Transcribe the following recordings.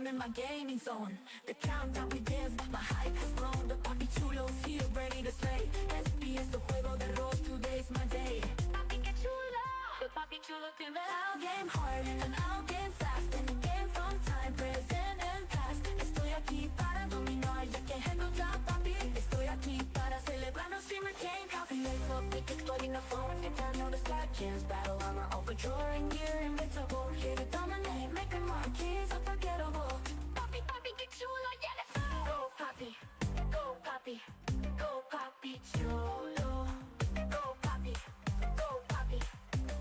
I'm in my gaming zone. The countdown begins, my hype has grown. The papi chulo's here, ready to slay. FPS, the juego de rol, today's my day. Papi que chulo, the papi chulo TV. I'll game hard and I'll game fast. And game from time, present and past. Estoy aquí para dominar, ya que ejecutar, papi. Estoy aquí para celebrar no streamer game. Copy, let's up, big exploding the phone. Get down, no distractions. Battle armor, all controlling gear, invincible. Here to dominate, making marquees unforgettable. Papi, papi, que chulo, yeah, let's go. Go, papi, go, papi, go, papi, chulo. Go, papi, go, papi,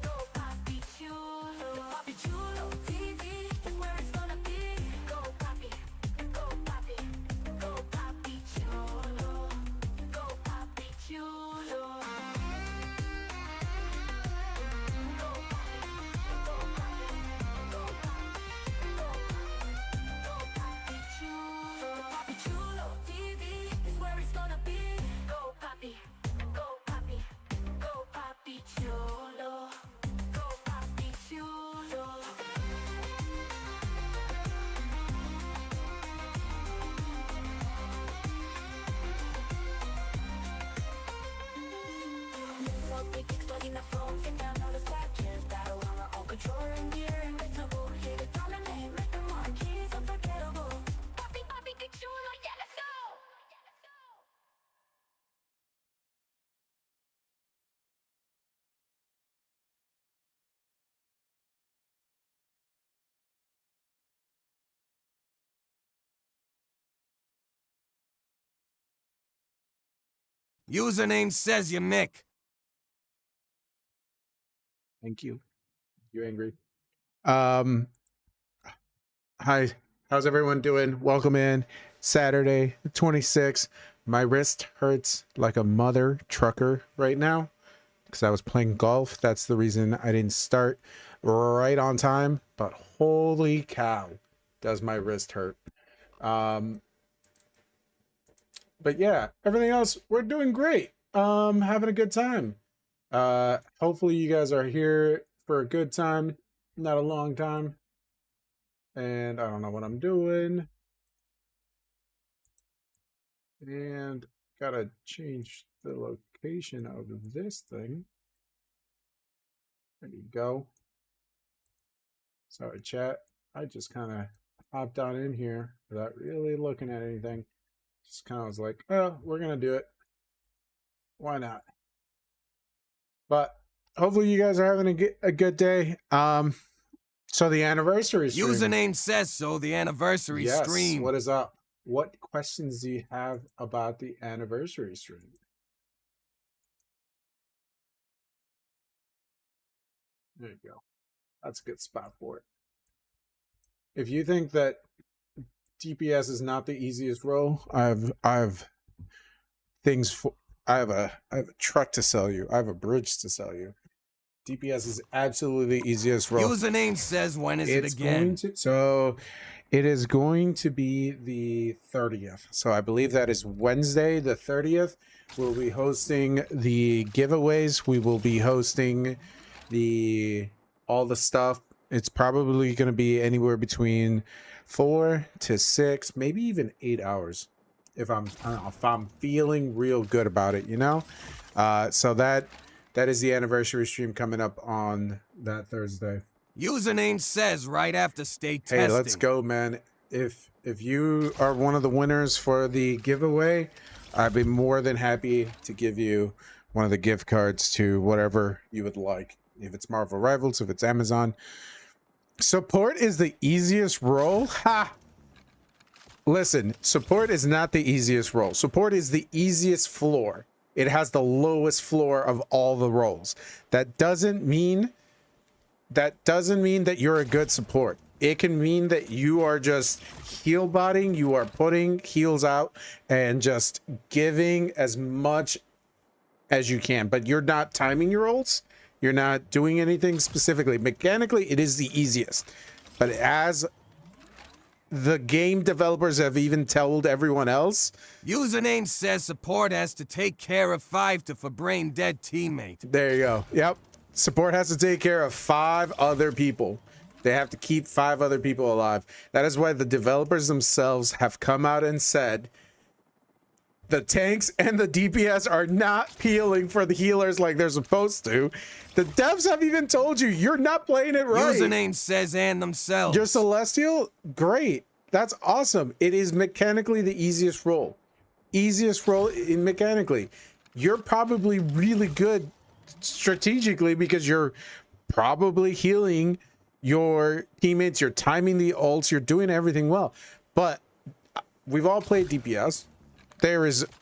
go, papi, chulo. Papi chulo, TV is where it's gonna be. Go, papi, go, papi, go, papi, chulo. Go, papi, chulo. Papi chulo, TV is where it's gonna be. Go papi, go papi, go papi chulo. Go papi chulo. Let's all big exploding the phone, get down all the distractions. Battle armor, all controlling gear, invincible. Here to dominate, make the marquees unforgettable. Papi, papi, que chulo, yeah, let's go! Yeah, let's go! Username says you Mick. Thank you. You angry? Hi. How's everyone doing? Welcome in. Saturday, 26th. My wrist hurts like a mother trucker right now because I was playing golf. That's the reason I didn't start right on time. But holy cow, does my wrist hurt. But yeah, everything else, we're doing great. Having a good time. Hopefully you guys are here for a good time, not a long time. And I don't know what I'm doing. And gotta change the location of this thing. There you go. Sorry, chat. I just kind of hopped on in here without really looking at anything. Just kind of was like, oh, we're gonna do it. Why not? But hopefully you guys are having a good day. So the anniversary stream. Username says so, the anniversary Yes, stream. what is up? What questions do you have about the anniversary stream? There you go. That's a good spot for it. If you think that DPS is not the easiest role, I've things for I have a truck to sell you. I have a bridge to sell you. DPS is absolutely the easiest role. Username says when is it again? So it is going to be the 30th. So I believe that is Wednesday, the 30th. We'll be hosting the giveaways. We will be hosting all the stuff. It's probably going to be anywhere between 4 to 6, maybe even 8 hours. If I'm feeling real good about it, you know. So that is the anniversary stream coming up on that Thursday. Username says right after state testing. Hey, let's go, man. If you are one of the winners for the giveaway, I'd be more than happy to give you one of the gift cards to whatever you would like. If it's Marvel Rivals, if it's Amazon. Support is the easiest role. Ha! Listen, support is not the easiest role. Support is the easiest floor. It has the lowest floor of all the roles. That doesn't mean that you're a good support. It can mean that you are just heal botting, you are putting heals out and just giving as much as you can, but you're not timing your ults. You're not doing anything specifically. Mechanically, it is the easiest. But as the game developers have even told everyone else, Username says support has to take care of 5 to for brain dead teammate. there you go. Yep. Support has to take care of 5 other people. They have to keep 5 other people alive. That is why the developers themselves have come out and said the tanks and the DPS are not peeling for the healers like they're supposed to. The devs have even told you you're not playing it right. Username says and themselves. You're Celestial? Great. That's awesome. It is mechanically the easiest role. Easiest role in mechanically. You're probably really good strategically because you're probably healing your teammates, you're timing the ults, you're doing everything well. But we've all played DPS.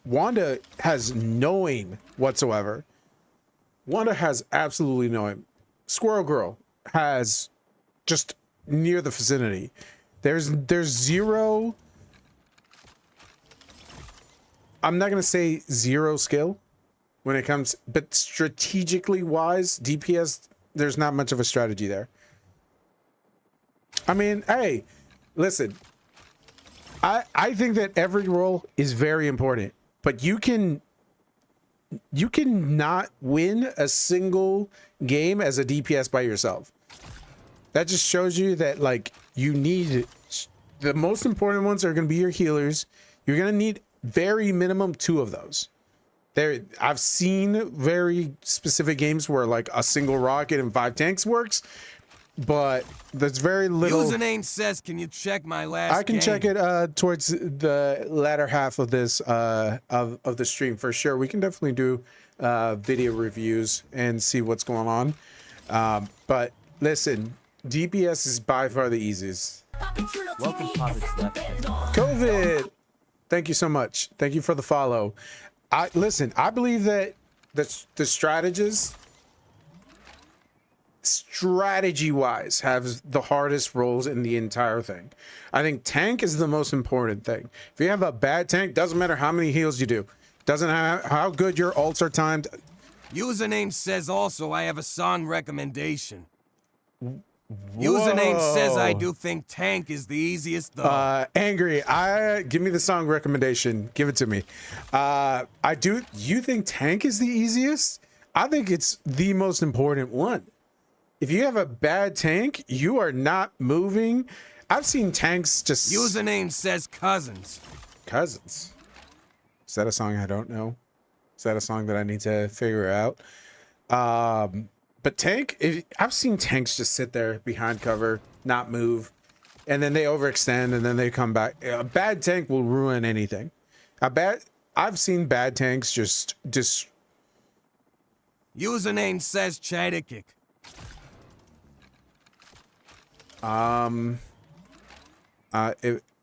Wanda has no aim whatsoever. Wanda has absolutely no aim. Squirrel Girl has just near the vicinity. There's zero. I'm not gonna say zero skill when it comes, but strategically wise, DPS, there's not much of a strategy there. I mean, hey, listen. I think that every role is very important, but you can not win a single game as a DPS by yourself. That just shows you that, like, you need the most important ones are going to be your healers. You're going to need very minimum 2 of those. I've seen very specific games where like a single rocket and 5 tanks works, but there's very little. Username says, can you check my last I can game? check it towards the latter half of this of the stream for sure. We can definitely do video reviews and see what's going on. But listen, DPS is by far the easiest. Welcome, Poppets Left. COVID, thank you so much. Thank you for the follow. I believe that the strategists, strategy-wise, have the hardest roles in the entire thing. I think tank is the most important thing. If you have a bad tank, doesn't matter how many heals you do. Doesn't matter how good your ults are timed. Username says also I have a song recommendation. Username says I do think tank is the easiest though. Angry, give me the song recommendation. Give it to me. You think tank is the easiest? I think it's the most important one. If you have a bad tank, you are not moving. I've seen tanks just... Username says cousins. Cousins? Is that a song I don't know? Is that a song that I need to figure out? But tank, I've seen tanks just sit there behind cover, not move, and then they overextend and then they come back. A bad tank will ruin anything. I've seen bad tanks just Username says Chadikic.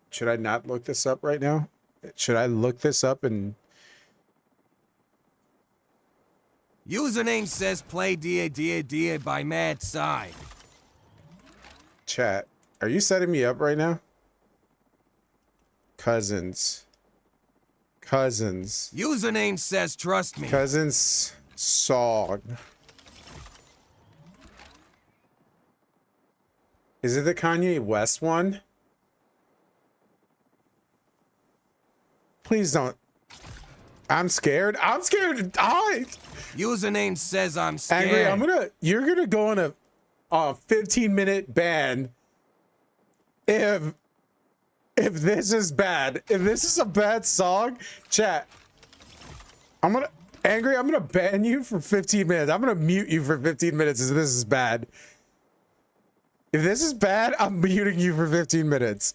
Should I not look this up right now? Should I look this up and... Username says play Dia Dia Dia by Mad Side. Chat, are you setting me up right now? Cousins. Username says trust me. Cousins song. Is it the Kanye West one? Please don't. I'm scared. I'm scared to die. Username says I'm scared. Angry, you're gonna go on a 15-minute ban if this is bad. If this is a bad song, chat. I'm gonna ban you for 15 minutes. I'm gonna mute you for 15 minutes if this is bad. If this is bad, I'm muting you for 15 minutes.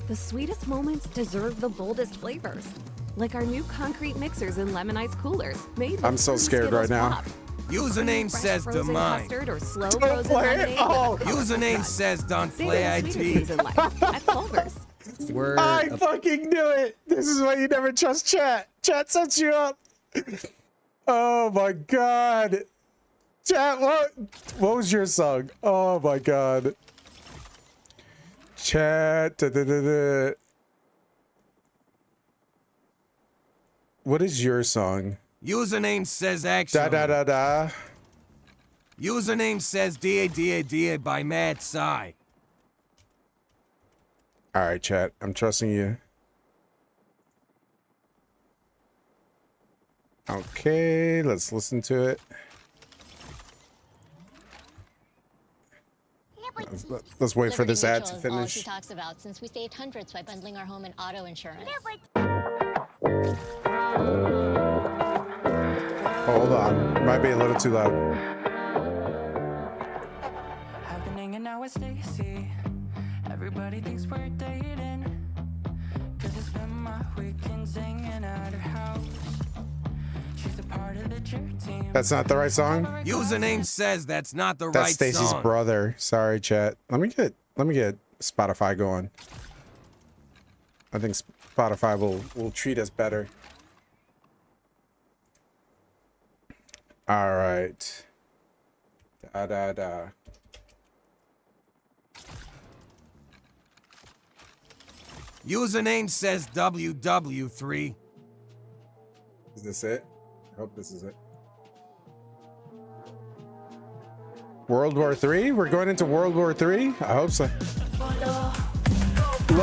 The sweetest moments deserve the boldest flavors. Like our new concrete mixers and lemon ice coolers made with I'm so scared right now. Pop. Username Fresh says frozen Demine. custard or slow Don't frozen play it. lemonade Oh. with a colorful Username crunch. says don't Savor play the sweeter IT. things in life at Culver's. We're I fucking knew it. This is why you never trust chat. Chat sets you up. Oh my god. Chat, what was your song? Oh my god. Chat. What is your song? Username says action. Da. Username says Dia Dia Dia by Mad Side. All right, chat. I'm trusting you. Okay, let's listen to it. Let's wait for this ad to Liberty Mutual is all she finish. talks about since we saved hundreds by bundling our home and auto insurance. Hold on, might be a little too loud. I've been hanging out with Stacy. Everybody thinks we're dating. Cause I spend my weekends hanging at her house. She's a part of the cheer team. That's not the right song. Username says that's not the That's right Stacy's song. brother. Sorry, chat. Let me get Spotify going. I think Spotify will treat us better. All right. Da. Username says WW3. Is this it? I hope this is it. World War III? We're going into World War III? I hope so.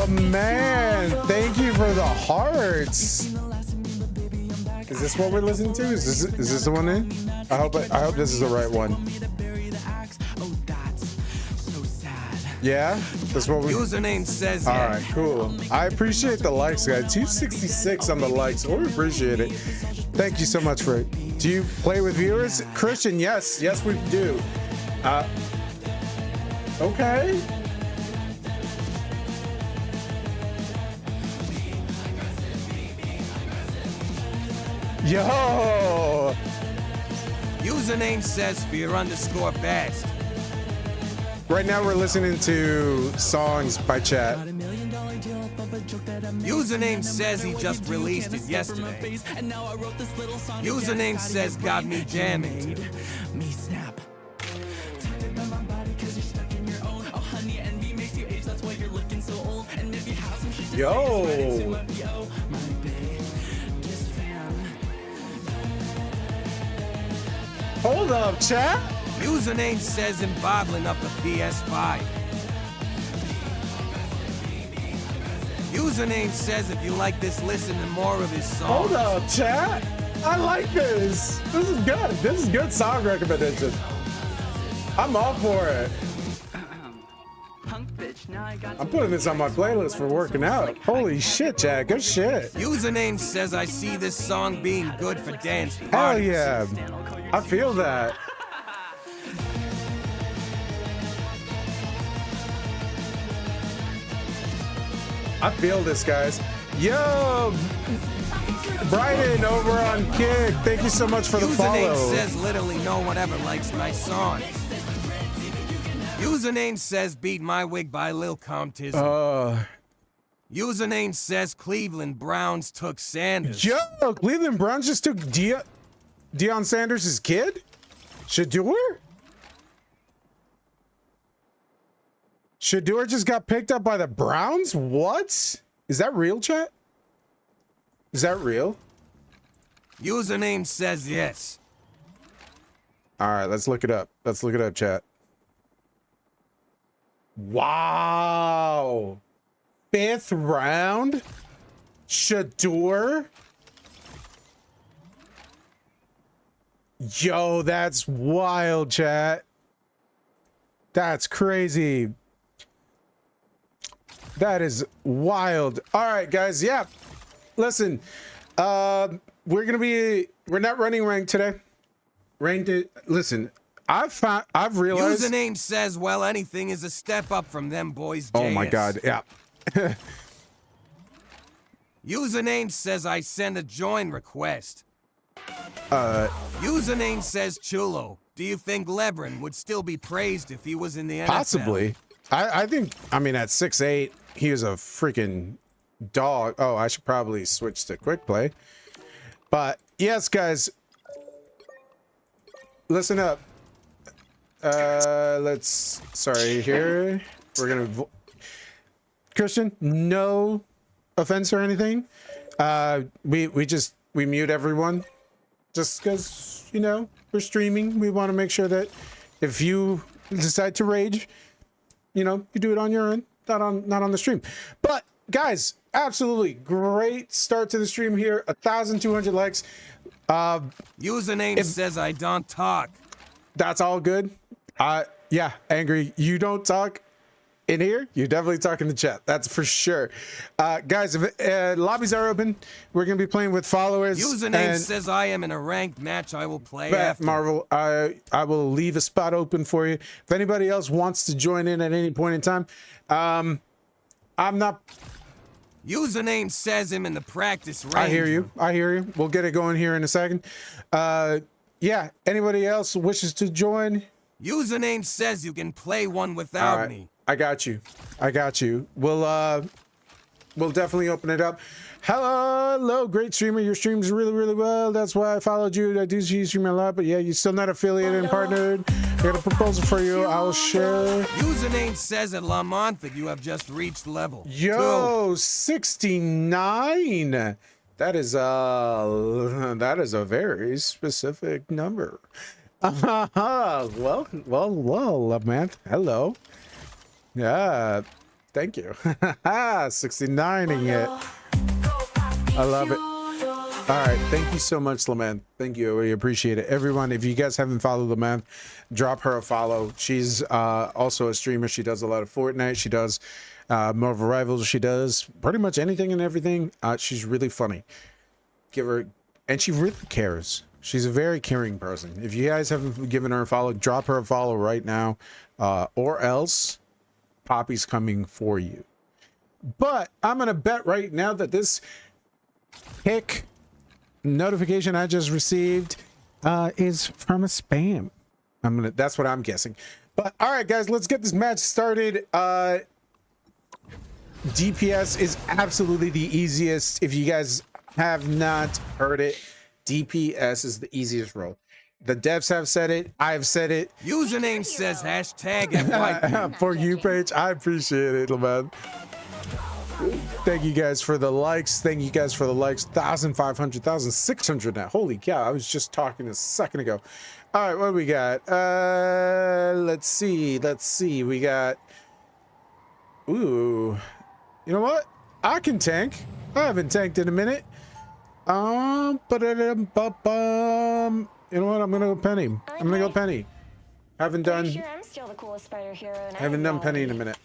Man, thank you for the hearts. Is this what we're listening to? Is this the one in? I hope this is the right one. Yeah, that's what we. Username says All yeah. right, cool. I appreciate the likes, guys. 266 on the likes. We appreciate it. Thank you so much for it. Do you play with viewers, Christian? Yes, we do. Okay. Yo. Username says fear_best. Right now we're listening to songs by chat. Username says he just released it yesterday. Username says got me jamming. Yo. Hold up, chat. Username says him bottling up the PS5. Username says if you like this, listen to more of his songs. Hold up, chat. I like this. This is good. This is good song recommendation. I'm all for it. I'm putting this on my playlist for working out. Holy shit, chat. Good shit. Username says I see this song being good for dance Hell parties. yeah. I feel that. I feel this, guys. Yo, Bryden over on Kick. Thank you so much for the Username follow. says literally no one ever likes my song. Username says beat my wig by Lil Comptism. Username says Cleveland Browns took Sanders. Yo, Cleveland Browns just took Deion Sanders' kid? Shador? Shador just got picked up by the Browns? What? Is that real, chat? Is that real? Username says yes. All right, let's look it up. Let's look it up, chat. Wow. 5th round? Shador? Yo, that's wild, chat. That's crazy. That is wild. All right, guys. Yeah. Listen, we're not running ranked today. Listen, I've realized. Username says, well, anything is a step up from them boys. Oh my JS. God. Yeah. Username says I send a join request. Username says Chulo. Do you think Lebron would still be praised if he was in the NFL? Possibly. I think, I mean, at 6'8", he was a freaking dog. Oh, I should probably switch to quick play. But yes, guys, listen up. Sorry here. We're going to, Christian, no offense or anything. We mute everyone just because, you know, we're streaming. We want to make sure that if you decide to rage, you know, you do it on your own, not on the stream. But guys, absolutely great start to the stream here. 1,200 likes. Username says I don't talk. That's all good. Yeah, Angry, you don't talk in here. You definitely talk in the chat. That's for sure. Guys, if lobbies are open, we're going to be playing with followers. Username and says I am in a ranked match. I will play Bet, after. Marvel, I will leave a spot open for you. If anybody else wants to join in at any point in time, I'm not... Username says him in the practice range. I hear you. I hear you. We'll get it going here in a second. Yeah, anybody else wishes to join? Username says you can play one without All right. me. I got you. I got you. We'll definitely open it up. Hello, great streamer. Your streams really, really well. That's why I followed you. I do see you stream a lot, but yeah, you're still not affiliated and partnered. I got a proposal for you. I'll share. Username says at Lamont that you have just reached level Yo, 69. That is a very specific number. well, man. Hello. Yeah, thank you. 69ing it. I love it. All right, thank you so much, Lament. Thank you. We appreciate it. Everyone, if you guys haven't followed Lament, drop her a follow. She's also a streamer. She does a lot of Fortnite. She does Marvel Rivals. She does pretty much anything and everything. She's really funny. Give her, and she really cares. She's a very caring person. If you guys haven't given her a follow, drop her a follow right now, or else Poppy's coming for you. But I'm gonna bet right now that this pick notification I just received is from a spam. That's what I'm guessing. But all right, guys, let's get this match started. DPS is absolutely the easiest. If you guys have not heard it, DPS is the easiest role. The devs have said it. I've said it. Username says hashtag FYP. For you, Paige. I appreciate it, man. Thank you guys for the likes. Thank you guys for the likes. 1,500, 1,600 now. Holy cow. I was just talking a second ago. All right, what do we got? Let's see. We got... Ooh. You know what? I can tank. I haven't tanked in a minute. You know what? I'm gonna go Penny. I'm gonna go Penny. Haven't done... Sure, I'm still the coolest spider hero. And Haven't done Penny in a minute.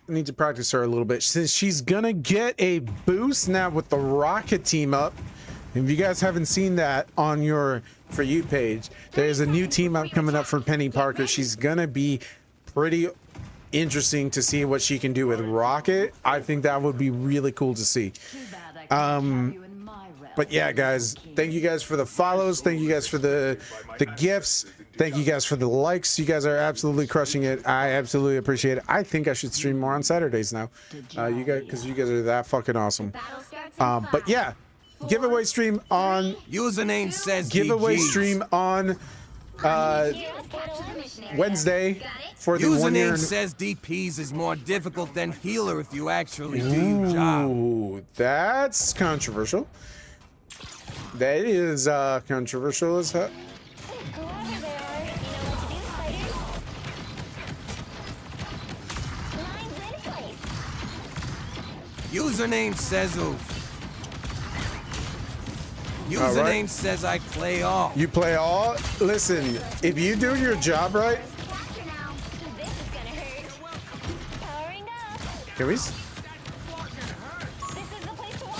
I need to practice her a little bit since she's gonna get a boost now with the Rocket team up. If you guys haven't seen that on your For You page, there's a new team up coming up for Penny Parker. She's gonna be pretty interesting to see what she can do with Rocket. I think that would be really cool to see. But yeah, guys, thank you guys for the follows. Thank you guys for the gifts. Thank you guys for the likes. You guys are absolutely crushing it. I absolutely appreciate it. I think I should stream more on Saturdays now. You guys, because you guys are that fucking awesome. But yeah, giveaway stream on Username says giveaway GGs. stream on Wednesday for the 1 year. Username says DPs is more difficult than healer if you actually do your job. Ooh, that's controversial. That is controversial as hell. whoever they are, you know what to do, spiders. Mine's in place. Username says oof. All Username right. says I play all. You play all. Listen, if you do your job right, Faster now. This is gonna hurt. Powering up. can we? This is the place to watch.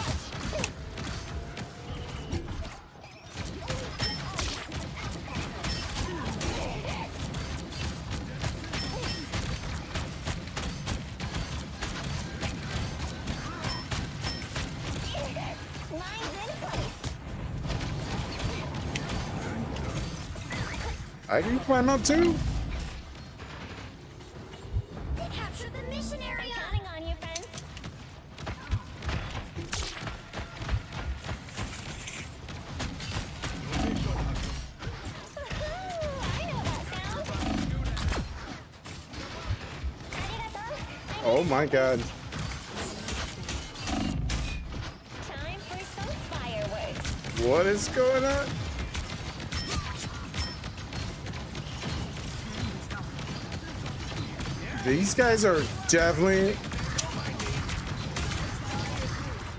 Mine's in place. I can climb up too. They captured the mission area. I'm counting on you, friends. I know that sound. Arigato. Oh my god. Time for some fireworks. What is going on? These guys are definitely...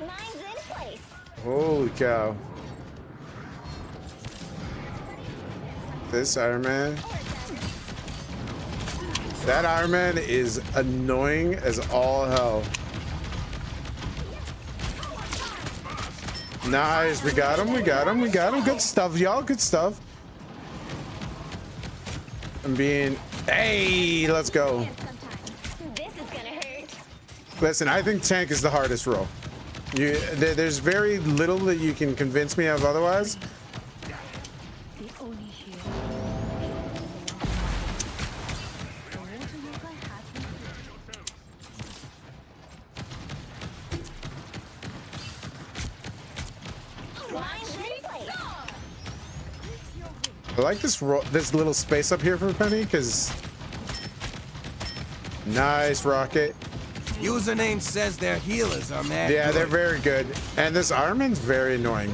Mine's in place. Holy cow. This Iron Man. That Iron Man is annoying as all hell. Nice, we got him, we got him, we got him. Good stuff, y'all, good stuff. I'm being, hey, let's go. This is gonna hurt. Listen, I think tank is the hardest role. There's very little that you can convince me of otherwise. I like this little space up here for Penny, because nice rocket. Username says their healers are mad. Yeah, good. they're very good. And this Iron Man's very annoying.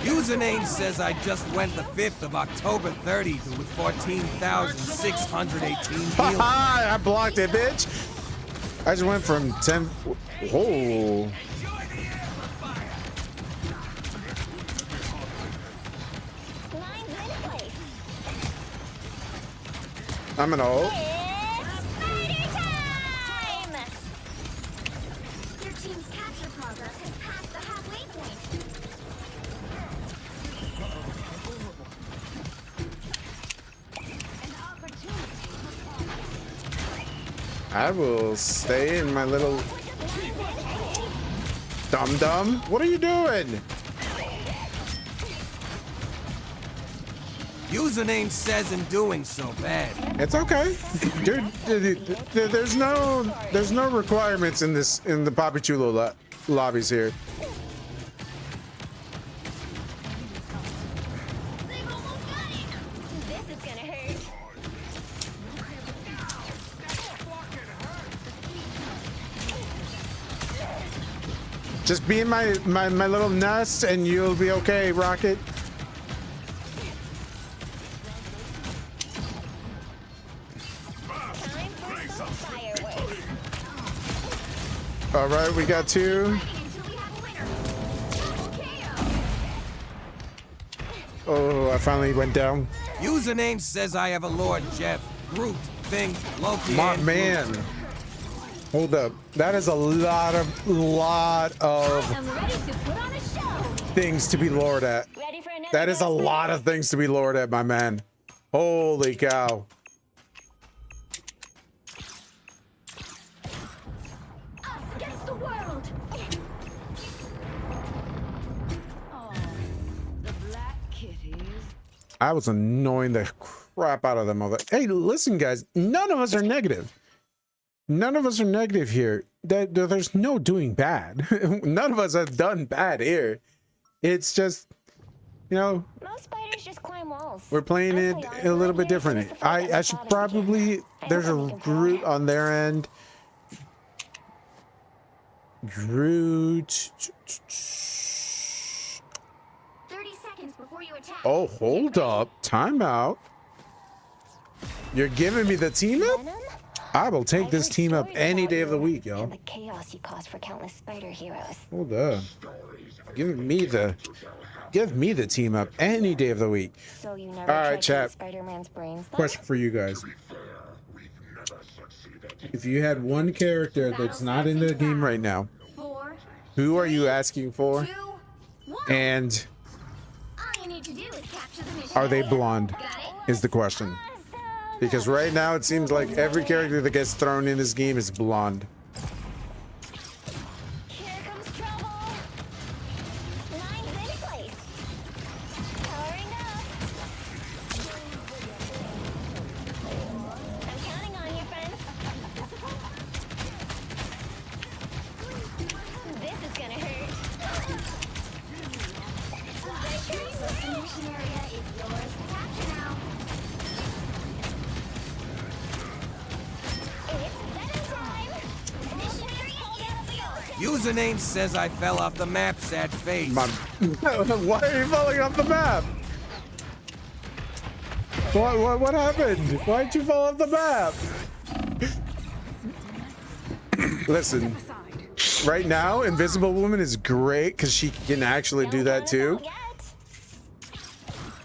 Username says I just went the 5th of October 30 with 14,618 healers. I blocked it, bitch. I just went from 10. Oh. Line's in place. I'm an ult. It's spider time! Your team's capture progress has passed the halfway point. An opportunity I will stay in my little dum-dum. What are you doing? Username says in doing so bad. It's okay, dude. There's no requirements in the Papi Chulo lobbies here. They've almost got it. This is gonna hurt. Just be in my little nest and you'll be okay, Rocket. Time for some fireworks. All right, we got two. until we have a winner. Oh, I finally went down. Username says I have a Lord Jeff, Groot, Thing, Loki, My and man. Groot. Hold up. That is a lot of I'm ready to put on a show. things to be lored at. Ready for another That is a dance, lot of things to be lored at, my man. Holy cow. Us against the world. Oh, the black kitties. I was annoying the crap out of them. Hey, listen, guys. None of us are negative. None of us are negative here. There's no doing bad. None of us have done bad here. It's just, you know, Most spiders just climb walls. we're playing it Honestly, a little I'm bit here just differently. to fight I that should bottom probably, again. there's I a hope we can Groot fly. on their end. Groot. 30 seconds before you attack. Oh, hold up. Time out. You're giving me the team up? Venom? I will take I've this heard team up stories any about day of the you week, y'all. And the chaos you caused for countless spider heroes. Hold up. Give me the team up any day of the week. So you never All right, tried to chat. eat Spider-Man's brains then? Question for you guys. If you had one character that's not in the game right now, 4, who are you asking for? 2, 1. And All you need to do is capture the mission. are they blonde? Got it? Is the question. Because right now it seems like every character that gets thrown in this game is blonde. Here comes trouble. Lines in place. Powering up. I'm counting on you, friends. This is gonna hurt. The mission area is yours to capture now. It's Venom time. Mission area is yours. Username says I fell off the map, sad face. Why are you falling off the map? What happened? Why'd you fall off the map? Listen, right now, Invisible Woman is great because she can actually do that too. Don't yet.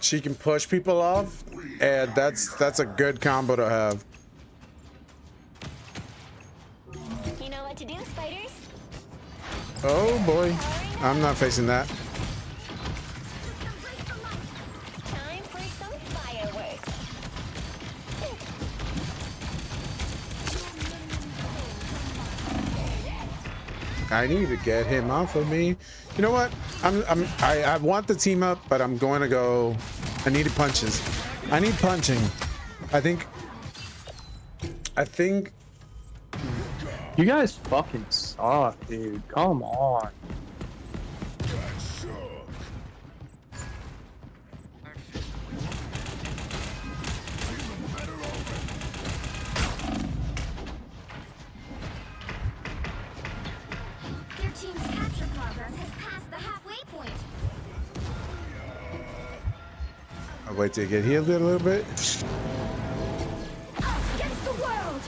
She can push people off. and that's a good combo to have. You know what to do, spiders? Oh boy, I'm not facing that. Time for some fireworks. I need to get him off of me. You know what? I want the team up, but I'm going to go. I need punches. I need punching. I think. You guys fucking suck, dude. Come on. Their team's capture progress has passed the halfway point. I'll wait till you get healed a little bit. Us against the world.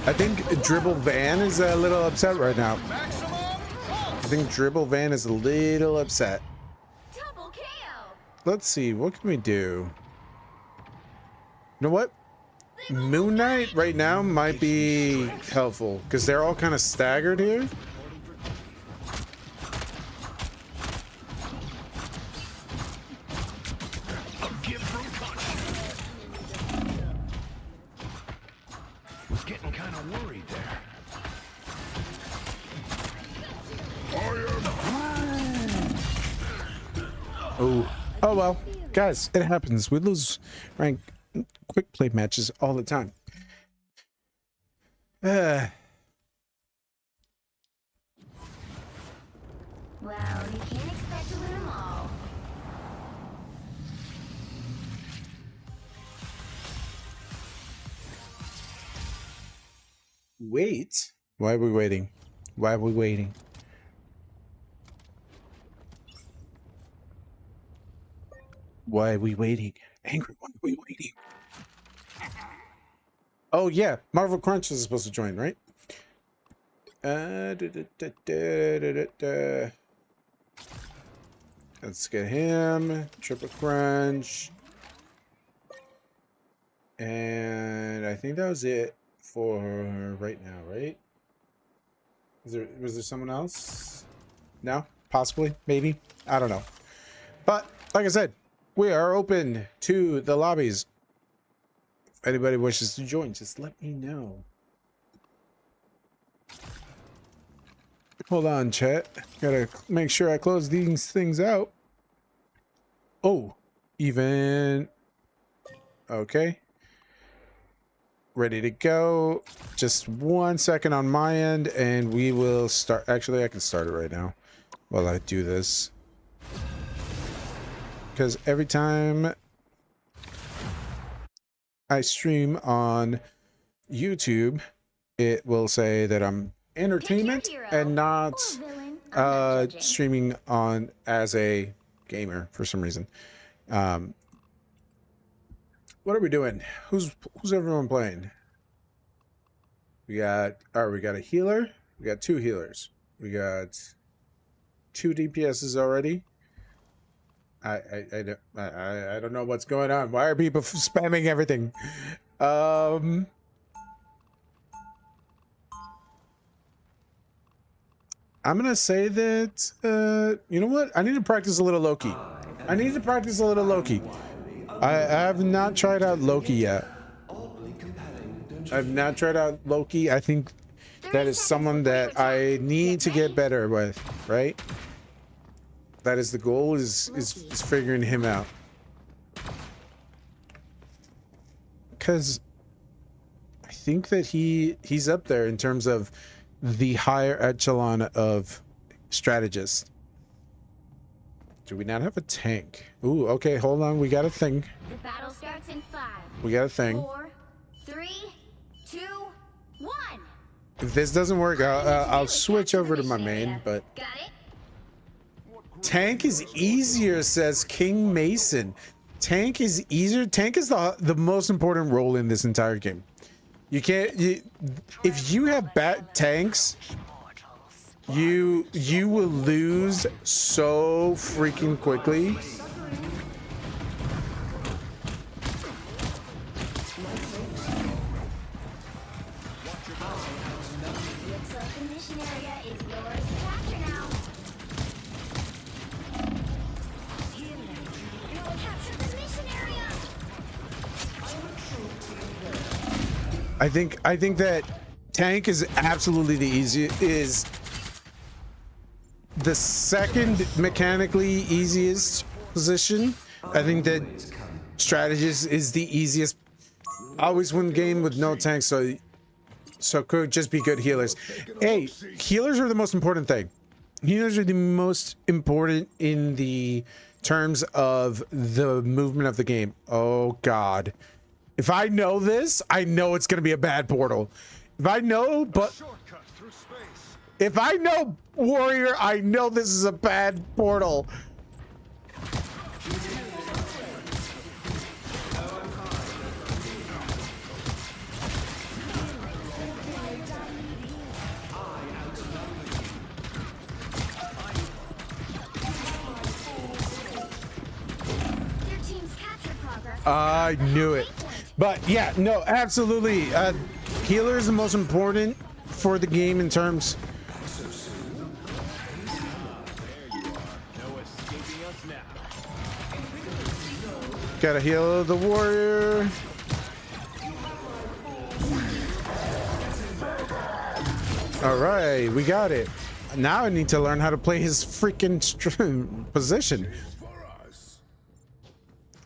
I think Dribble Van is a little upset right now. I think Dribble Van is a little upset. Double KO. Let's see, what can we do? You know what? Moon Knight right now might be helpful because they're all kind of staggered here. Was getting kind of worried there. Oh well, guys, it happens. We lose rank quick play matches all the time. Well, you can't expect to win them all. Wait. Why are we waiting? Why are we waiting? Why are we waiting? Angry, why are we waiting? Oh yeah, Marvel Crunch is supposed to join, right? Let's get him. Triple Crunch. And I think that was it for right now, right? Was there someone else? No? Possibly? Maybe? I don't know. But like I said, we are open to the lobbies. If anybody wishes to join, just let me know. Hold on, chat. Gotta make sure I close these things out. Oh, even. Okay. Ready to go. Just 1 second on my end, and we will start. Actually, I can start it right now while I do this. Because every time I stream on YouTube, it will say that I'm entertainment and not streaming on as a gamer for some reason. What are we doing? Who's everyone playing? We got a healer. We got 2 healers. We got 2 DPSs already. I don't know what's going on. Why are people spamming everything? I'm gonna say that you know what? I need to practice a little Loki. I have not tried out Loki yet. I've not tried out Loki. I think that is someone that I need to get better with, right? That is the goal, is figuring him out. Because I think that he's up there in terms of the higher echelon of strategists. Do we not have a tank? Ooh, okay, hold on. We got a thing. The battle starts in 5. We got a thing. 4, 3, 2, 1. If this doesn't work, I'll switch over to my main, but Got it? tank is easier, says King Mason. Tank is easier. Tank is the most important role in this entire game. You can't. If you have bad tanks, you will lose so freaking quickly. I think that tank is absolutely the easiest, is the second mechanically easiest position. I think that strategist is the easiest. Always win game with no tanks, so could just be good healers. Hey, healers are the most important thing. Healers are the most important in the terms of the movement of the game. Oh God. If I know this, I know it's going to be a bad portal. If I know, if I know warrior, I know this is a bad portal. I knew it. But yeah, no, absolutely. Healer is the most important for the game in terms. Gotta heal the warrior. All right, we got it. Now I need to learn how to play his freaking position.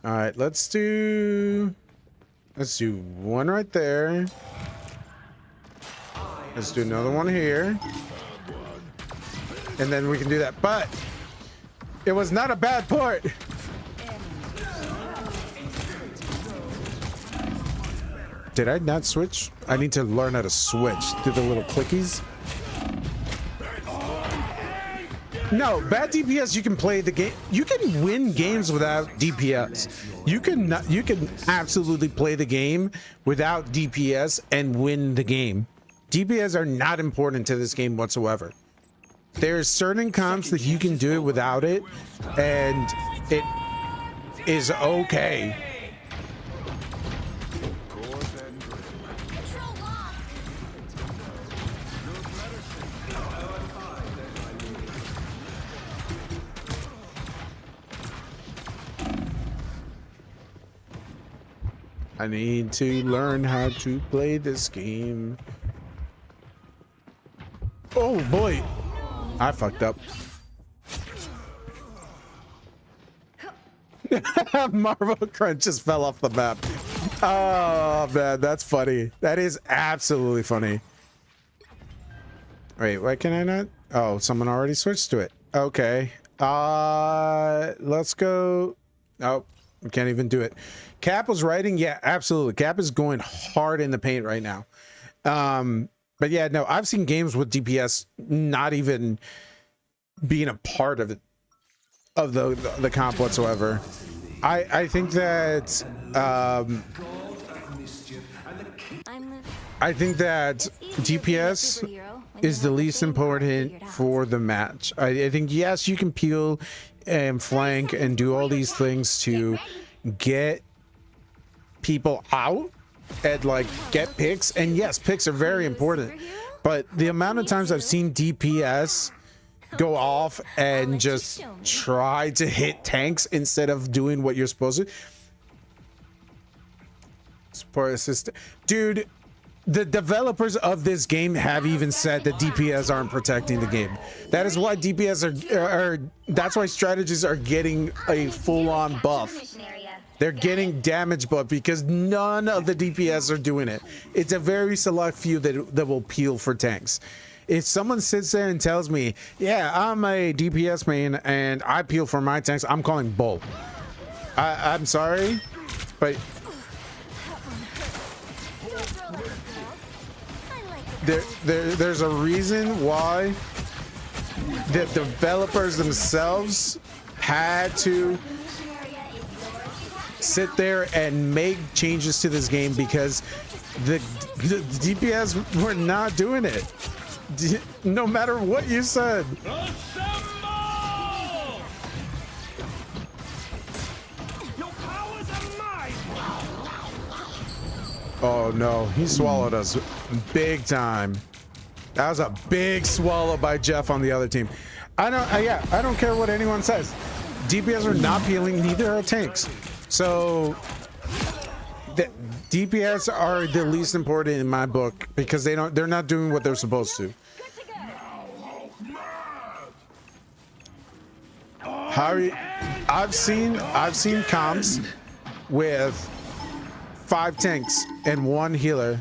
All right, let's do one right there. Let's do another one here. And then we can do that. But it was not a bad port. Did I not switch? I need to learn how to switch. Do the little clickies. No, bad DPS, you can play the game. You can win games without DPS. You can absolutely play the game without DPS and win the game. DPS are not important to this game whatsoever. There's certain comps that you can do it without it, and it is okay. I need to learn how to play this game. Oh boy, I fucked up. Marvel Crunch just fell off the map. Oh man, that's funny. That is absolutely funny. Wait, why can I not? Oh, someone already switched to it. Okay. Let's go. Oh, we can't even do it. Cap was writing. Yeah, absolutely. Cap is going hard in the paint right now. But yeah, no, I've seen games with DPS not even being a part of it, of the comp whatsoever. I think that I think that DPS is the least important for the match. I think, yes, you can peel and flank and do all these things to get people out and like get picks, and yes, picks are very important, but the amount of times I've seen DPS go off and just try to hit tanks instead of doing what you're supposed to. Support assistant, dude, the developers of this game have even said that DPS aren't protecting the game. That is why DPS are that's why strategists are getting a full-on buff. They're getting damage buff because none of the DPS are doing it. It's a very select few that will peel for tanks. If someone sits there and tells me, yeah, I'm a DPS main and I peel for my tanks, I'm calling bull. I'm sorry, but there's a reason why the developers themselves had to sit there and make changes to this game because the DPS were not doing it. No matter what you said. Oh no, he swallowed us big time. That was a big swallow by Jeff on the other team. I don't care what anyone says. DPS are not healing, neither are tanks. So the DPS are the least important in my book because they're not doing what they're supposed to. I've seen comps with 5 tanks and 1 healer.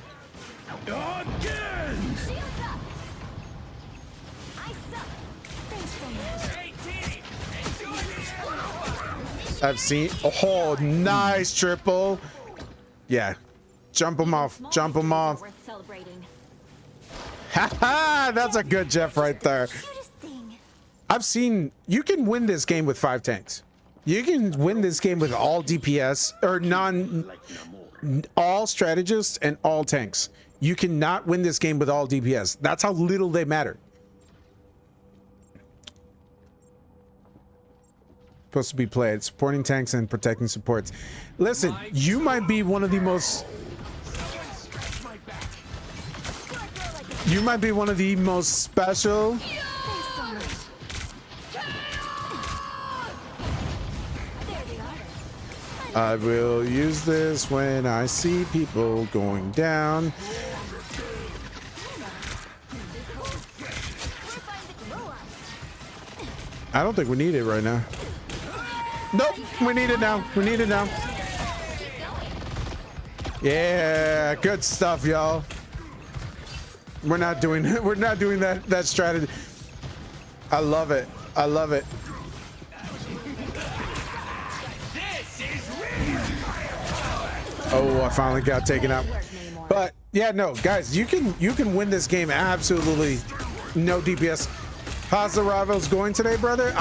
I've seen, oh, nice triple. Yeah, jump him off, jump him off. Haha, that's a good Jeff right there. I've seen, you can win this game with 5 tanks. You can win this game with all DPS or all strategists and all tanks. You cannot win this game with all DPS. That's how little they matter. Supposed to be played supporting tanks and protecting supports. Listen, you might be one of the most special I will use this when I see people going down. I don't think we need it right now. Nope, we need it now. We need it now. Yeah, good stuff, y'all. We're not doing that strategy. I love it. I love it. Oh, I finally got taken out. But yeah, no, guys, you can win this game absolutely no DPS. How's the rivals going today, brother?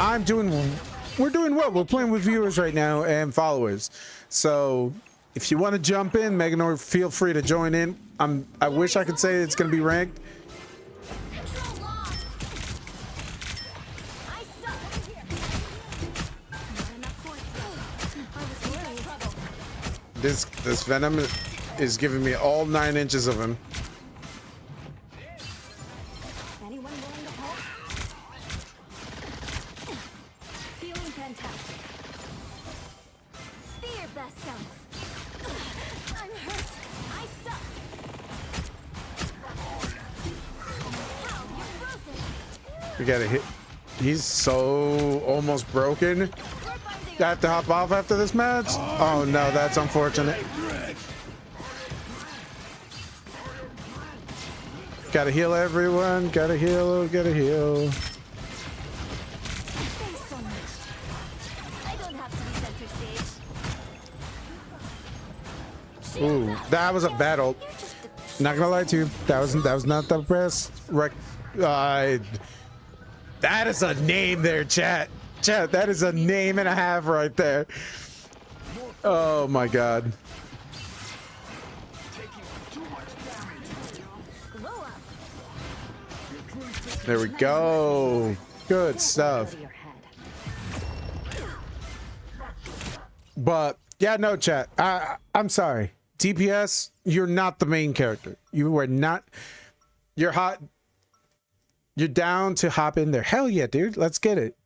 We're doing well. We're playing with viewers right now and followers. So if you want to jump in, Meganor, feel free to join in. I wish I could say it's going to be ranked. This Venom is giving me all 9 inches of him. Anyone willing to help? Feeling fantastic. Be your best self. I'm hurt. I suck. How? You're frozen. We gotta hit. He's so almost broken. I have to hop off after this match? Oh no, that's unfortunate. Gotta heal everyone. Gotta heal. Gotta heal. Thanks so much. I don't have to be center stage. Ooh, that was a battle. Not gonna lie to you, that was not the best. That is a name there, chat. Chat, that is a name and a half right there. Oh my god. There we go. Good stuff. But yeah, no, chat. I'm sorry. DPS, you're not the main character. You were not. You're hot. You're down to hop in there. Hell yeah, dude. Let's get it.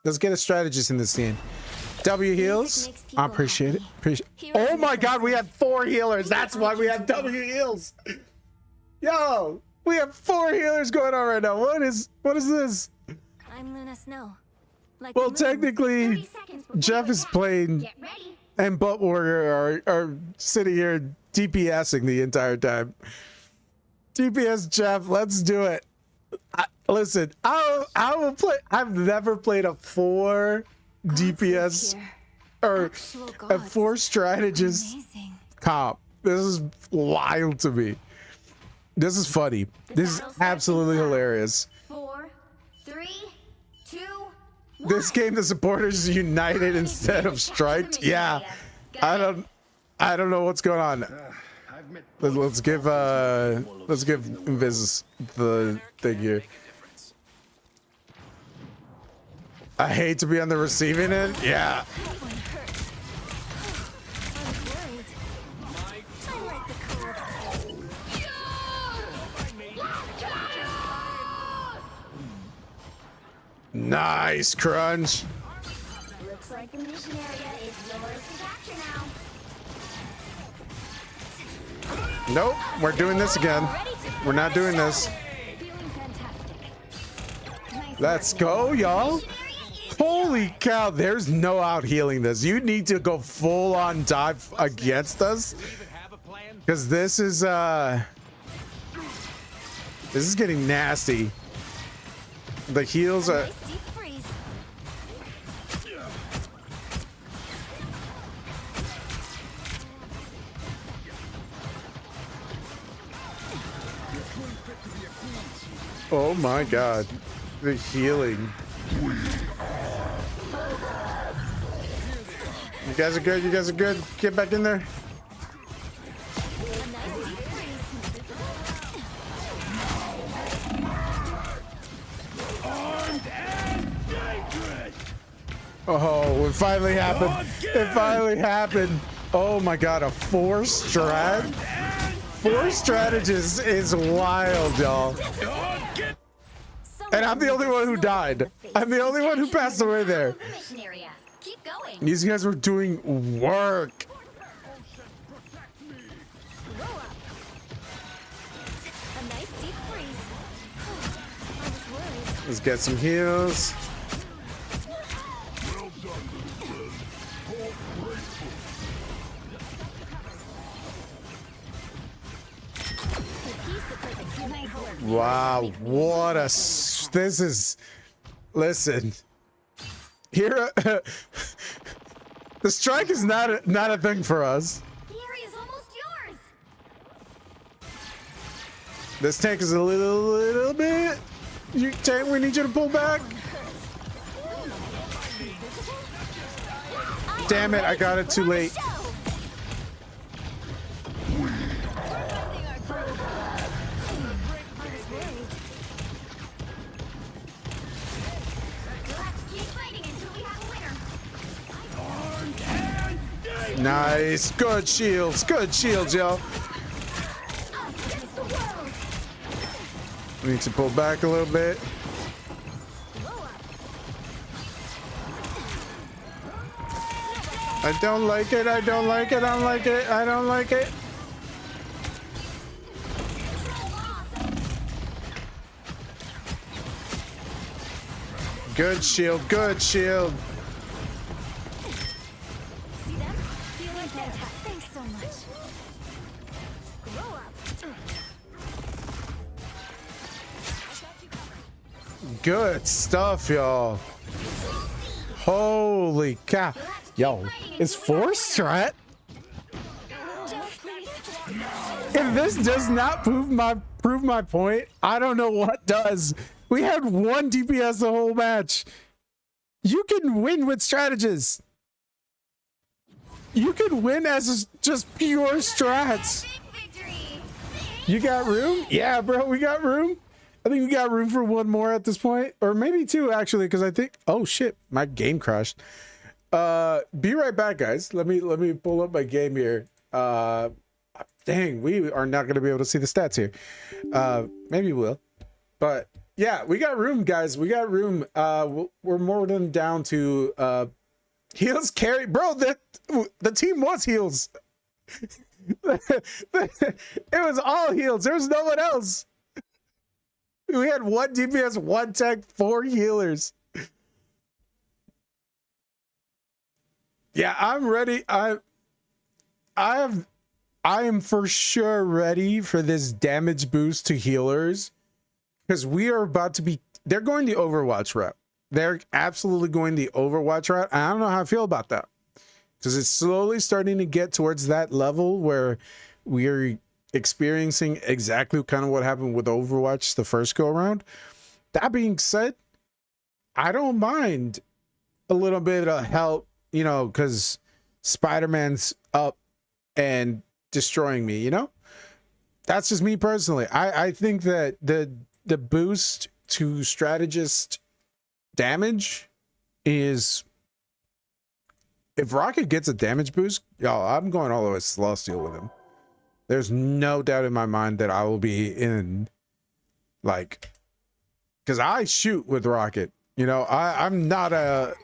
Let's get a strategist in this scene. W heals. I appreciate it. Oh my god, we have 4 healers. That's why we have W heals. Yo, we have 4 healers going on right now. What is this? I'm Luna Snow. Like Well, technically, Jeff is playing and Butt Warrior are sitting here DPSing the entire time. DPS Jeff, let's do it. Listen, I will play. I've never played a 4 DPS or a 4 strategist comp. This is wild to me. This is funny. This is absolutely hilarious. 4, 3, 2, 1. This game, the supporters united instead of striked. Yeah, I don't know what's going on. Let's give Invis the thing here. I hate to be on the receiving end. Yeah. Nice crunch. Looks like the mission area is yours to capture now. Nope, we're doing this again. We're not doing this. Feeling fantastic. Nice Let's work, go, y'all. Mission area is Holy cow, there's no out healing this. You need to go full on dive against us. Because this is getting nasty. The heals are nice deep freeze. oh my god. The healing. You guys are good, you guys are good. Get back in there. A nice deep freeze. Oh, it finally happened. It finally happened. Oh my god, a 4 strat? 4 strategists is wild, y'all. And I'm the only one who died. I'm the only one who passed away there. Mission area. Keep going. These guys were doing work. Roll up. A nice deep freeze. I was worried. Let's get some heals. Nice work. Wow, what a this is. Listen, here, the strike is not a thing for us. The area's almost yours. This tank is a little bit. You tank, we need you to pull back. Damn it, I got it too late. Nice, good shields, y'all. We need to pull back a little bit. I don't like it, I don't like it, I don't like it, I don't like it. Good shield, good shield. See them? Feeling fantastic. Thanks so much. Grow up. Good stuff, y'all. Holy cow. Yo, is 4 strat? If this does not prove my point, I don't know what does. We had 1 DPS the whole match. You can win with strategists. You can win as just pure strats. Victory. You got room? Yeah, bro, we got room. I think we got room for 1 more at this point, or maybe 2 actually, because I think. Oh shit, my game crashed. Be right back, guys. Let me pull up my game here. Dang, we are not gonna be able to see the stats here. Maybe we'll, but yeah, we got room, guys. We got room. We're more than down to heals carry, bro. The team was heals. It was all heals. There was no one else. We had 1 DPS, 1 tech, 4 healers. Yeah, I'm ready. I am for sure ready for this damage boost to healers, because we are about to be. They're going the Overwatch route. They're absolutely going the Overwatch route. I don't know how I feel about that, because it's slowly starting to get towards that level where we're experiencing exactly kind of what happened with Overwatch the first go around. That being said, I don't mind a little bit of help, you know, because Spider-Man's up and destroying me, you know? That's just me personally. I think that the boost to strategist damage is, if Rocket gets a damage boost, y'all, I'm going all the way to Celestial with him. There's no doubt in my mind that I will be in, like, because I shoot with Rocket. You know, I'm not a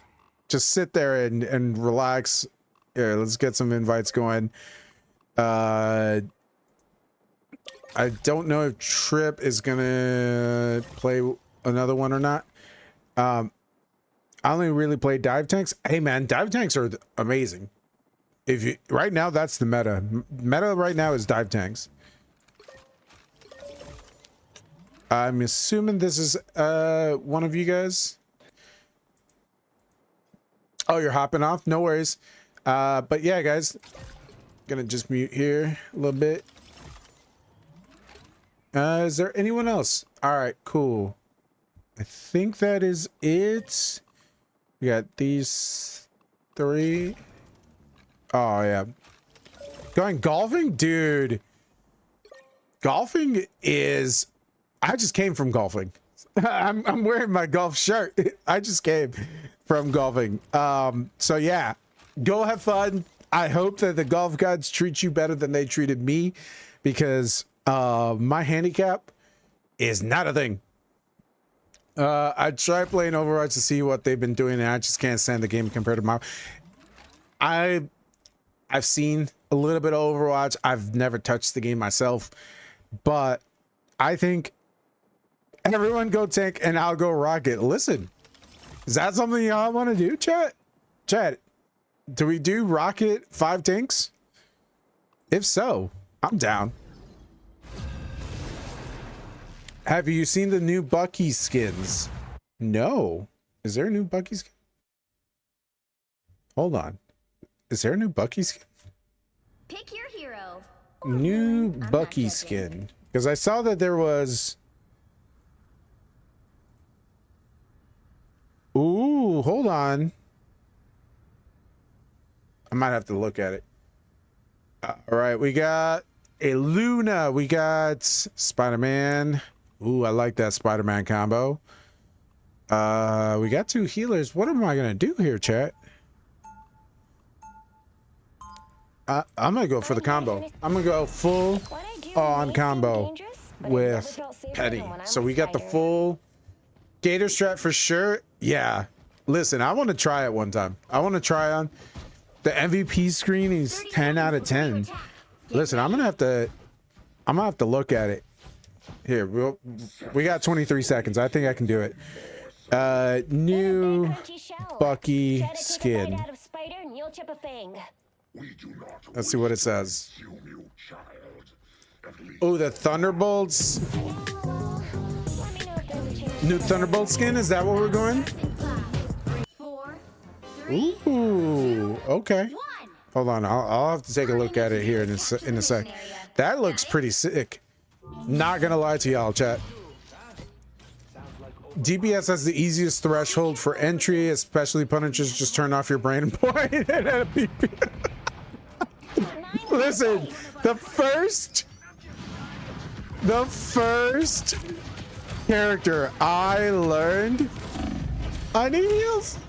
just sit there and relax. Here, let's get some invites going. I don't know if Trip is gonna play another one or not. I only really play dive tanks. Hey man, dive tanks are amazing. If you right now, that's the meta. Meta right now is dive tanks. I'm assuming this is one of you guys. Oh, you're hopping off? No worries. But yeah, guys, gonna just mute here a little bit. Is there anyone else? All right, cool. I think that is it. We got these three. Oh yeah. Going golfing? Dude. Golfing is, I just came from golfing. I'm wearing my golf shirt. I just came from golfing. So yeah, go have fun. I hope that the golf gods treat you better than they treated me, because my handicap is not a thing. I tried playing Overwatch to see what they've been doing, and I just can't stand the game compared to my. I've seen a little bit of Overwatch. I've never touched the game myself, but I think everyone go tank and I'll go rocket. Listen, is that something y'all want to do, chat? Chat, do we do rocket 5 tanks? If so, I'm down. Have you seen the new Bucky skins? No. Is there a new Bucky skin? Hold on. Is there a new Bucky skin? Pick your hero. New Bucky skin. Because I saw that there was... Ooh, hold on. I might have to look at it. All right, we got a Luna. We got Spider-Man. Ooh, I like that Spider-Man combo. We got 2 healers. What am I gonna do here, chat? I'm gonna go for the combo. I'm gonna go full on combo with Petty. So we got the full Gator strat for sure. Yeah. Listen, I want to try it one time. I want to try on the MVP screen. Is 10 out of 10. Listen, I'm gonna have to look at it. Here, we got 23 seconds. I think I can do it. New Bucky skin. Let's see what it says. Oh, the Thunderbolts. New Thunderbolt skin. Is that what we're going? Ooh, okay. Hold on. I'll have to take a look at it here in a sec. That looks pretty sick. Not gonna lie to y'all, chat. DPS has the easiest threshold for entry, especially Punishers. Just turn off your brain and point it at a PP. Listen, the first character I learned, I need heals.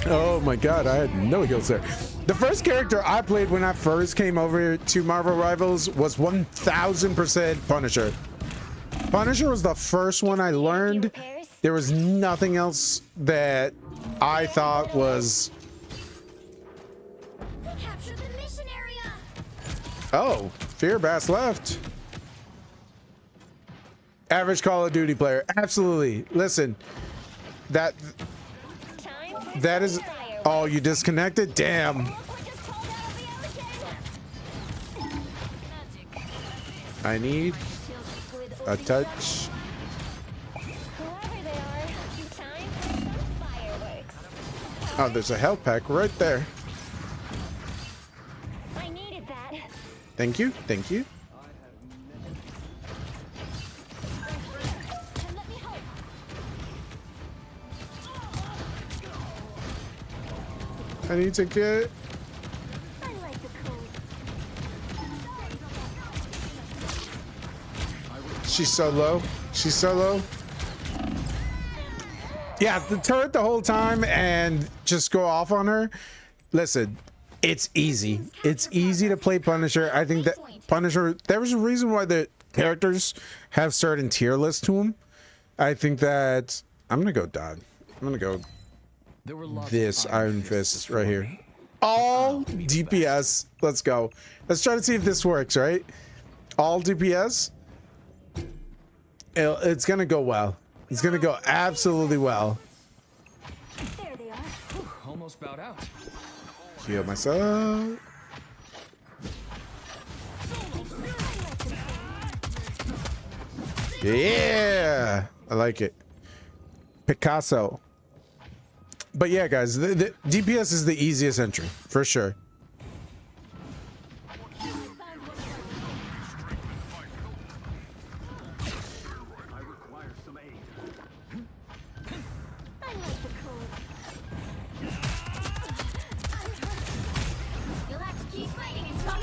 Oh my god, I had no heals there. The first character I played when I first came over to Marvel Rivals was 1000% Punisher. Punisher was the first one I learned. There was nothing else that I thought was... Oh, Fear Bass left. Average Call of Duty player. Absolutely. Listen, that is... Oh, you disconnected? Damn. I need a touch. Oh, there's a health pack right there. I needed that. Thank you. Thank you. I need to get. I like the code. She's so low. She's so low. Yeah, the turret the whole time and just go off on her. Listen, it's easy. It's easy to play Punisher. I think that Punisher, there was a reason why the characters have certain tier lists to them. I think that I'm gonna go Dodd. I'm gonna go this Iron Fist right here. All DPS. Let's go. Let's try to see if this works, right? All DPS. It's gonna go well. It's gonna go absolutely well. There they are. Almost bowed out. Heal myself. Yeah, I like it. Picasso. But yeah, guys, the DPS is the easiest entry for sure. You'll have to keep fighting until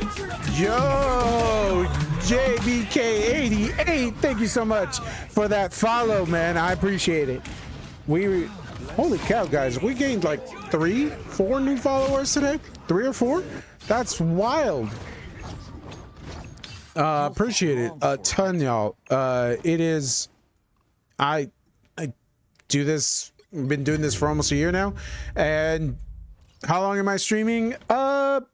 Yo, JBK88, thank you so much for that follow, man. I appreciate it. Holy cow, guys, we gained like 3-4 new followers today. 3 or 4. That's wild. Appreciate it a ton, y'all. It is. I do this. Been doing this for almost a year now, and how long am I streaming? 30,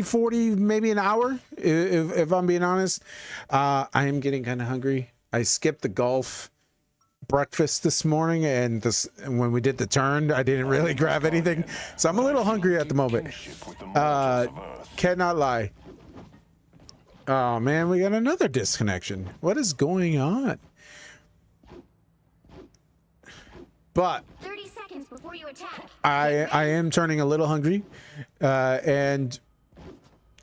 40, maybe an hour, if I'm being honest. I am getting kind of hungry. I skipped the golf breakfast this morning, and when we did the turn, I didn't really grab anything, so I'm a little hungry at the moment. Cannot lie. Oh man, we got another disconnection. What is going on? But 30 seconds before you attack. I am turning a little hungry, and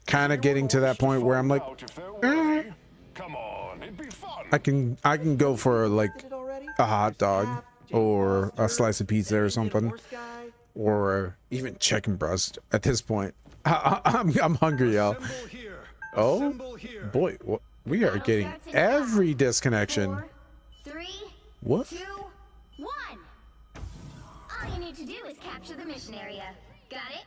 kind of getting to that point where I'm like, Come on, it'd be fun. I can go for like a hot dog or a slice of pizza or something, or even chicken breast at this point. I'm hungry, y'all. Oh boy, we are getting every disconnection. 4, 3, What? 2, 1. All you need to do is capture the mission area. Got it?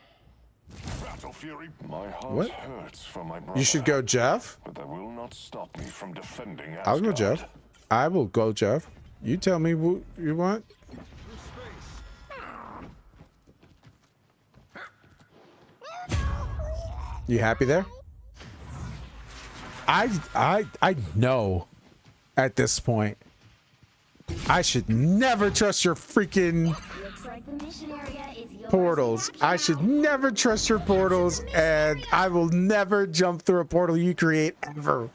Battle Fury, my heart What? hurts for my brother. You should go, Jeff. But that will not stop me from defending Asgard. I'll go, Jeff. I will go, Jeff. You tell me what you want. You happy there? I know at this point I should never trust your freaking Looks like the mission area is yours. portals. I should never trust your portals, and I will never jump through a portal you create ever.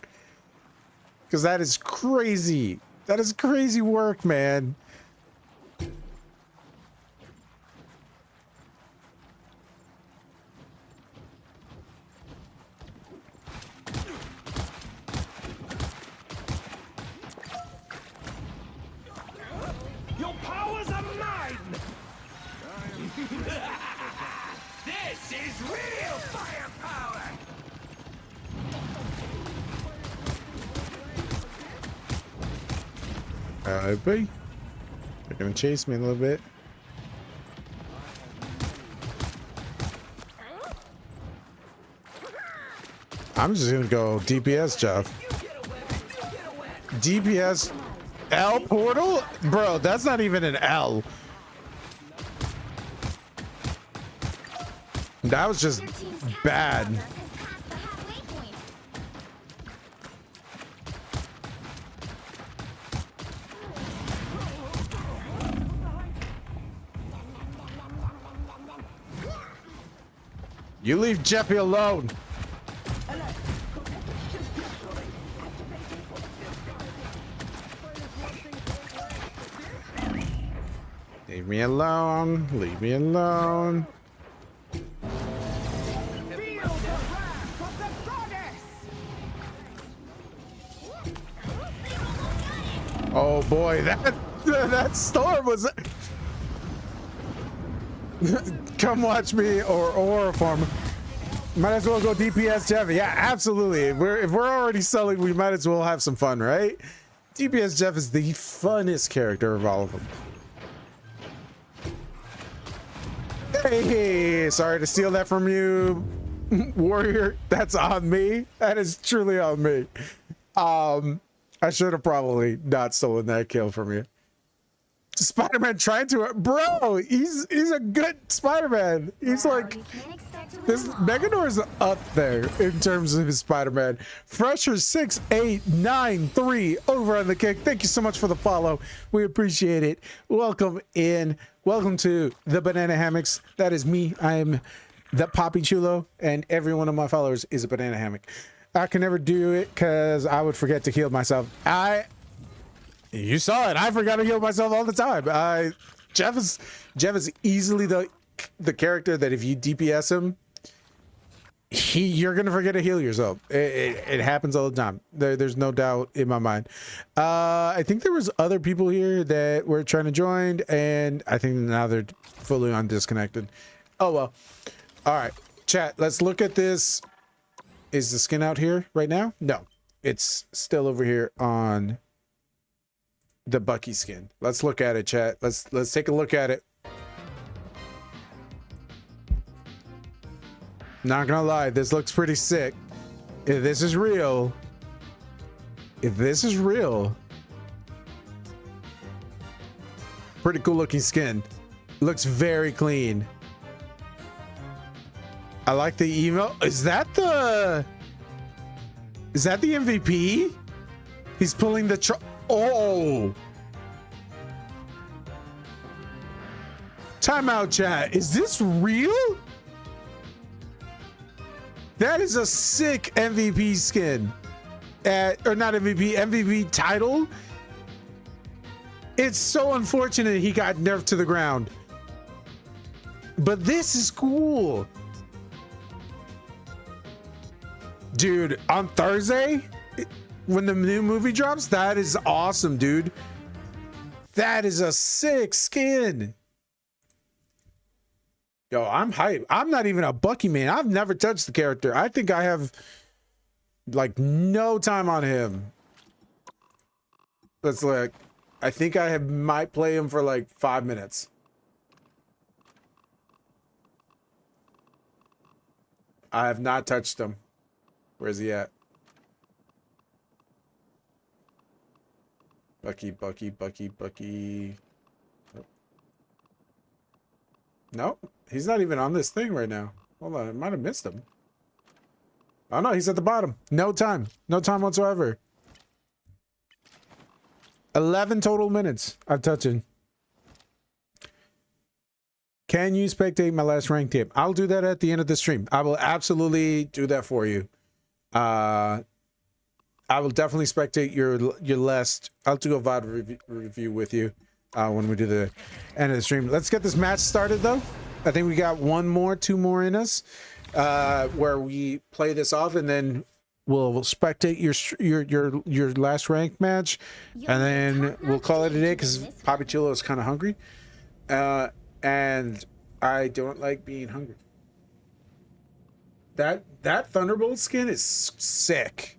Because that is crazy. That is crazy work, man. Your powers are mine! This is real firepower! Buddy. They're gonna chase me a little bit. I'm just gonna go DPS, Jeff. DPS L portal? Bro, that's not even an L. That was just bad. Has passed the halfway point. You leave Jeffy alone. Leave me alone. Leave me alone. Oh boy, that storm was. Come watch me or farmer. Might as well go DPS Jeff. Yeah, absolutely. If we're already selling, we might as well have some fun, right? DPS Jeff is the funnest character of all of them. Hey, sorry to steal that from you, Warrior. That's on me. That is truly on me. I should have probably not stolen that kill from you. Spider-Man tried to, bro. He's a good Spider-Man. He's like, this Megador is up there in terms of his Spider-Man. Fresher 6893 over on the kick. Thank you so much for the follow. We appreciate it. Welcome in. Welcome to the Banana Hammocks. That is me. I am the Poppy Chulo, and every one of my followers is a banana hammock. I can never do it because I would forget to heal myself. You saw it. I forgot to heal myself all the time. Jeff is easily the character that if you DPS him, you're gonna forget to heal yourself. It happens all the time. There's no doubt in my mind. I think there was other people here that were trying to join, and I think now they're fully on disconnected. Oh well. All right, chat. Let's look at this. Is the skin out here right now? No, it's still over here on the Bucky skin. Let's look at it, chat. Let's take a look at it. Not gonna lie, this looks pretty sick. If this is real, pretty cool looking skin. Looks very clean. I like the email. Is that the MVP? He's pulling the oh. Timeout, chat. Is this real? That is a sick MVP skin. Or not MVP, MVP title. It's so unfortunate he got nerfed to the ground. But this is cool. Dude, on Thursday, when the new movie drops, that is awesome, dude. That is a sick skin. Yo, I'm hyped. I'm not even a Bucky man. I've never touched the character. I think I have like no time on him. Let's look. I think I might play him for like 5 minutes. I have not touched him. Where's he at? Bucky. No, he's not even on this thing right now. Hold on, I might have missed him. Oh no, he's at the bottom. No time whatsoever. 11 total minutes I've touched him. Can you spectate my last rank tip? I'll do that at the end of the stream. I will absolutely do that for you. I will definitely spectate your last. I'll do a VOD review with you when we do the end of the stream. Let's get this match started though. I think we got two more in us where we play this off, and then we'll spectate your last rank match, and then we'll call it a day because Poppy Chulo is kind of hungry, and I don't like being hungry. That Thunderbolt skin is sick.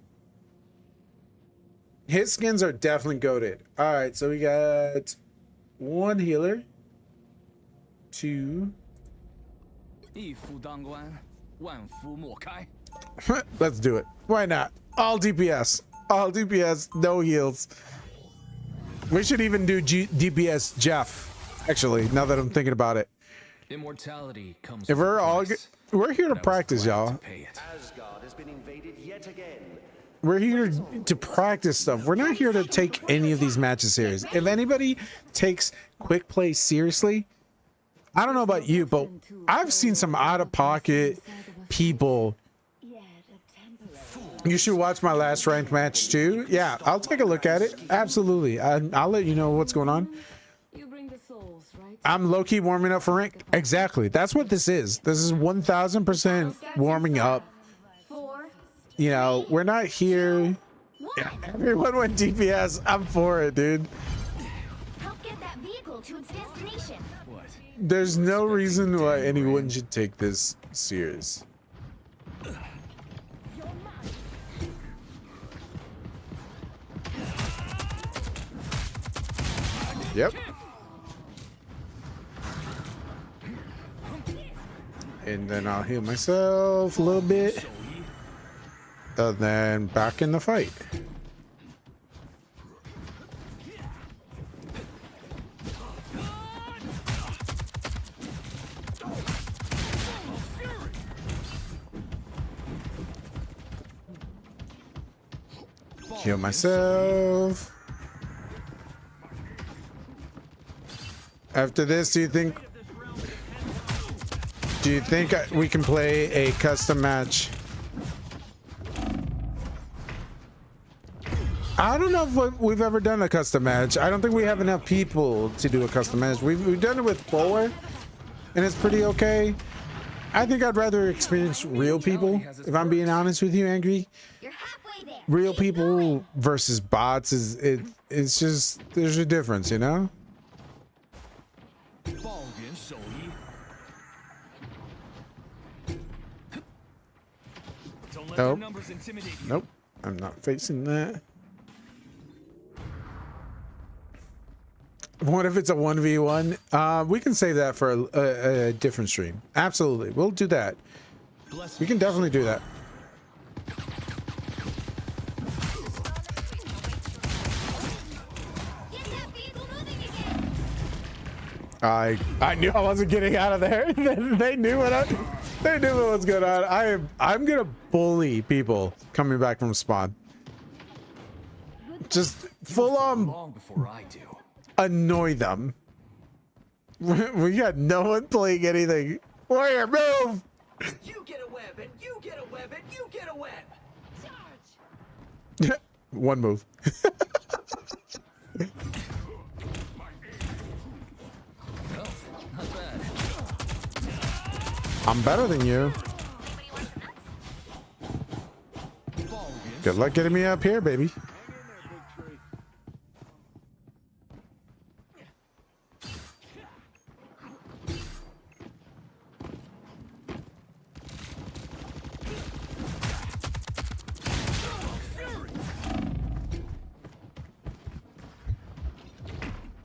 His skins are definitely goated. All right, so we got 1 healer, 2. Let's do it. Why not? All DPS. All DPS, no heals. We should even do DPS Jeff. Actually, now that I'm thinking about it. Immortality comes. If we're here to practice, y'all. Asgard has been invaded yet again. We're here to practice stuff. We're not here to take any of these matches serious. If anybody takes quick play seriously, I don't know about you, but I've seen some out-of-pocket people. You should watch my last ranked match too. Yeah, I'll take a look at it. Absolutely. I'll let you know what's going on. I'm low-key warming up for rank. Exactly. That's what this is. This is 1000% warming up. You know, we're not here. Everyone went DPS. I'm for it, dude. Help get that vehicle to its destination. What? There's no reason why anyone should take this serious. Yep. And then I'll heal myself a little bit. And then back in the fight. Heal myself. After this, do you think we can play a custom match? I don't know if we've ever done a custom match. I don't think we have enough people to do a custom match. We've done it with Four, and it's pretty okay. I think I'd rather experience real people, if I'm being honest with you, Angry. Real people versus bots it's just, there's a difference, you know? Nope. Nope. I'm not facing that. What if it's a 1v1? We can save that for a different stream. Absolutely. We'll do that. We can definitely do that. I knew I wasn't getting out of there. They knew what was going on. I'm gonna bully people coming back from spawn. Just full on annoy them. We got no one playing anything. Warrior, move! You get a web, and you get a web, and you get a web. Charge. One move. I'm better than you. Good luck getting me up here, baby.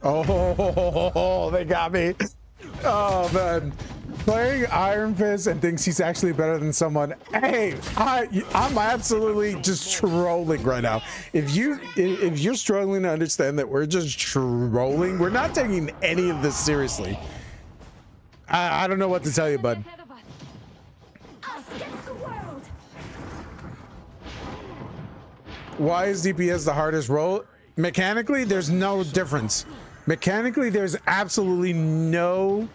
Oh, they got me. Oh, man. Playing Iron Fist and thinks he's actually better than someone. Hey, I'm absolutely just trolling right now. If you're struggling to understand that we're just trolling, we're not taking any of this seriously. I don't know what to tell you, bud. Why is DPS the hardest role? Mechanically, there's no difference. Mechanically, there's absolutely no...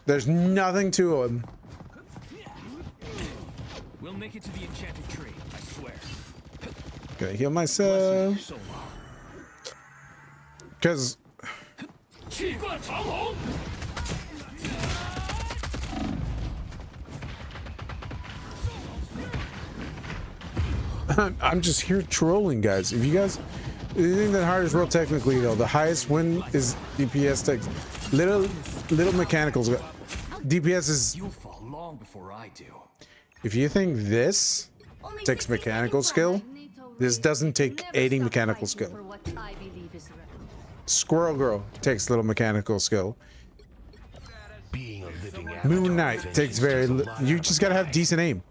There's nothing to him. We'll make it to the enchanted tree, I swear. Gotta heal myself. Because... I'm just here trolling, guys. If you guys... You think that hardest role technically, though, the highest win is DPS takes... Little mechanicals... DPS is... You'll fall long before I do. If you think this takes mechanical skill, this doesn't take any mechanical skill. Squirrel Girl takes little mechanical skill. Moon Knight takes very... You just gotta have decent aim.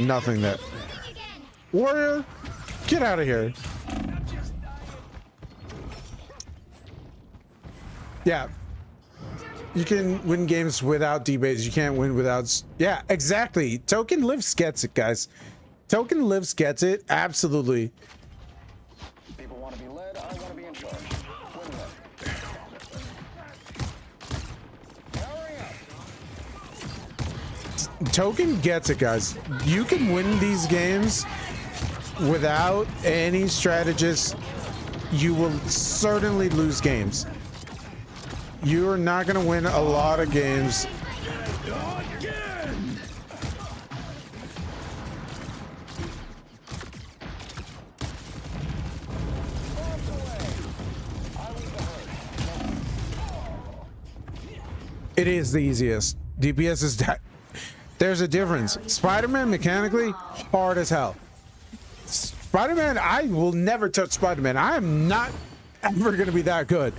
Nothing there. Warrior, get out of here. Yeah. You can win games without debates. You can't win without... Yeah, exactly. Token Lives gets it, guys. Token Lives gets it. Absolutely. People want to be led, I want to be in charge. Token gets it, guys. You can win these games without any strategist. You will certainly lose games. You are not going to win a lot of games. It is the easiest. DPS is that. There's a difference. Spider-Man mechanically hard as hell. Spider-Man, I will never touch Spider-Man. I am not ever going to be that good.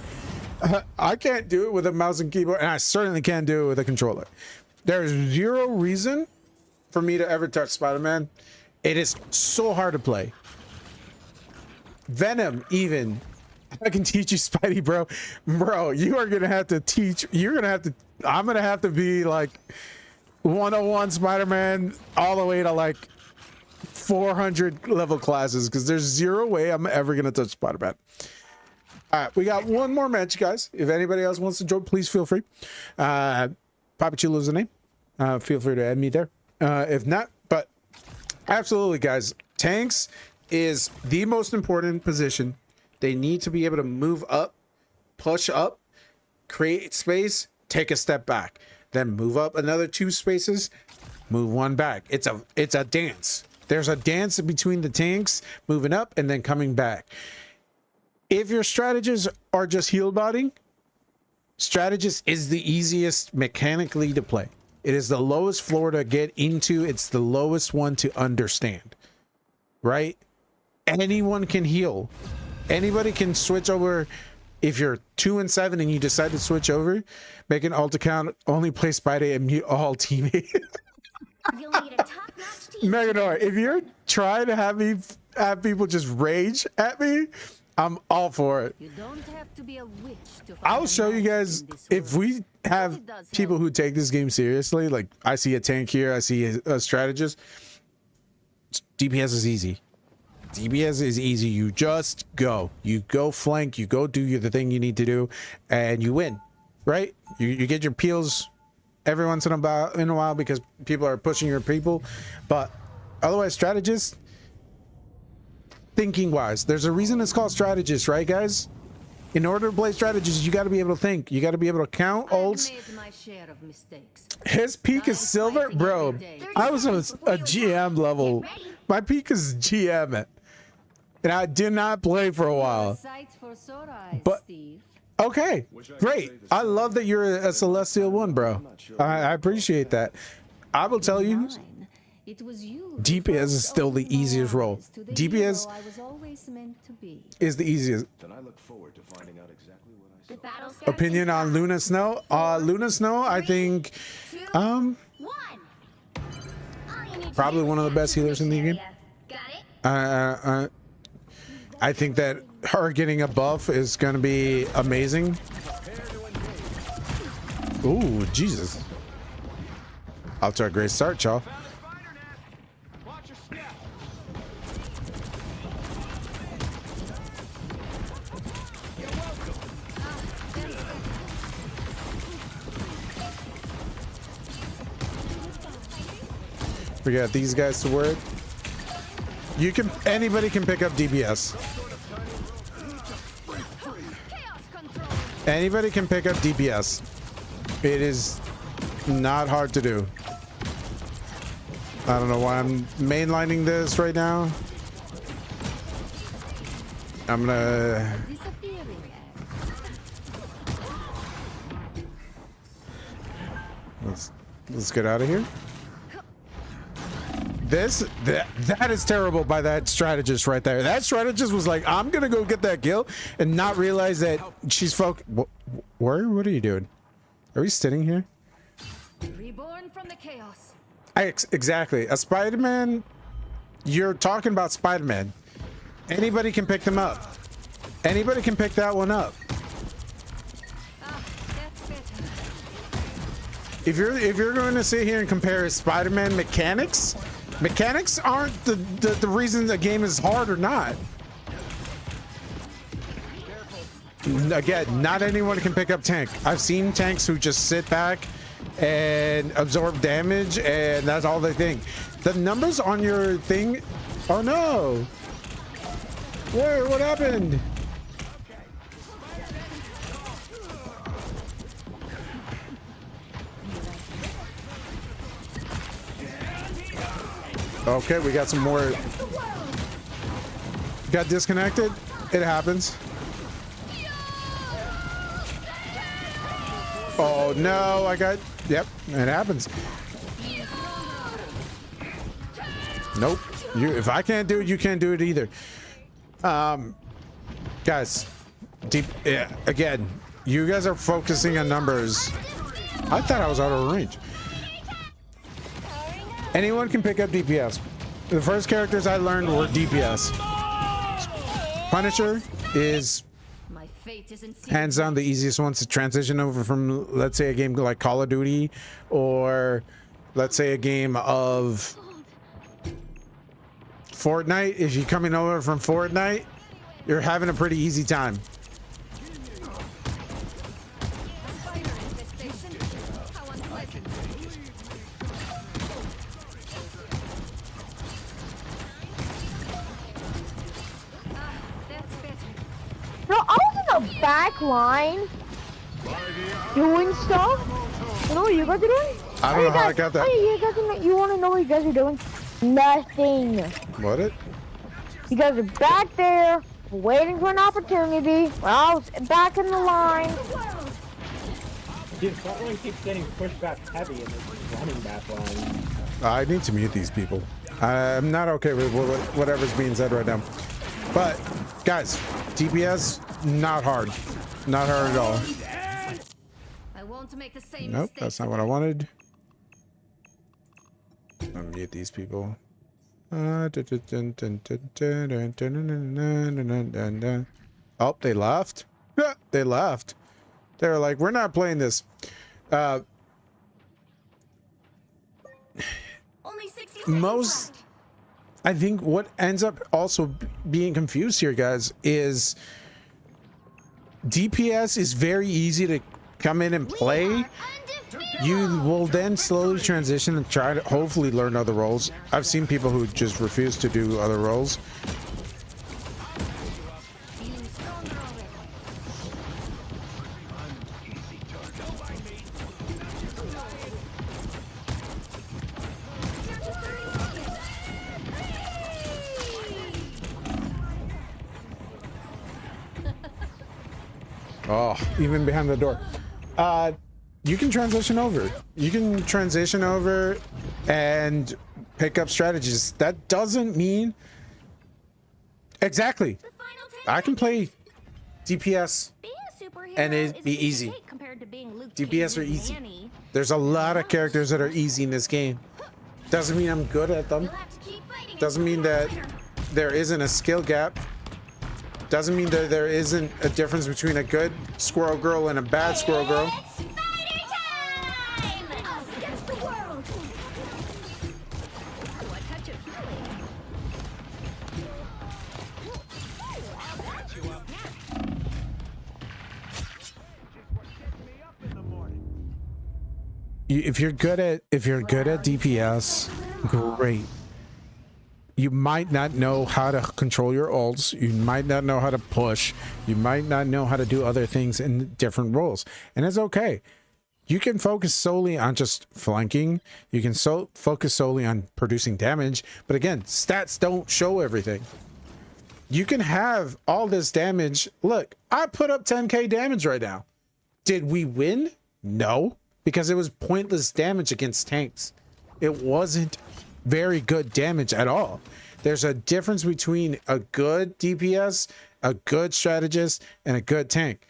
I can't do it with a mouse and keyboard, and I certainly can't do it with a controller. There's zero reason for me to ever touch Spider-Man. It is so hard to play. Venom, even. I can teach you Spidey, bro. Bro, you are going to have to teach. You're going to have to. I'm going to have to be like 101 Spider-Man all the way to like 400 level classes, because there's zero way I'm ever going to touch Spider-Man. All right, we got one more match, guys. If anybody else wants to join, please feel free. Papa Chulo is the name. Feel free to add me there. If not, but absolutely, guys. Tanks is the most important position. They need to be able to move up, push up, create space, take a step back, then move up another 2 spaces, move 1 back. It's a dance. There's a dance between the tanks moving up and then coming back. If your strategists are just heal botting, strategist is the easiest mechanically to play. It is the lowest floor to get into. It's the lowest one to understand, right? Anyone can heal. Anybody can switch over. If you're 2 and 7 and you decide to switch over, make an alt account, only play Spidey and mute all teammates. You'll need a top-notch team. Megador, if you're trying to have people just rage at me, I'm all for it. You don't have to be a witch to find I'll a show you magic guys in this if world. we have It does people help. who take this game seriously. Like I see a tank here, I see a strategist. DPS is easy. DPS is easy. You just go. You go flank. You go do the thing you need to do, and you win. Right? You get your peels every once in a while because people are pushing your people, but otherwise, strategist. Thinking wise, there's a reason it's called strategist, right, guys? In order to play strategist, you got to be able to think. You got to be able to count ults. I've made my share of mistakes. His peak is silver, bro. I was on a GM level. My peak is GM, and I did not play for a while. Sights for sore eyes, But- Steve. Okay, great. I love that you're a Celestial one, bro. I appreciate that. I will tell you, Mine. It was you who DPS is first still the opened my easiest role. eyes to the DPS hero I was always meant to be. is the easiest. Then I look forward to finding out exactly what I saw. The battle starts Opinion in on five, Luna Snow? Luna Snow, I think, 2, 1. probably one of the best healers in the game. Got it? I think that her getting a buff is going to be amazing. Ooh, Jesus. Off to a great start, y'all. We got these guys to work. Anybody can pick up DPS. Anybody can pick up DPS. It is not hard to do. I don't know why I'm mainlining this right now. I'm gonna... Let's get out of here. That is terrible by that strategist right there. That strategist was like, I'm gonna go get that kill and not realize that she's what are you doing? Are we sitting here? Reborn from the chaos. Exactly. A Spider-Man, you're talking about Spider-Man. Anybody can pick them up. Anybody can pick that one up. That's better. If you're going to sit here and compare Spider-Man mechanics aren't the reason the game is hard or not. Again, not anyone can pick up tank. I've seen tanks who just sit back and absorb damage, and that's all they think. The numbers on your thing. Oh no! Where? What happened? Okay, we got some more. Got disconnected. It happens. Oh no, I got, yep, it happens. Nope. If I can't do it, you can't do it either. Guys, again, you guys are focusing on numbers. I thought I was out of range. Anyone can pick up DPS. The first characters I learned were DPS. Punisher is My fate is in hands down the easiest ones to transition over from, let's say, a game like Call of Duty, or let's say a game of Fortnite. If you're coming over from Fortnite, you're having a pretty easy time. No, I was in the back line doing stuff. You know what you guys are doing? I don't know how I got that. You want to know what you guys are doing? Nothing. What it? You guys are back there waiting for an opportunity. Well, I was back in the line. Dude, Frontline keeps getting pushed back heavy in this running back line. I need to mute these people. I'm not okay with whatever's being said right now. But, guys, DPS, not hard. Not hard at all. I won't make the same Nope, mistake. that's not what I wanted. I'll mute these people. Oh, they left? Yeah, they left. They were like, we're not playing this. Only 60 seconds left. I think what ends up also being confused here, guys, is DPS is very easy to come in and play. You will then slowly transition and try to hopefully learn other roles. I've seen people who just refuse to do other roles. Oh, even behind the door. You can transition over. You can transition over and pick up strategies. That doesn't mean... Exactly. I can play DPS and it'd be easy. DPS are easy. There's a lot of characters that are easy in this game. Doesn't mean I'm good at them. Doesn't mean that there isn't a skill gap. Doesn't mean that there isn't a difference between a good squirrel girl and a bad squirrel girl. If you're good at DPS, great. You might not know how to control your ults. You might not know how to push. You might not know how to do other things in different roles. And it's okay. You can focus solely on just flanking. You can focus solely on producing damage. But again, stats don't show everything. You can have all this damage. Look, I put up 10k damage right now. Did we win? No, because it was pointless damage against tanks. It wasn't very good damage at all. There's a difference between a good DPS, a good strategist, and a good tank.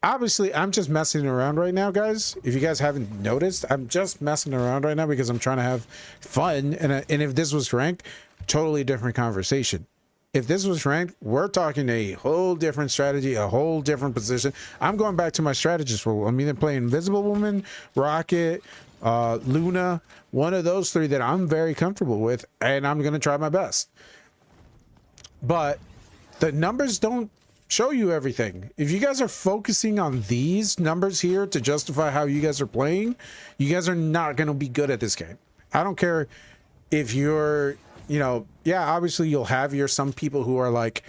Obviously, I'm just messing around right now, guys. If you guys haven't noticed, I'm just messing around right now because I'm trying to have fun. And if this was ranked, totally different conversation. If this was ranked, we're talking a whole different strategy, a whole different position. I'm going back to my strategist role. I'm either playing Invisible Woman, Rocket, Luna, one of those three that I'm very comfortable with, and I'm going to try my best. But the numbers don't show you everything. If you guys are focusing on these numbers here to justify how you guys are playing, you guys are not going to be good at this game. I don't care if you're, you know, yeah, obviously you'll have some people who are like,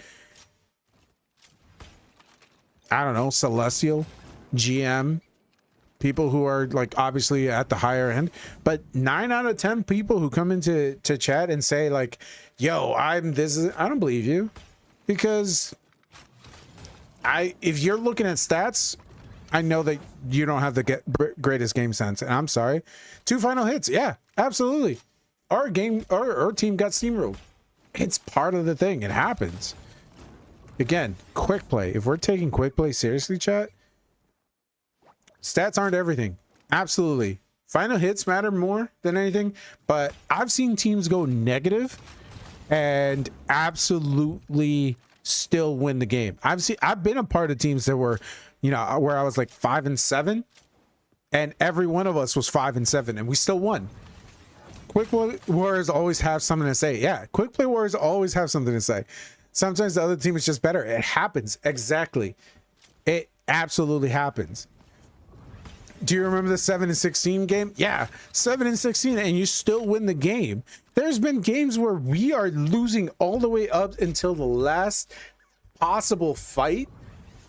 I don't know, Celestial, GM, people who are like obviously at the higher end, but 9 out of 10 people who come into chat and say like, yo, I don't believe you, because if you're looking at stats, I know that you don't have the greatest game sense, and I'm sorry. 2 final hits, yeah, absolutely. Our team got steamrolled. It's part of the thing. It happens. Again, quick play. If we're taking quick play seriously, chat, stats aren't everything. Absolutely. Final hits matter more than anything, but I've seen teams go negative and absolutely still win the game. I've been a part of teams that were, you know, where I was like 5-7, and every one of us was 5-7, and we still won. Quick play warriors always have something to say. Yeah, quick play warriors always have something to say. Sometimes the other team is just better. It happens. Exactly. It absolutely happens. Do you remember the 7-16 game? Yeah, 7-16, and you still win the game. There's been games where we are losing all the way up until the last possible fight,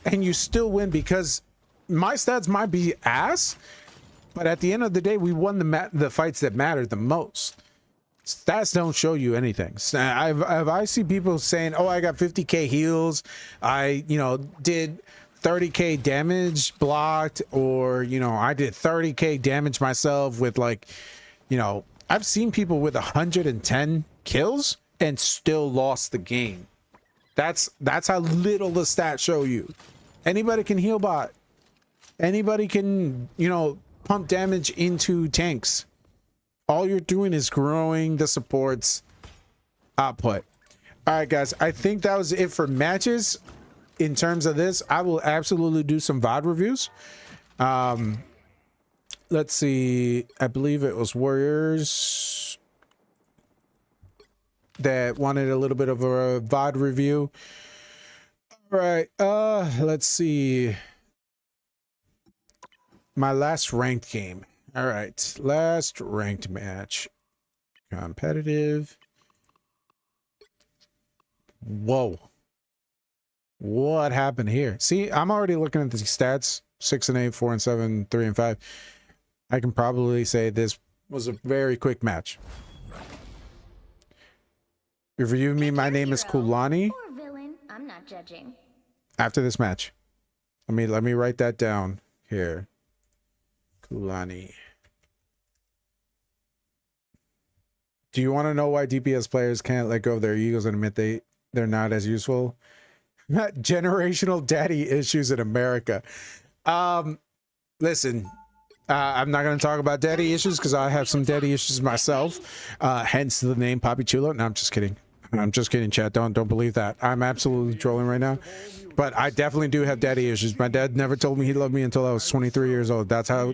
and you still win because my stats might be ass, but at the end of the day, we won the fights that matter the most. Stats don't show you anything. I see people saying, "Oh, I got 50k heals. I, you know, did 30k damage blocked, or, you know, I did 30k damage myself with, like, you know," I've seen people with 110 kills and still lost the game. That's how little the stats show you. Anybody can heal bot. Anybody can, you know, pump damage into tanks. All you're doing is growing the support's output. All right, guys, I think that was it for matches. In terms of this, I will absolutely do some VOD reviews. Let's see. I believe it was Warriors that wanted a little bit of a VOD review. All right. Let's see. My last ranked game. All right. Last ranked match. Competitive. Whoa. What happened here? See, I'm already looking at the stats. 6-8, 4-7, 3-5. I can probably say this was a very quick match. If you me, my name is Kulani. Or villain, I'm not judging. After this match, let me write that down here. Kulani. Do you want to know why DPS players can't let go of their egos and admit they're not as useful? Generational daddy issues in America. Listen, I'm not going to talk about daddy issues because I have some daddy issues myself. Hence the name Papi Chulo. No, I'm just kidding. I'm just kidding, chat. Don't believe that. I'm absolutely trolling right now. But I definitely do have daddy issues. My dad never told me he loved me until I was 23 years old. That's how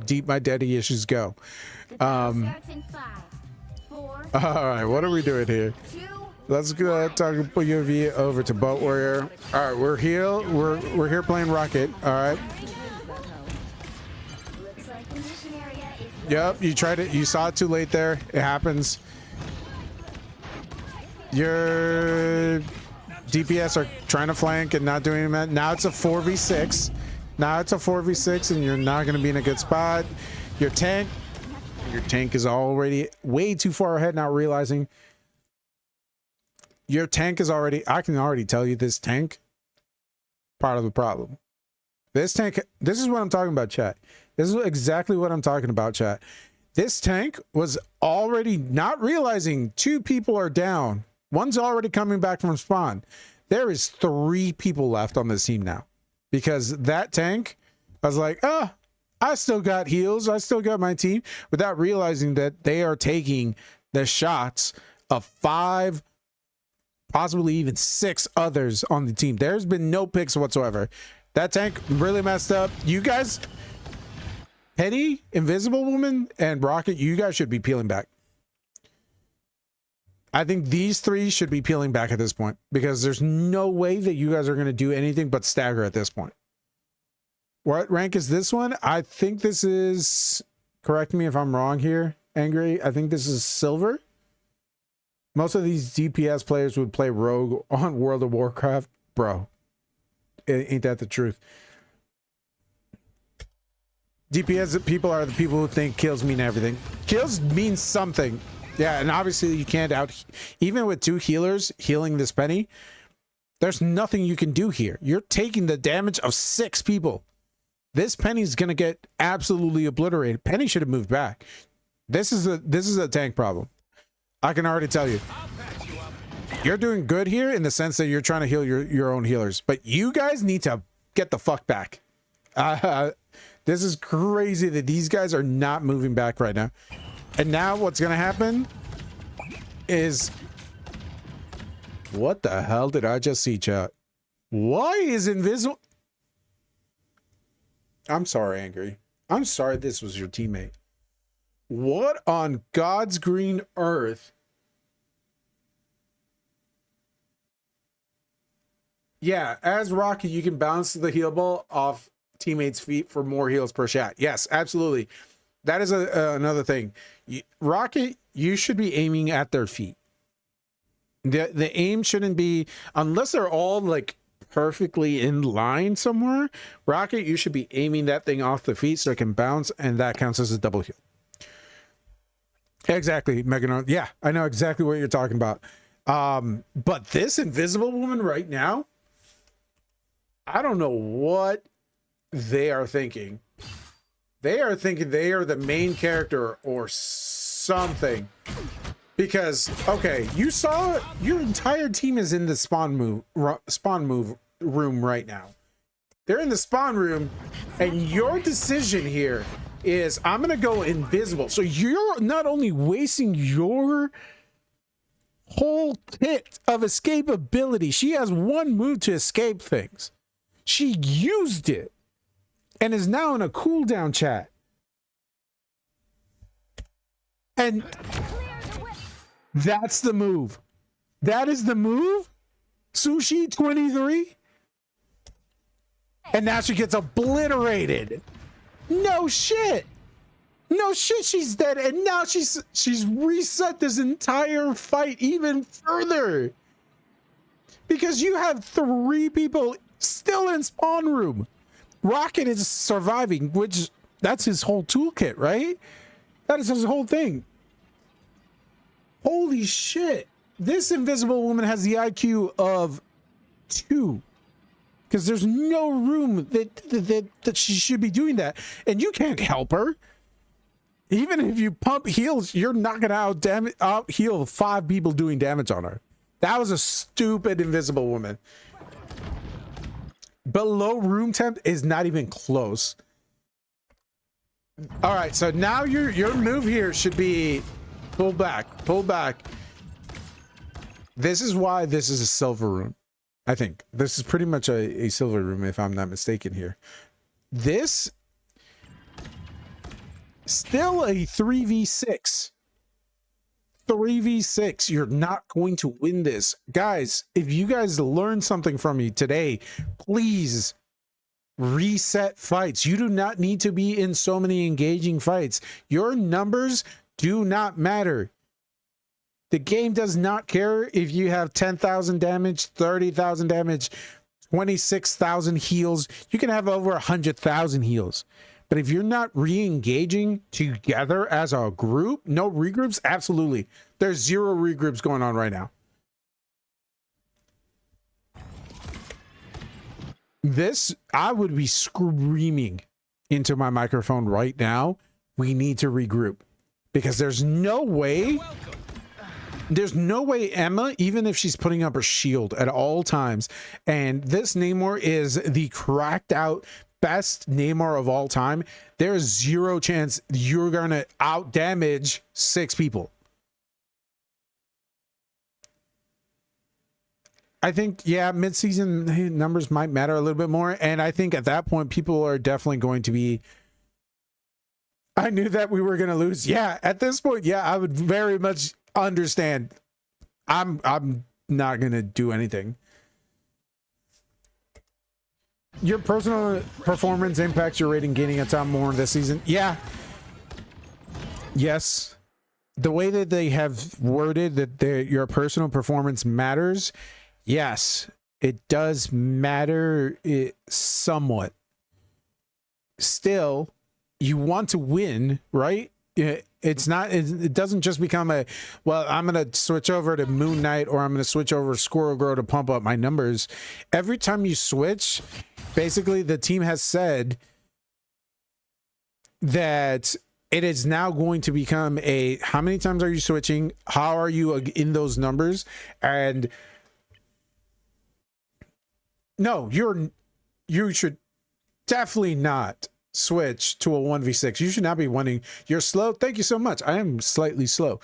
deep my daddy issues go. All right, what are we doing here? Let's go talk UV over to Boat Warrior. All right, we're here. We're here playing Rocket. All right. Yep, you tried it. You saw it too late there. It happens. Your DPS are trying to flank and not doing that. Now it's a 4v6. Now it's a 4v6, and you're not going to be in a good spot. Your tank is already way too far ahead, not realizing. Your tank is already, I can already tell you this tank, part of the problem. This tank, this is what I'm talking about, chat. This is exactly what I'm talking about, chat. This tank was already not realizing 2 people are down. One's already coming back from spawn. There is 3 people left on this team now. Because that tank, I was like, oh, I still got heals. I still got my team. Without realizing that they are taking the shots of 5, possibly even 6 others on the team. There's been no picks whatsoever. That tank really messed up. You guys, Penny, Invisible Woman, and Rocket, you guys should be peeling back. I think these 3 should be peeling back at this point because there's no way that you guys are going to do anything but stagger at this point. What rank is this one? I think this is, correct me if I'm wrong here, Angry. I think this is silver. Most of these DPS players would play Rogue on World of Warcraft. Bro, ain't that the truth? DPS people are the people who think kills mean everything. Kills mean something. Yeah, and obviously you can't even with 2 healers healing this Penny, there's nothing you can do here. You're taking the damage of 6 people. This Penny's gonna get absolutely obliterated. Penny should have moved back. This is a tank problem. I can already tell you. You're doing good here in the sense that you're trying to heal your own healers, but you guys need to get the fuck back. This is crazy that these guys are not moving back right now. And now what's gonna happen is, what the hell did I just see, chat? Why is invisible? I'm sorry, Angry. I'm sorry this was your teammate. What on God's green earth? Yeah, as Rocky, you can bounce the heal ball off teammates' feet for more heals per shot. Yes, absolutely. That is another thing. Rocket, you should be aiming at their feet. The aim shouldn't be, unless they're all like perfectly in line somewhere. Rocket, you should be aiming that thing off the feet so it can bounce, and that counts as a double heal. Exactly, Megan. Yeah, I know exactly what you're talking about. But this invisible woman right now, I don't know what they are thinking. They are thinking they are the main character or something. Because, okay, you saw your entire team is in the spawn move room right now. They're in the spawn room, and your decision here is, I'm going to go invisible. So you're not only wasting your whole kit of escapability. She has one move to escape things. She used it and is now in a cooldown chat. And that's the move. That is the move. Sushi 23. And now she gets obliterated. No shit. No shit, she's dead. And now she's reset this entire fight even further. Because you have 3 people still in spawn room. Rocket is surviving, which that's his whole toolkit, right? That is his whole thing. Holy shit. This invisible woman has the IQ of 2. Because there's no room that she should be doing that. And you can't help her. Even if you pump heals, you're not going to out heal 5 people doing damage on her. That was a stupid invisible woman. Below room temp is not even close. All right, so now your move here should be pull back, pull back. This is why this is a silver room. I think this is pretty much a silver room, if I'm not mistaken here. This still a 3v6. 3v6. You're not going to win this. Guys, if you guys learned something from me today, please reset fights. You do not need to be in so many engaging fights. Your numbers do not matter. The game does not care if you have 10,000 damage, 30,000 damage, 26,000 heals. You can have over 100,000 heals. But if you're not re-engaging together as a group, no regroups, absolutely. There's 0 regroups going on right now. This, I would be screaming into my microphone right now. We need to regroup. Because there's no way Emma, even if she's putting up her shield at all times, and this Namor is the cracked out best Namor of all time, there's 0 chance you're gonna out damage 6 people. I think, yeah, mid-season numbers might matter a little bit more, and I think at that point people are definitely going to be, I knew that we were gonna lose. Yeah, at this point, yeah, I would very much understand. I'm not gonna do anything. Your personal performance impacts your rating gaining a ton more this season. Yeah. Yes. The way that they have worded that your personal performance matters. Yes, it does matter somewhat. Still, you want to win, right? It's not, it doesn't just become a, well, I'm going to switch over to Moon Knight or I'm going to switch over to Squirrel Girl to pump up my numbers. Every time you switch, basically the team has said that it is now going to become a how many times are you switching? How are you in those numbers? And no, you should definitely not switch to a 1v6. You should not be winning. You're slow. Thank you so much. I am slightly slow.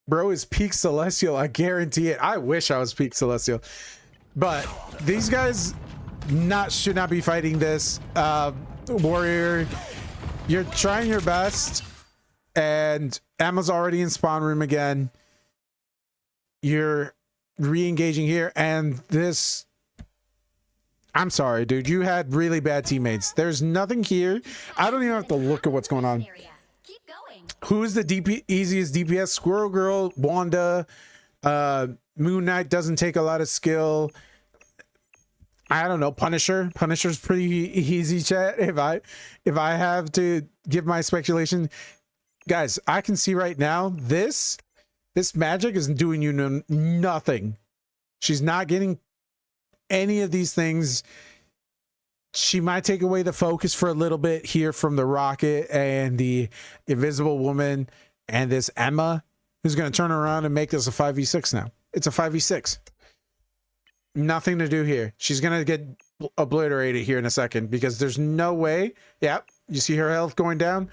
Bro is peak Celestial. I guarantee it. I wish I was peak Celestial. But these guys should not be fighting this. Warrior, you're trying your best. And Emma's already in spawn room again. You're re-engaging here. And this... I'm sorry, dude. You had really bad teammates. There's nothing here. I don't even have to look at what's going on. Who's the easiest DPS? Squirrel Girl, Wanda, Moon Knight doesn't take a lot of skill. I don't know. Punisher. Punisher's pretty easy, chat. If I have to give my speculation, guys, I can see right now this magic is doing you nothing. She's not getting any of these things. She might take away the focus for a little bit here from the Rocket and the Invisible Woman and this Emma, who's going to turn around and make this a 5v6 now. It's a 5v6. Nothing to do here. She's going to get obliterated here in a second because there's no way. Yep. You see her health going down?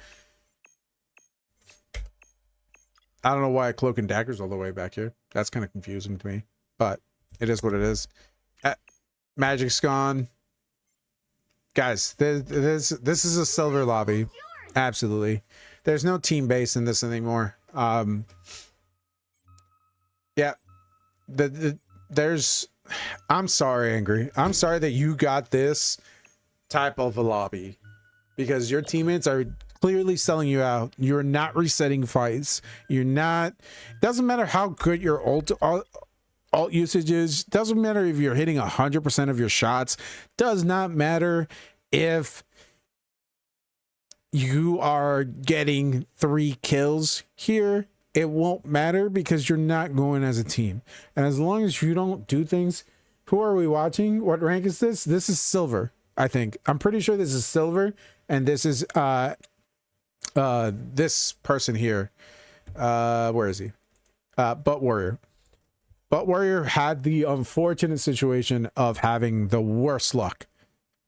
I don't know why Cloak and Dagger's all the way back here. That's kind of confusing to me, but it is what it is. Magic's gone. Guys, this is a silver lobby. Absolutely. There's no team base in this anymore. Yeah. There's... I'm sorry, Angry. I'm sorry that you got this type of a lobby. Because your teammates are clearly selling you out. You're not resetting fights. You're not... Doesn't matter how good your ult usage is. Doesn't matter if you're hitting 100% of your shots. Does not matter if you are getting 3 kills here. It won't matter because you're not going as a team. And as long as you don't do things... Who are we watching? What rank is this? This is silver, I think. I'm pretty sure this is silver. And this is this person here. Where is he? Butt Warrior. But Warrior had the unfortunate situation of having the worst luck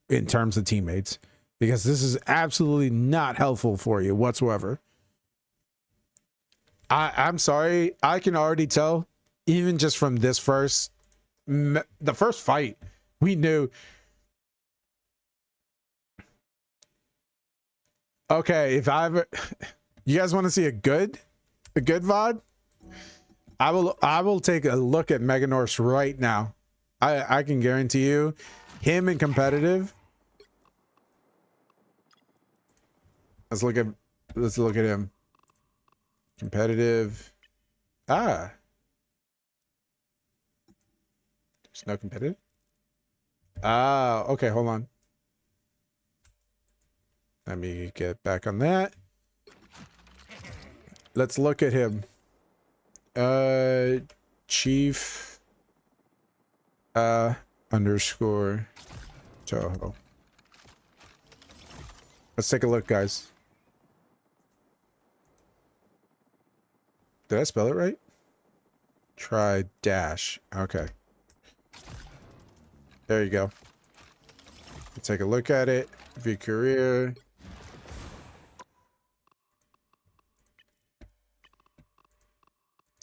in terms of teammates, because this is absolutely not helpful for you whatsoever. I'm sorry. I can already tell, even just from this the first fight, we knew. Okay, if you guys want to see a good VOD, I will take a look at Mega Norse right now. I can guarantee you, him in competitive. Let's look at him. Competitive. There's no competitive. Okay, hold on. Let me get back on that. Let's look at him. Chief underscore Toho. Let's take a look, guys. Did I spell it right? Try dash. Okay. There you go. Let's take a look at it. View career.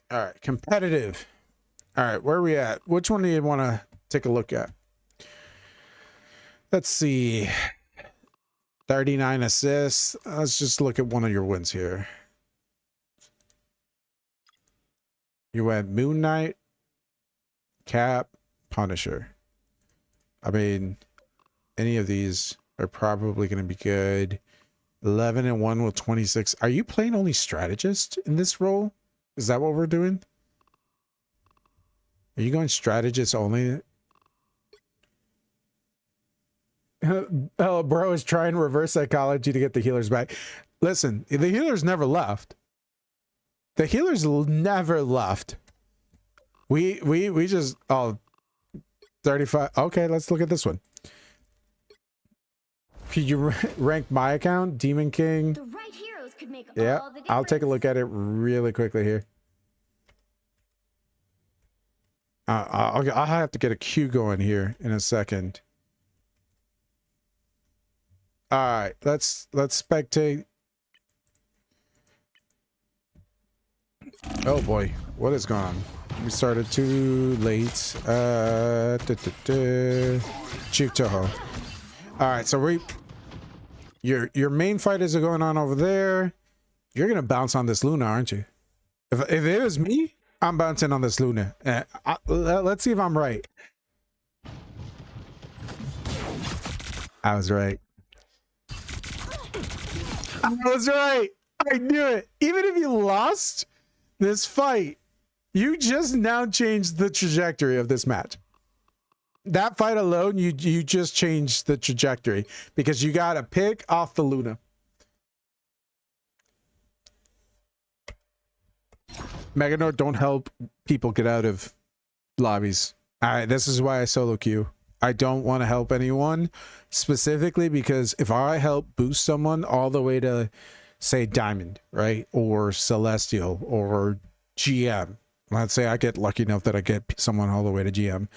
All right, competitive. All right, where are we at? Which one do you want to take a look at? Let's see. 39 assists. Let's just look at one of your wins here. You went Moon Knight, Cap, Punisher. I mean, any of these are probably going to be good. 11-1 with 26. Are you playing only strategist in this role? Is that what we're doing? Are you going strategist only? Oh, bro is trying reverse psychology to get the healers back. Listen, the healers never left. The healers never left. We just 35. Okay, let's look at this one. Could you rank my account, Demon King? The right heroes could make Yeah, all the difference. I'll take a look at it really quickly here. I'll have to get a queue going here in a second. All right, let's spectate. Oh boy, what is going on? We started too late. Chief Toho. All right, so your main fight is going on over there. You're gonna bounce on this Luna, aren't you? If it was me, I'm bouncing on this Luna. Let's see if I'm right. I was right. I was right. I knew it. Even if you lost this fight, you just now changed the trajectory of this match. That fight alone, you just changed the trajectory because you got a pick off the Luna. Meganor, don't help people get out of lobbies. All right, this is why I solo queue. I don't want to help anyone specifically because if I help boost someone all the way to, say, Diamond, right? Or Celestial or GM. Let's say I get lucky enough that I get someone all the way to GM.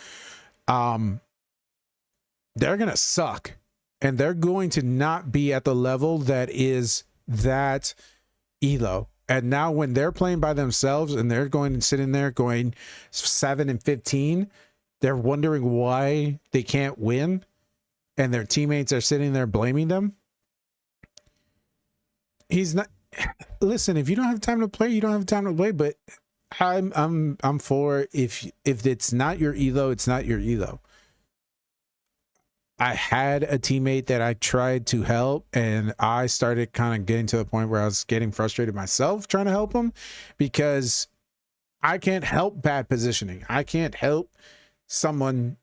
They're going to suck. And they're going to not be at the level that is that elo. And now when they're playing by themselves and they're going and sitting there going 7 and 15, they're wondering why they can't win. And their teammates are sitting there blaming them. He's not. Listen, if you don't have time to play, you don't have time to play. But I'm for if it's not your elo, it's not your elo. I had a teammate that I tried to help, and I started kind of getting to the point where I was getting frustrated myself trying to help him because I can't help bad positioning. I can't help someone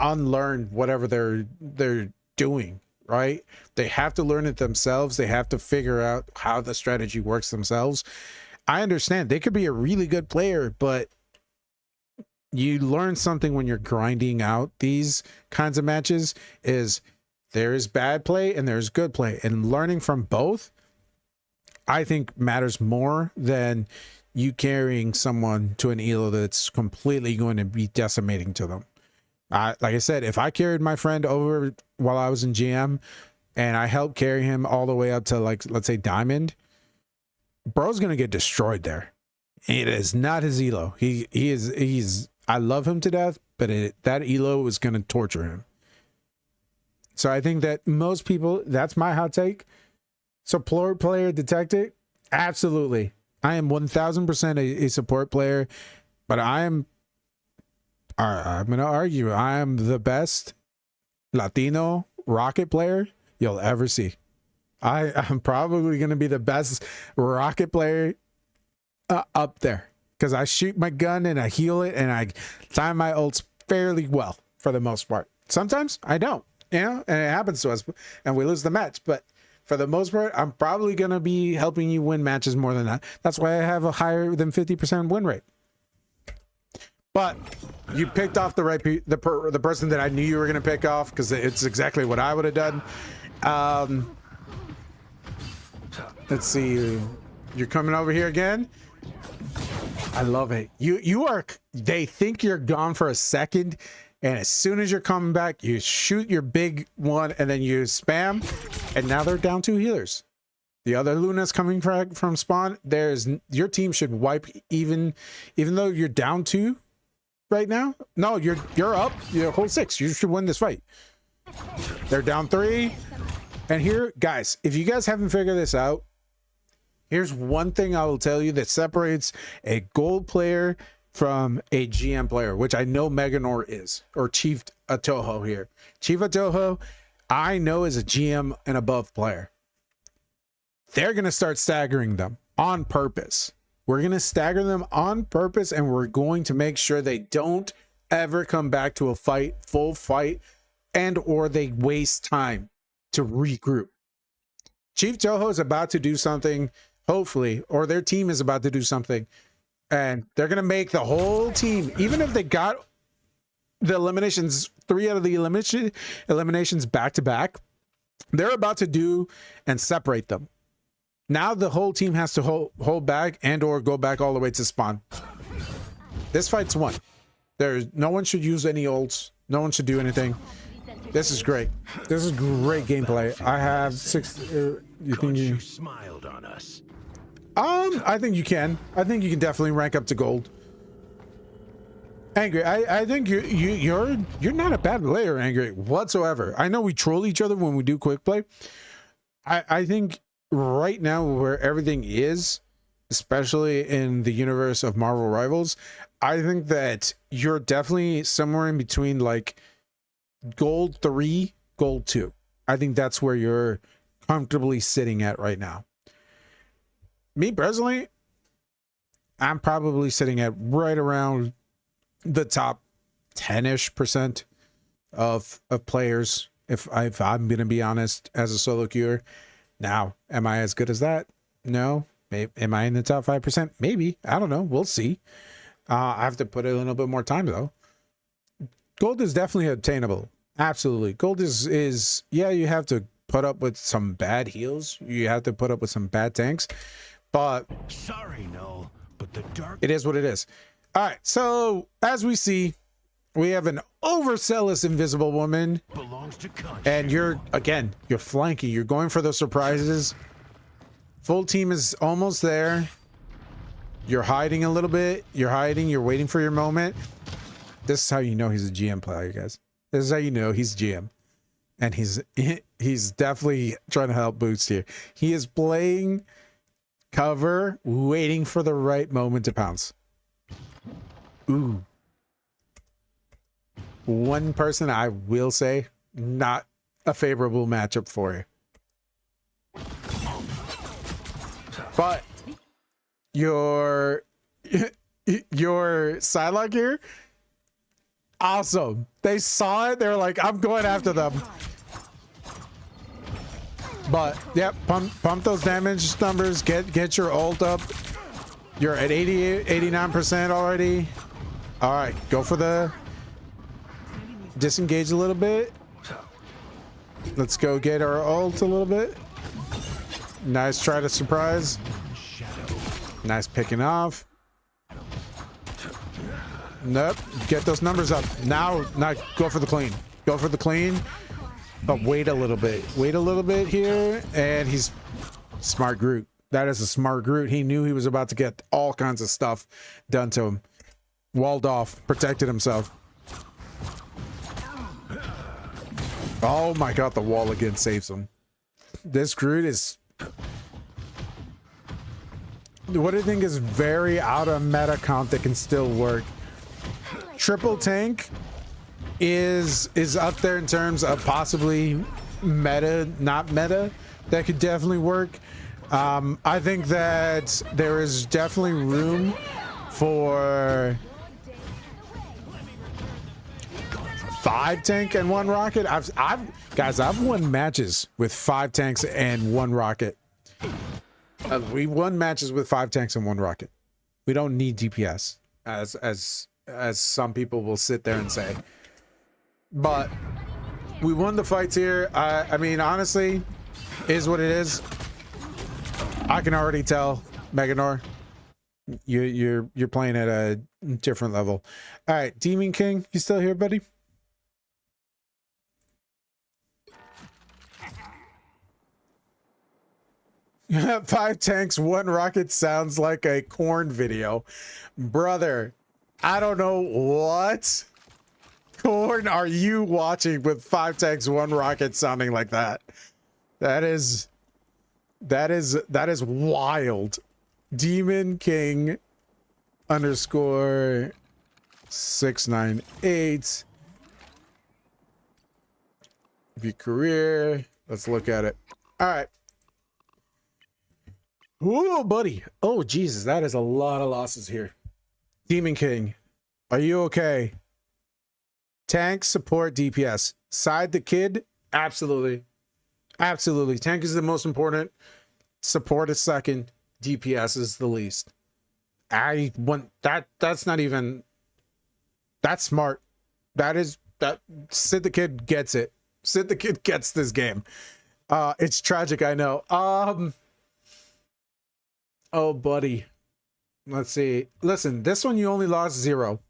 unlearn whatever they're doing. Right? They have to learn it themselves. They have to figure out how the strategy works themselves. I understand they could be a really good player, but you learn something when you're grinding out these kinds of matches is there is bad play and there's good play, and learning from both I think matters more than you carrying someone to an elo that's completely going to be decimating to them. Like I said, if I carried my friend over while I was in GM and I helped carry him all the way up to, like, let's say Diamond, bro's going to get destroyed there. It is not his elo. He's I love him to death, but that elo is going to torture him. So I think that most people, that's my hot take. Support player detected? Absolutely. I am 1000% a support player, but I'm going to argue I am the best Latino rocket player you'll ever see. I'm probably going to be the best rocket player up there because I shoot my gun and I heal it and I time my ults fairly well for the most part. Sometimes I don't, and it happens to us and we lose the match, but for the most part, I'm probably going to be helping you win matches more than that. That's why I have a higher than 50% win rate. But you picked off the right the person that I knew you were going to pick off because it's exactly what I would have done. Let's see. You're coming over here again. I love it. You are. They think you're gone for a second, and as soon as you're coming back, you shoot your big one, and then you spam, and now they're down 2 healers. The other Luna's coming from spawn. Your team should wipe even though you're down 2 right now. No, you're up. You're whole 6. You should win this fight. They're down 3. And here, guys, if you guys haven't figured this out, here's one thing I will tell you that separates a gold player from a GM player, which I know Meganor is, or Chief Atoho here. Chief Atoho, I know is a GM and above player. They're going to start staggering them on purpose. We're going to stagger them on purpose, and we're going to make sure they don't ever come back to a full fight, and or they waste time to regroup. Chief Toho is about to do something, hopefully, or their team is about to do something, and they're going to make the whole team, even if they got the eliminations, 3 out of the eliminations back to back, they're about to do and separate them. Now the whole team has to hold back and or go back all the way to spawn. This fight's won. No one should use any ults. No one should do anything. This is great. This is great gameplay. I have 6. You think you smiled on us? I think you can. I think you can definitely rank up to gold. Angry, I think you're not a bad player, Angry, whatsoever. I know we troll each other when we do quick play. I think right now where everything is, especially in the universe of Marvel Rivals, I think that you're definitely somewhere in between like gold 3, gold 2. I think that's where you're comfortably sitting at right now. Me personally, I'm probably sitting at right around the top 10-ish% of players, if I'm gonna be honest, as a solo queuer. Now, am I as good as that? No. Am I in the top 5%? Maybe. I don't know. We'll see. I have to put in a little bit more time though. Gold is definitely obtainable. Absolutely. Gold is yeah, you have to put up with some bad heals. You have to put up with some bad tanks. But sorry, no, but the dark, it is what it is. All right, so as we see, we have an overzealous invisible woman, belongs to and you're flanking. You're going for those surprises. Full team is almost there. You're hiding a little bit. You're hiding. You're waiting for your moment. This is how you know he's a GM player, guys. This is how you know he's GM, and he's definitely trying to help Boots here. He is playing cover, waiting for the right moment to pounce. Ooh. One person I will say, not a favorable matchup for you. But your Psylocke here, awesome. They saw it, they're like, I'm going after them. But yep, pump those damage numbers, get your ult up. You're at 89% already. All right, go for the disengage a little bit. Let's go get our ult a little bit. Nice try to surprise. Nice picking off. Nope, get those numbers up. Now go for the clean. Go for the clean. But wait a little bit. Wait a little bit here. And he's smart Groot. That is a smart Groot. He knew he was about to get all kinds of stuff done to him. Walled off. Protected himself. Oh my god, the wall again saves him. This Groot is... what I think is very out of meta comp that can still work. Triple tank is up there in terms of possibly meta, not meta. That could definitely work. I think that there is definitely room for 5 tank and 1 rocket. I've won matches with 5 tanks and 1 rocket. We won matches with 5 tanks and 1 rocket. We don't need DPS, as some people will sit there and say. But we won the fights here. I mean, honestly, is what it is. I can already tell, Meganor, you're playing at a different level. All right, Demon King, you still here, buddy? Five tanks, 1 rocket sounds like a corn video. Brother, I don't know what corn are you watching with 5 tanks, 1 rocket sounding like that. That is wild. Demon King _ 698. View career. Let's look at it. All right. Whoa, buddy. Oh, Jesus. That is a lot of losses here. Demon King, are you okay? Tank, support, DPS. Side the kid? Absolutely. Absolutely. Tank is the most important. Support is second. DPS is the least. I want that. That's not even. That's smart. That is that. Sid the Kid gets it. Sid the Kid gets this game. It's tragic, I know. Oh, buddy. Let's see. Listen, this one you only lost 0.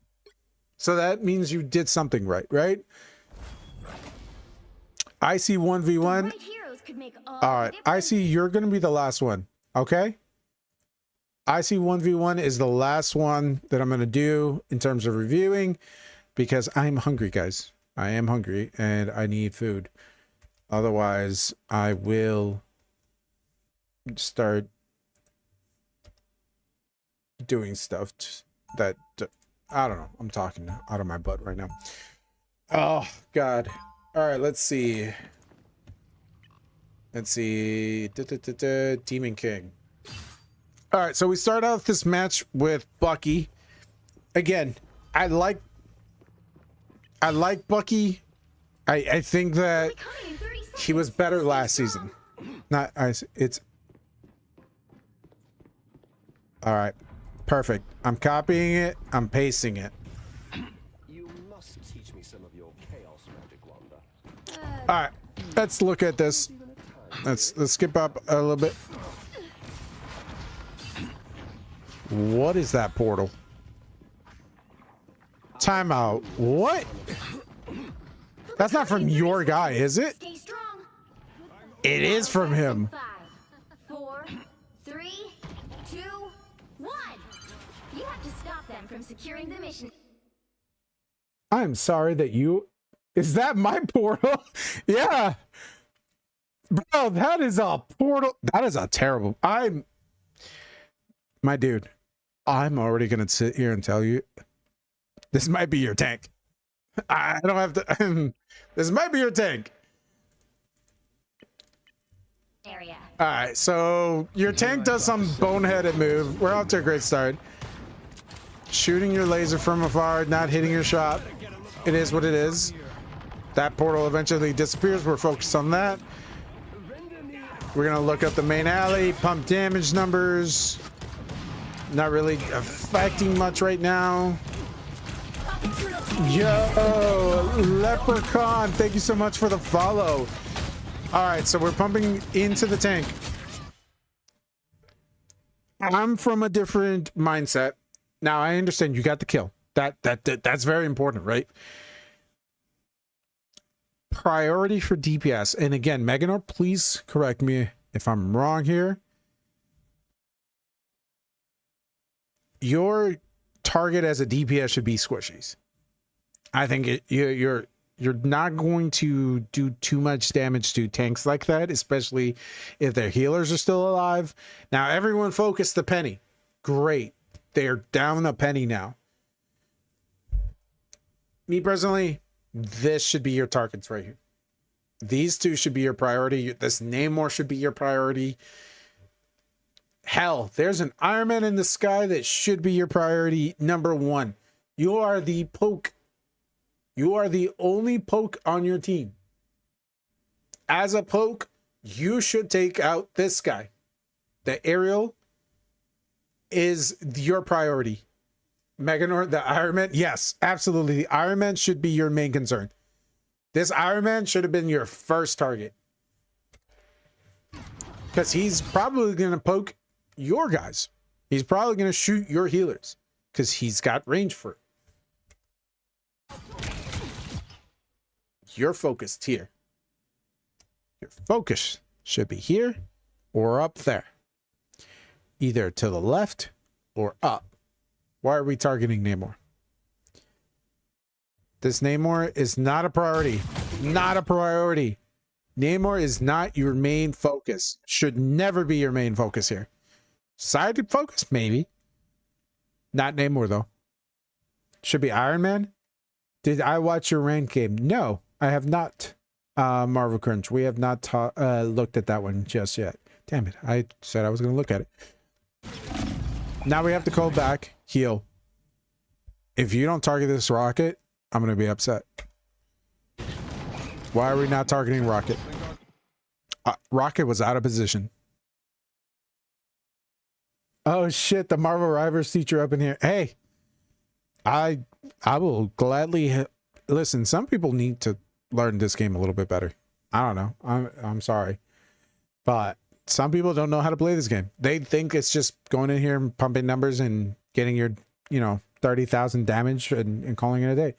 So that means you did something right, right? I see 1v1. Right heroes could make all All right, I see you're going to be the last one, okay? I see 1v1 is the last one that I'm going to do in terms of reviewing because I'm hungry, guys. I am hungry and I need food. Otherwise, I will start doing stuff that I don't know. I'm talking out of my butt right now. Oh, God. All right, let's see. Let's see. Demon King. All right, so we start out this match with Bucky. Again, I like Bucky. I think that he was better last season. It's all right. Perfect. I'm copying it. I'm pasting it. You must teach me some of your chaos magic, Wanda. All right. Let's look at this. Let's skip up a little bit. What is that portal? Timeout. What? That's not from your guy, is it? Stay strong. It is from him. 5, 4, 3, 2, 1. You have to stop them from securing the mission. I'm sorry that you... Is that my portal? Yeah. Bro, that is a portal. That is a terrible... My dude, I'm already going to sit here and tell you, this might be your tank. I don't have to... This might be your tank. Area. All right, so your tank does some boneheaded move. We're off to a great start. Shooting your laser from afar, not hitting your shot. It is what it is. That portal eventually disappears. We're focused on that. We're gonna look up the main alley, pump damage numbers. Not really affecting much right now. Yo, Leprechaun, thank you so much for the follow. All right, so we're pumping into the tank. I'm from a different mindset. Now I understand you got the kill. That's very important, right? Priority for DPS. And again, Meganor, please correct me if I'm wrong here. Your target as a DPS should be squishies. I think you're not going to do too much damage to tanks like that, especially if their healers are still alive. Now, everyone focus the penny. Great. They're down a penny now. Me personally, this should be your targets right here. These two should be your priority. This Namor should be your priority. Hell, there's an Iron Man in the sky that should be your priority number 1. You are the poke. You are the only poke on your team. As a poke, you should take out this guy. The Ariel is your priority. Meganor, the Iron Man, yes, absolutely. The Iron Man should be your main concern. This Iron Man should have been your first target. Because he's probably going to poke your guys. He's probably going to shoot your healers. Because he's got range for it. You're focused here. Your focus should be here or up there. Either to the left or up. Why are we targeting Namor? This Namor is not a priority. Not a priority. Namor is not your main focus. Should never be your main focus here. Side focus? Maybe. Not Namor, though. Should be Iron Man. Did I watch your rank game? No, I have not. Marvel Crunch. We have not looked at that one just yet. Damn it. I said I was going to look at it. Now we have to call back. Heal. If you don't target this rocket, I'm going to be upset. Why are we not targeting Rocket? Rocket was out of position. Oh shit, the Marvel Rivals teacher up in here. Hey, I will gladly listen. Some people need to learn this game a little bit better. I don't know. I'm sorry, but some people don't know how to play this game. They think it's just going in here and pumping numbers and getting your 30,000 damage and calling it a day.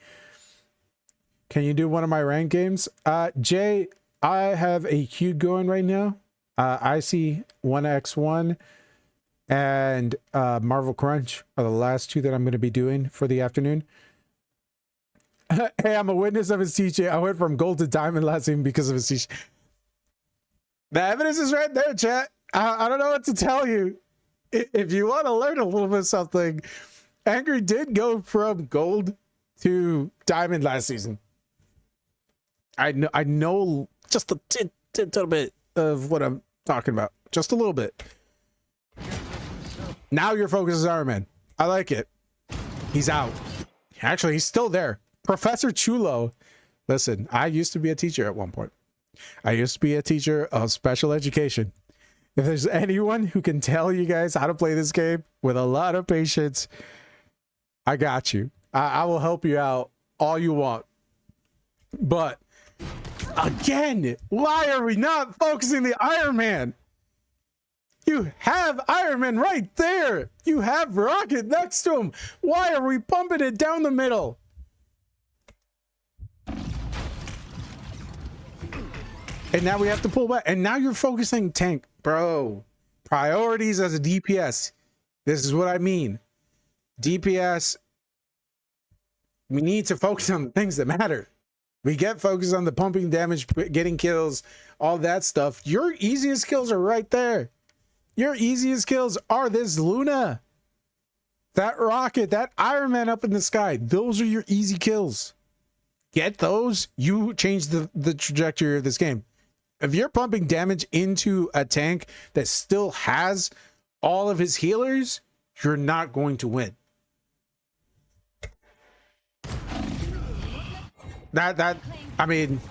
Can you do one of my ranked games? Jay, I have a queue going right now. IC1X1 and Marvel Crunch are the last two that I'm going to be doing for the afternoon. Hey, I'm a witness of his teaching. I went from gold to diamond last season because of his teaching. The evidence is right there, chat. I don't know what to tell you. If you want to learn a little bit of something, Angry did go from gold to diamond last season. I know just a little bit of what I'm talking about. Just a little bit. Now your focus is Iron Man. I like it. He's out. Actually, he's still there. Professor Chulo. Listen, I used to be a teacher at one point. I used to be a teacher of special education. If there's anyone who can tell you guys how to play this game with a lot of patience, I got you. I will help you out all you want. But again, why are we not focusing the Iron Man? You have Iron Man right there. You have Rocket next to him. Why are we pumping it down the middle? And now we have to pull back. And now you're focusing tank. Bro, priorities as a DPS. This is what I mean. DPS, we need to focus on the things that matter. We get focused on the pumping damage, getting kills, all that stuff. Your easiest kills are right there. Your easiest kills are this Luna, that Rocket, that Iron Man up in the sky. Those are your easy kills. Get those, you change the trajectory of this game. If you're pumping damage into a tank that still has all of his healers, you're not going to win. I mean,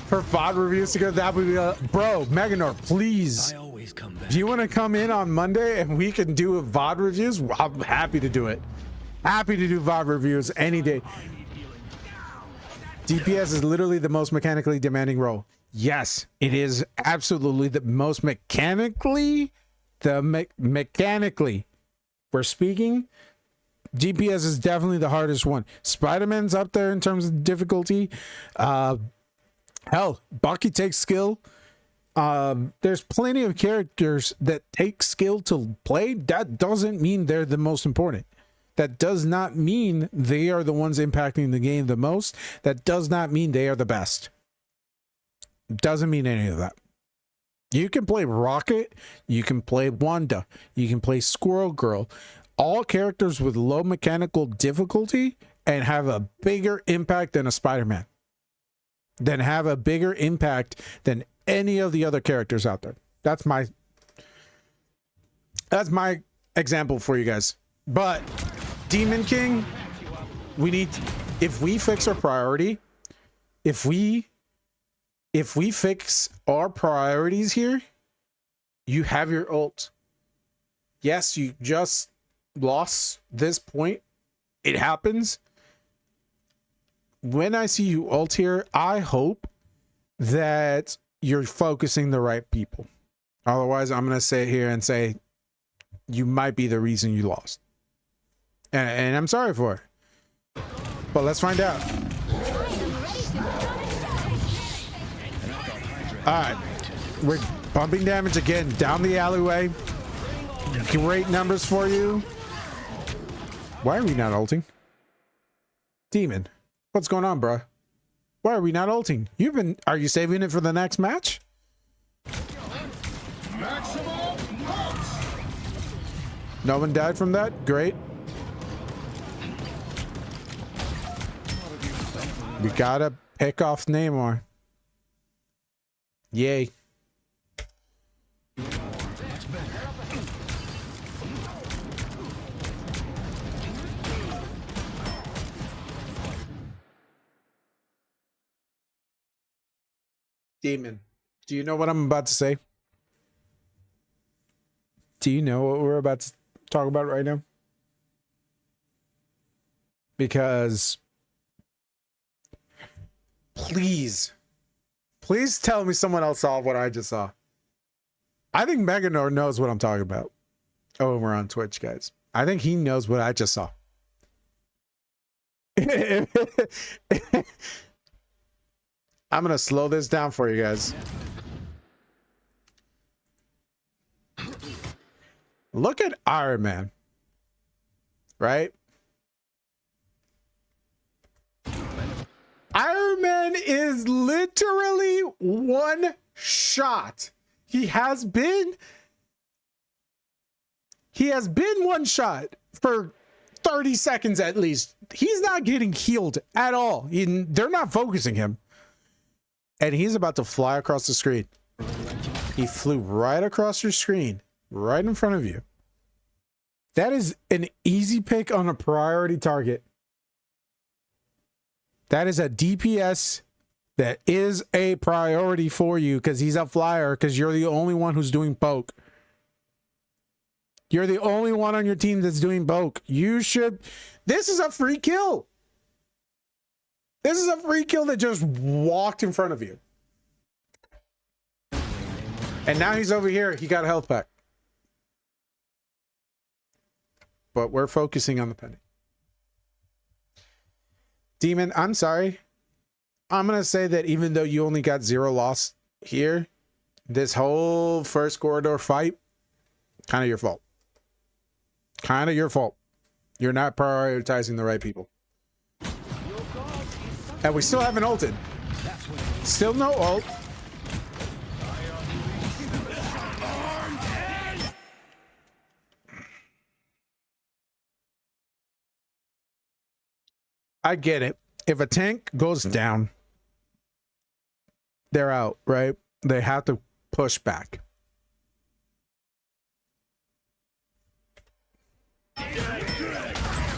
for VOD reviews to go, that would be bro, Meganor, please. Do you want to come in on Monday and we can do a VOD reviews? I'm happy to do it. Happy to do VOD reviews any day. DPS is literally the most mechanically demanding role. Yes, it is absolutely the most mechanically, mechanically we're speaking. DPS is definitely the hardest one. Spider-Man's up there in terms of difficulty. Hell, Bucky takes skill. There's plenty of characters that take skill to play. That doesn't mean they're the most important. That does not mean they are the ones impacting the game the most. That does not mean they are the best. Doesn't mean any of that. You can play Rocket, you can play Wanda, you can play Squirrel Girl, all characters with low mechanical difficulty, and have a bigger impact than a Spider-Man. Then have a bigger impact than any of the other characters out there. That's my example for you guys. But Demon King, we need, if we fix our priority, if we fix our priorities here, you have your ult. Yes, you just lost this point. It happens. When I see you ult here, I hope that you're focusing the right people. Otherwise, I'm going to sit here and say you might be the reason you lost. And I'm sorry for it. But let's find out. Alright. We're bumping damage again down the alleyway. Great numbers for you. Why are we not ulting? Demon. What's going on, bro? Why are we not ulting? Are you saving it for the next match? No one died from that? Great. We gotta pick off Namor. Yay. Demon, do you know what I'm about to say? Do you know what we're about to talk about right now? Because please Please tell me someone else saw what I just saw. I think Meganor knows what I'm talking about. Oh, we're on Twitch, guys. I think he knows what I just saw. I'm gonna slow this down for you guys. Look at Iron Man. Right? Iron Man is literally one shot. He has been one shot for 30 seconds at least. He's not getting healed at all. They're not focusing him. And he's about to fly across the screen. He flew right across your screen, right in front of you. That is an easy pick on a priority target. That is a DPS that is a priority for you because he's a flyer, because you're the only one who's doing poke. You're the only one on your team that's doing poke. You should... This is a free kill. This is a free kill that just walked in front of you. And now he's over here. He got a health pack. But we're focusing on the penny. Demon, I'm sorry. I'm going to say that even though you only got 0 loss here, this whole first corridor fight, kind of your fault. Kind of your fault. You're not prioritizing the right people. And we still haven't ulted. Still no ult. I get it. If a tank goes down, they're out, right? They have to push back.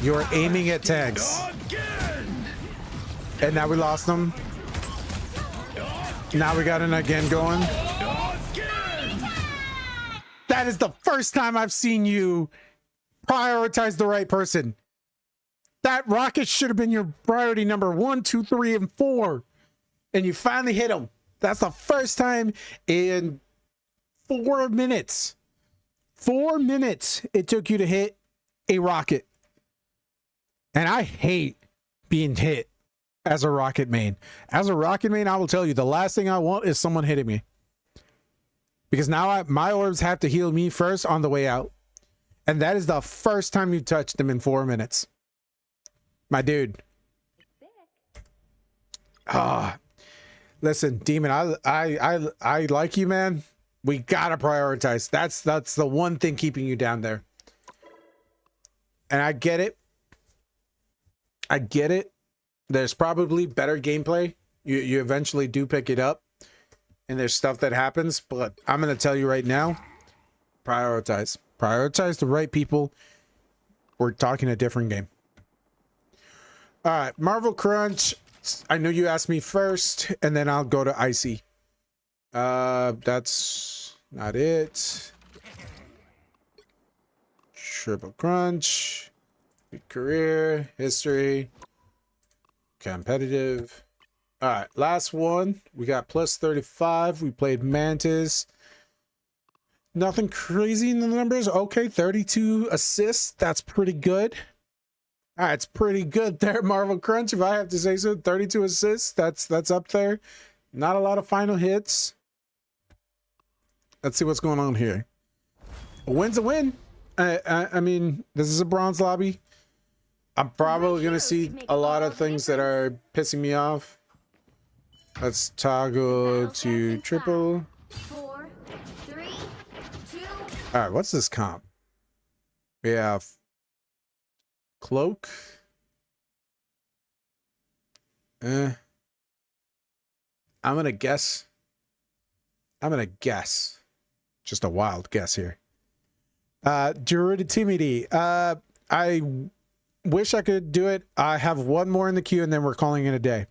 You're aiming at tanks. And now we lost them. Now we got an again going. That is the first time I've seen you prioritize the right person. That rocket should have been your priority number 1, 2, 3, and 4. And you finally hit him. That's the first time in 4 minutes. 4 minutes it took you to hit a rocket. And I hate being hit as a rocket main. As a rocket main, I will tell you, the last thing I want is someone hitting me. Because now my orbs have to heal me first on the way out. And that is the first time you touched them in 4 minutes. My dude. Listen, Demon, I like you, man. We gotta prioritize. That's the one thing keeping you down there. And I get it. I get it. There's probably better gameplay. You eventually do pick it up. And there's stuff that happens, but I'm gonna tell you right now, prioritize. Prioritize the right people. We're talking a different game. All right, Marvel Crunch. I know you asked me first, and then I'll go to Icy. That's not it. Triple Crunch. Career, history, competitive. All right, last one. We got plus 35. We played Mantis. Nothing crazy in the numbers. Okay, 32 assists. That's pretty good. All right, it's pretty good there, Marvel Crunch, if I have to say so. 32 assists. That's up there. Not a lot of final hits. Let's see what's going on here. A win's a win. I mean, this is a bronze lobby. I'm probably going to see a lot of things that are pissing me off. Let's toggle to triple. 4, 3, 2. All right, what's this comp? We have Cloak. I'm going to guess. Just a wild guess here. Duratimity. I wish I could do it. I have one more in the queue and then we're calling it a day.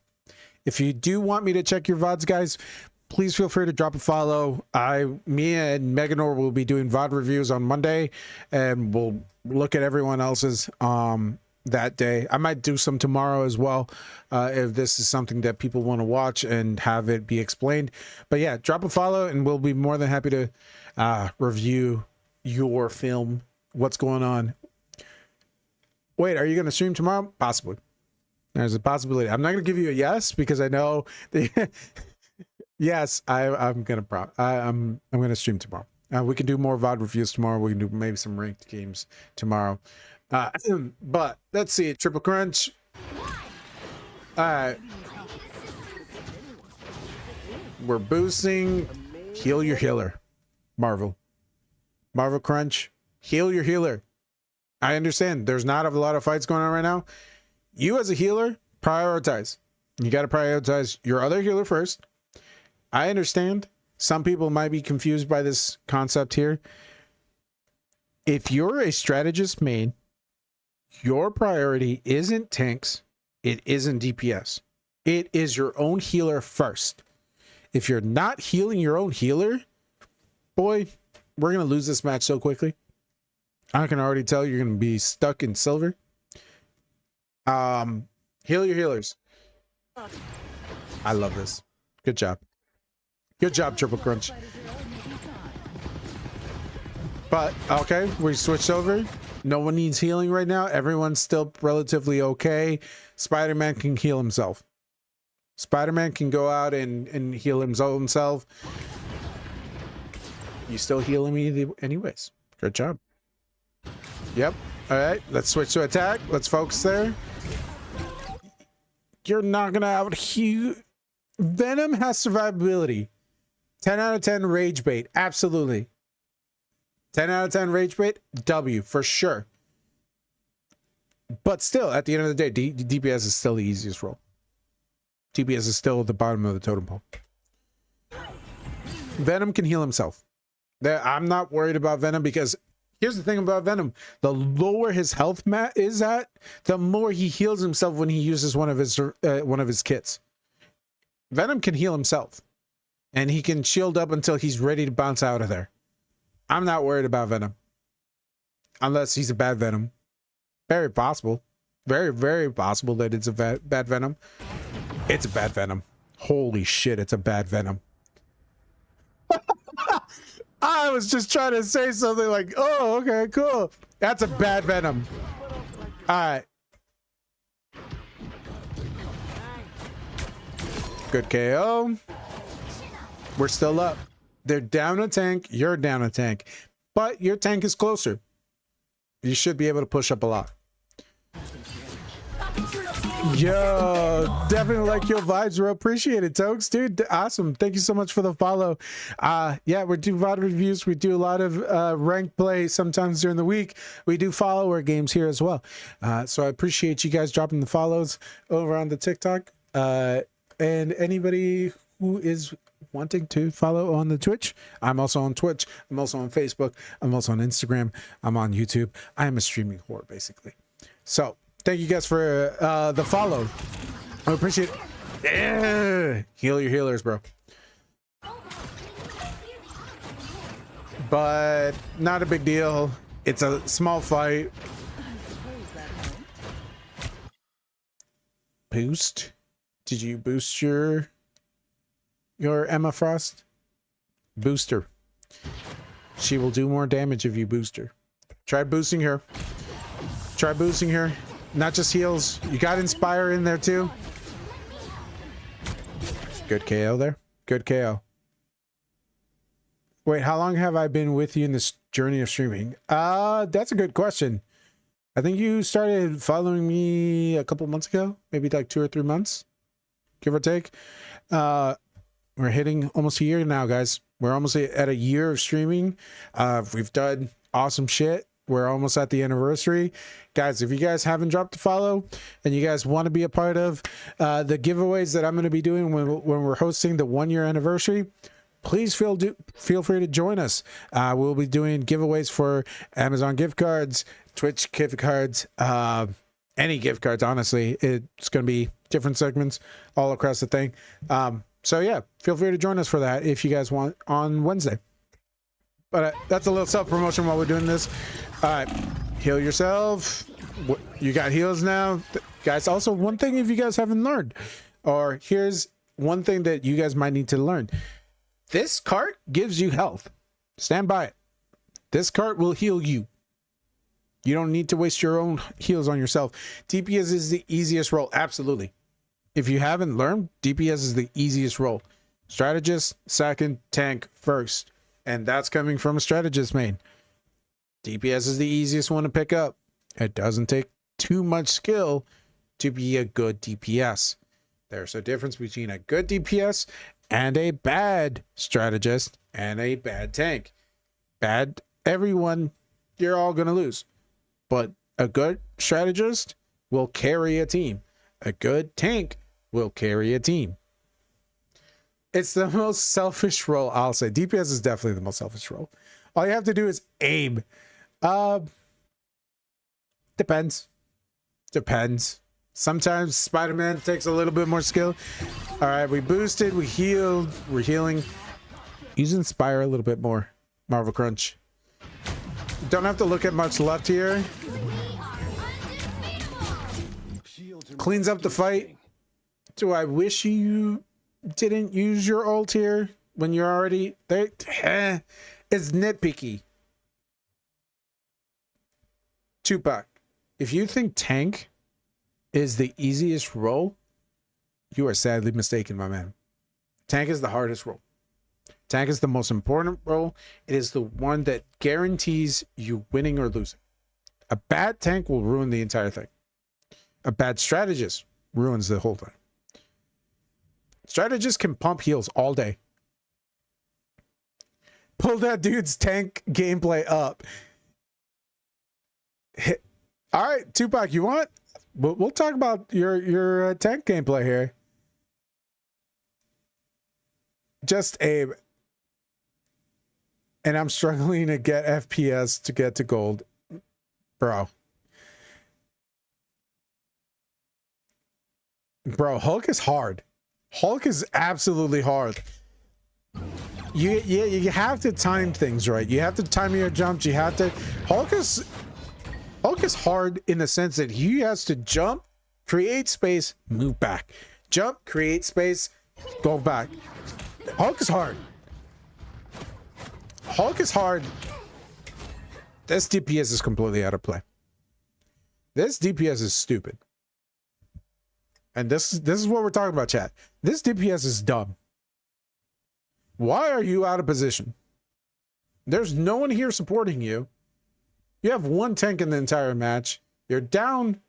If you do want me to check your VODs, guys, please feel free to drop a follow. Me and Meganor will be doing VOD reviews on Monday, and we'll look at everyone else's. that day. I might do some tomorrow as well, if this is something that people want to watch and have it be explained. But yeah, drop a follow and we'll be more than happy to review your film. What's going on? Wait, are you going to stream tomorrow? Possibly. There's a possibility. I'm not going to give you a yes because I know that yes, I'm going to stream tomorrow. We can do more VOD reviews tomorrow. We can do maybe some ranked games tomorrow. But let's see. Triple Crunch. All right. We're boosting. Heal your healer. Marvel Crunch. Heal your healer. I understand. There's not a lot of fights going on right now. You as a healer, prioritize. You got to prioritize your other healer first. I understand. Some people might be confused by this concept here. If you're a strategist main, your priority isn't tanks. It isn't DPS. It is your own healer first. If you're not healing your own healer, boy, we're going to lose this match so quickly. I can already tell you're going to be stuck in silver. Heal your healers. I love this. Good job. Good job, Triple Crunch. But, okay, we switched over. No one needs healing right now. Everyone's still relatively okay. Spider-Man can heal himself. Spider-Man can go out and heal himself. You still healing me anyways. Good job. Yep. All right, let's switch to attack. Let's focus there. You're not going to out-heal. Venom has survivability. 10 out of 10 rage bait. Absolutely. 10 out of 10 rage bait. W for sure. But still, at the end of the day, DPS is still the easiest role. DPS is still at the bottom of the totem pole. Venom can heal himself. I'm not worried about Venom because here's the thing about Venom. The lower his health is at, the more he heals himself when he uses one of his kits. Venom can heal himself. And he can shield up until he's ready to bounce out of there. I'm not worried about Venom. Unless he's a bad Venom. Very possible. Very, very possible that it's a bad Venom. It's a bad Venom. Holy shit, it's a bad Venom. I was just trying to say something like, oh, okay, cool. That's a bad Venom. All right. Good KO. We're still up. They're down a tank. You're down a tank. But your tank is closer. You should be able to push up a lot. Yo, definitely like your vibes, bro. Appreciate it, Tokes, dude. Awesome. Thank you so much for the follow. Yeah, we do VOD reviews. We do a lot of ranked play sometimes during the week. We do follower games here as well. So I appreciate you guys dropping the follows over on the TikTok. And anybody who is wanting to follow on the Twitch, I'm also on Twitch. I'm also on Facebook. I'm also on Instagram. I'm on YouTube. I am a streaming whore, basically. So thank you guys for the follow. I appreciate it. Yeah. Heal your healers, bro. But not a big deal. It's a small fight. Boost? Did you boost your Emma Frost? Booster. She will do more damage if you boost her. Try boosting her. Try boosting her. Not just heals. You got Inspire in there too. Good KO there. Good KO. Wait, how long have I been with you in this journey of streaming? That's a good question. I think you started following me a couple months ago. Maybe like 2 or 3 months. Give or take. We're hitting almost a year now, guys. We're almost at a year of streaming. We've done awesome shit. We're almost at the anniversary. Guys, if you guys haven't dropped a follow and you guys want to be a part of the giveaways that I'm going to be doing when we're hosting the 1-year anniversary, please feel free to join us. We'll be doing giveaways for Amazon gift cards, Twitch gift cards, any gift cards, honestly. It's going to be different segments all across the thing. So yeah, feel free to join us for that if you guys want on Wednesday. But that's a little self-promotion while we're doing this. All right, heal yourself. You got heals now, guys. Also, one thing if you guys haven't learned, or here's one thing that you guys might need to learn. This cart gives you health. Stand by it. This cart will heal you. You don't need to waste your own heals on yourself. DPS is the easiest role. Absolutely. If you haven't learned, DPS is the easiest role. Strategist second, tank first. And that's coming from a strategist main. DPS is the easiest one to pick up. It doesn't take too much skill to be a good DPS. There's a difference between a good DPS and a bad strategist and a bad tank. Bad, everyone, you're all going to lose. But a good strategist will carry a team. A good tank will carry a team. It's the most selfish role, I'll say. DPS is definitely the most selfish role. All you have to do is aim. Depends. Sometimes Spider-Man takes a little bit more skill. All right, we boosted, we healed, we're healing. Use Inspire a little bit more. Marvel Crunch. Don't have to look at much left here. Cleans up the fight. Do I wish you didn't use your ult here when you're already there? It's nitpicky. Tupac, if you think tank is the easiest role, you are sadly mistaken, my man. Tank is the hardest role. Tank is the most important role. It is the one that guarantees you winning or losing. A bad tank will ruin the entire thing. A bad strategist ruins the whole thing. Strategists can pump heals all day. Pull that dude's tank gameplay up. All right, Tupac, you want? We'll talk about your tank gameplay here. Just aim. And I'm struggling to get FPS to get to gold. Bro, Hulk is hard. Hulk is absolutely hard. You have to time things right. You have to time your jumps. You have to. Hulk is hard in the sense that he has to jump, create space, move back. Jump, create space, go back. Hulk is hard. Hulk is hard. This DPS is completely out of play. This DPS is stupid. And this is what we're talking about, chat. This DPS is dumb. Why are you out of position? There's no one here supporting you. You have one tank in the entire match. You're down.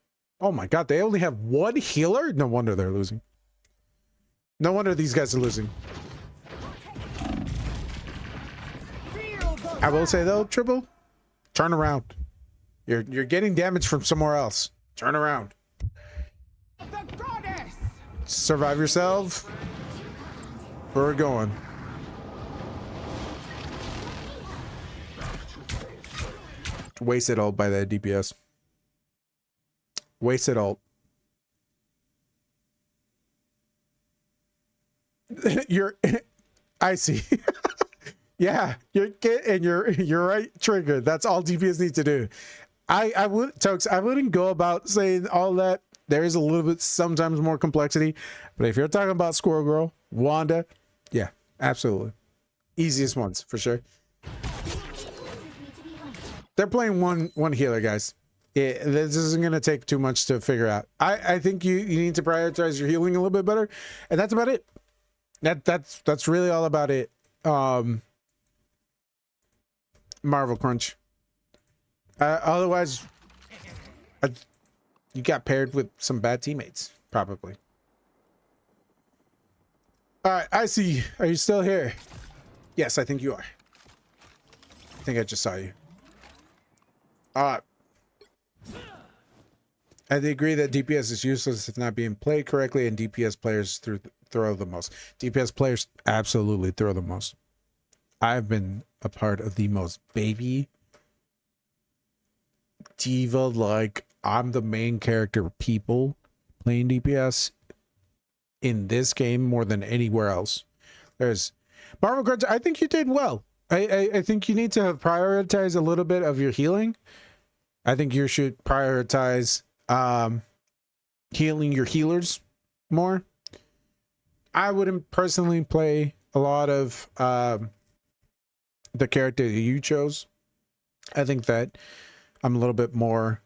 Oh my god, they only have one healer? No wonder they're losing. No wonder these guys are losing. I will say though, Triple, turn around. You're getting damage from somewhere else. Turn around. Survive yourself. Where we're going. Wasted ult by that DPS. Wasted ult. I see. Yeah, you're right, Trigger. That's all DPS need to do. I wouldn't go about saying all that. There is a little bit sometimes more complexity, but if you're talking about Squirrel Girl, Wanda, yeah, absolutely. Easiest ones for sure. They're playing one healer, guys. This isn't gonna take too much to figure out. I think you need to prioritize your healing a little bit better, and that's about it. That's really all about it. Marvel Crunch. Otherwise, you got paired with some bad teammates, probably. All right, I see. Are you still here? Yes, I think you are. I think I just saw you. All right. I agree that DPS is useless if not being played correctly, and DPS players throw the most. DPS players absolutely throw the most. I've been a part of the most baby diva, like I'm the main character people playing DPS in this game more than anywhere else. There's Marvel Crunch. I think you did well. I think you need to prioritize a little bit of your healing. I think you should prioritize healing your healers more. I wouldn't personally play a lot of the character that you chose. I think that I'm a little bit more.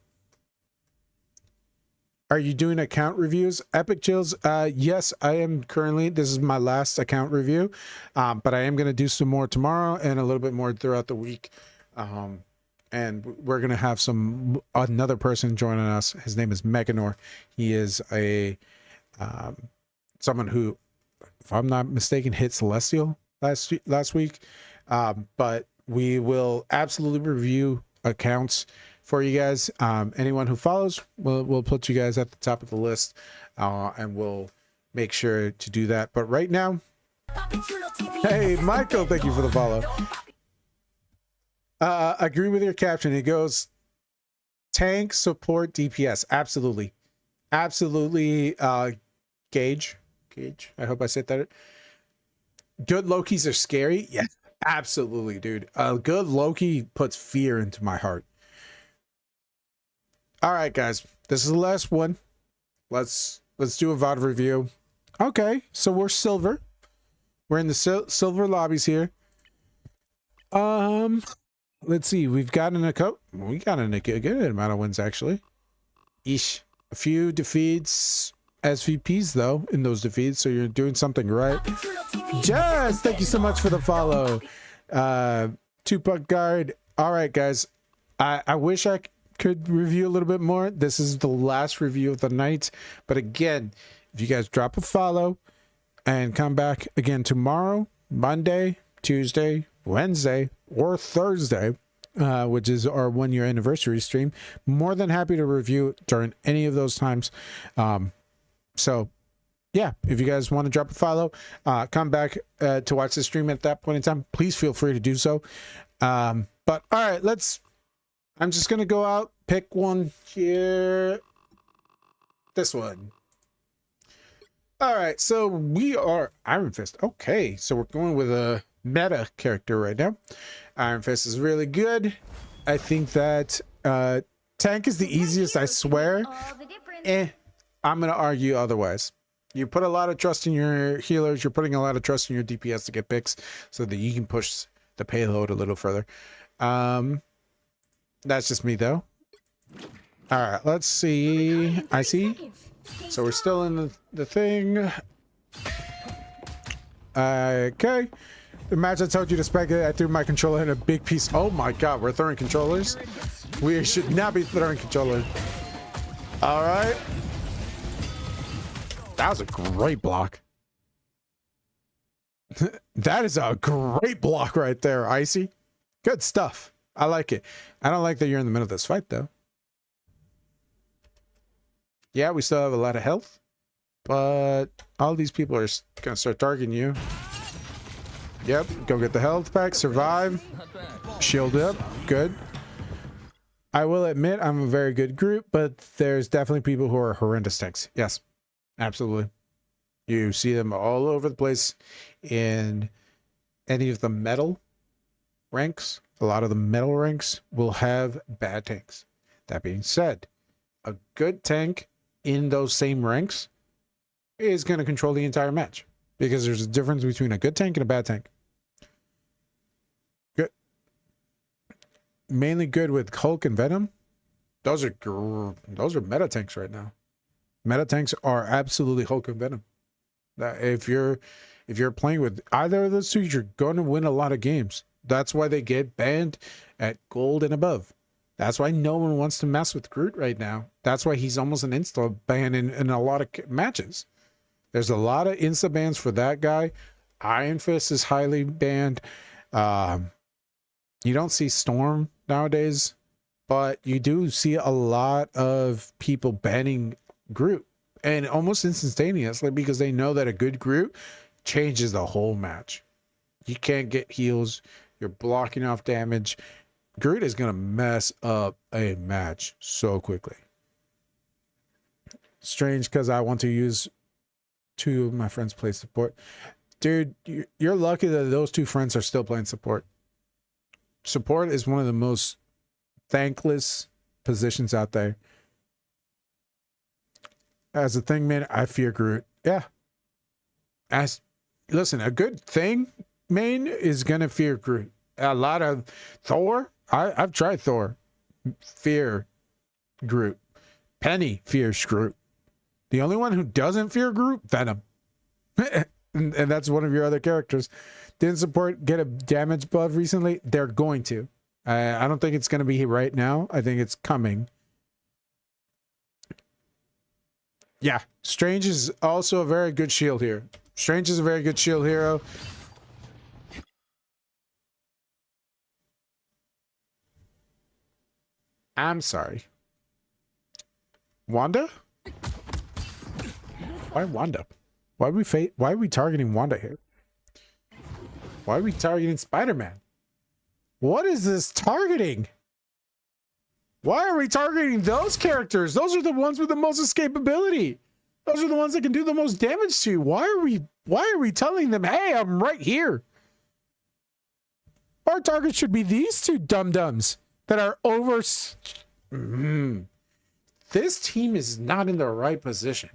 Are you doing account reviews? Epic Chills? Yes, I am currently. This is my last account review, but I am going to do some more tomorrow and a little bit more throughout the week. And we're going to have another person joining us. His name is Meganor. He is someone who, if I'm not mistaken, hit Celestial last week. But we will absolutely review accounts for you guys. Anyone who follows, we'll put you guys at the top of the list, and we'll make sure to do that. But right now, hey, Michael, thank you for the follow. Agree with your caption. It goes tank support DPS. Absolutely. Gage. I hope I said that. Good Lokis are scary. Yes, absolutely, dude. Good Loki puts fear into my heart. All right, guys, this is the last one. Let's do a VOD review. Okay, so we're silver. We're in the silver lobbies here. Let's see. We got in a good amount of wins actually. Eesh. A few defeats, SVPs though in those defeats. So you're doing something right. Jess, thank you so much for the follow. Tupac Guard. All right, guys. I wish I could review a little bit more. This is the last review of the night, but again, if you guys drop a follow and come back again tomorrow, Monday, Tuesday, Wednesday, or Thursday, which is our 1-year anniversary stream, more than happy to review during any of those times. So yeah, if you guys want to drop a follow, come back to watch the stream at that point in time, please feel free to do so. But all right, I'm just going to go out, pick one here. This one. All right, so we are Iron Fist. Okay, so we're going with a meta character right now. Iron Fist is really good. I think that tank is the easiest, I swear. I'm going to argue otherwise. You put a lot of trust in your healers. You're putting a lot of trust in your DPS to get picks so that you can push the payload a little further. That's just me though. All right, let's see. I see. So we're still in the thing. Okay. The match I told you to speculate, I threw my controller in a big piece. Oh my god, we're throwing controllers. We should not be throwing controllers. All right. That was a great block. That is a great block right there, Icy. Good stuff. I like it. I don't like that you're in the middle of this fight, though. Yeah, we still have a lot of health, but all these people are going to start targeting you. Yep, go get the health pack, survive, shield up, good. I will admit I'm a very good group, but there's definitely people who are horrendous tanks. Yes, absolutely. You see them all over the place in any of the metal ranks. A lot of the metal ranks will have bad tanks. That being said, a good tank in those same ranks is going to control the entire match because there's a difference between a good tank and a bad tank. Good. Mainly good with Hulk and Venom. Those are meta tanks right now. Meta tanks are absolutely Hulk and Venom. If you're playing with either of those two, you're going to win a lot of games. That's why they get banned at gold and above. That's why no one wants to mess with Groot right now. That's why he's almost an insta ban in a lot of matches. There's a lot of insta bans for that guy. Iron Fist is highly banned. You don't see Storm nowadays, but you do see a lot of people banning Groot, and almost instantaneously, because they know that a good Groot changes the whole match. You can't get heals. You're blocking off damage. Groot is going to mess up a match so quickly. Strange, because I want to use two of my friends play support. Dude, you're lucky that those two friends are still playing support. Support is one of the most thankless positions out there. As a thing, man, I fear Groot. Yeah. Listen, a good thing main is gonna fear Groot. A lot of Thor. I've tried Thor. Fear Groot. Penny fears Groot. The only one who doesn't fear Groot, Venom. and that's one of your other characters. Didn't support get a damage buff recently? They're going to. I don't think it's going to be right now. I think it's coming. Yeah, Strange is also a very good shield here. Strange is a very good shield hero. I'm sorry. Wanda? Why Wanda? Why are we targeting Wanda here? Why are we targeting Spider-Man? What is this targeting? Why are we targeting those characters? Those are the ones with the most escapability. Those are the ones that can do the most damage to you. Why are we telling them, hey, I'm right here? Our target should be these two dum-dums that are over... This team is not in the right position.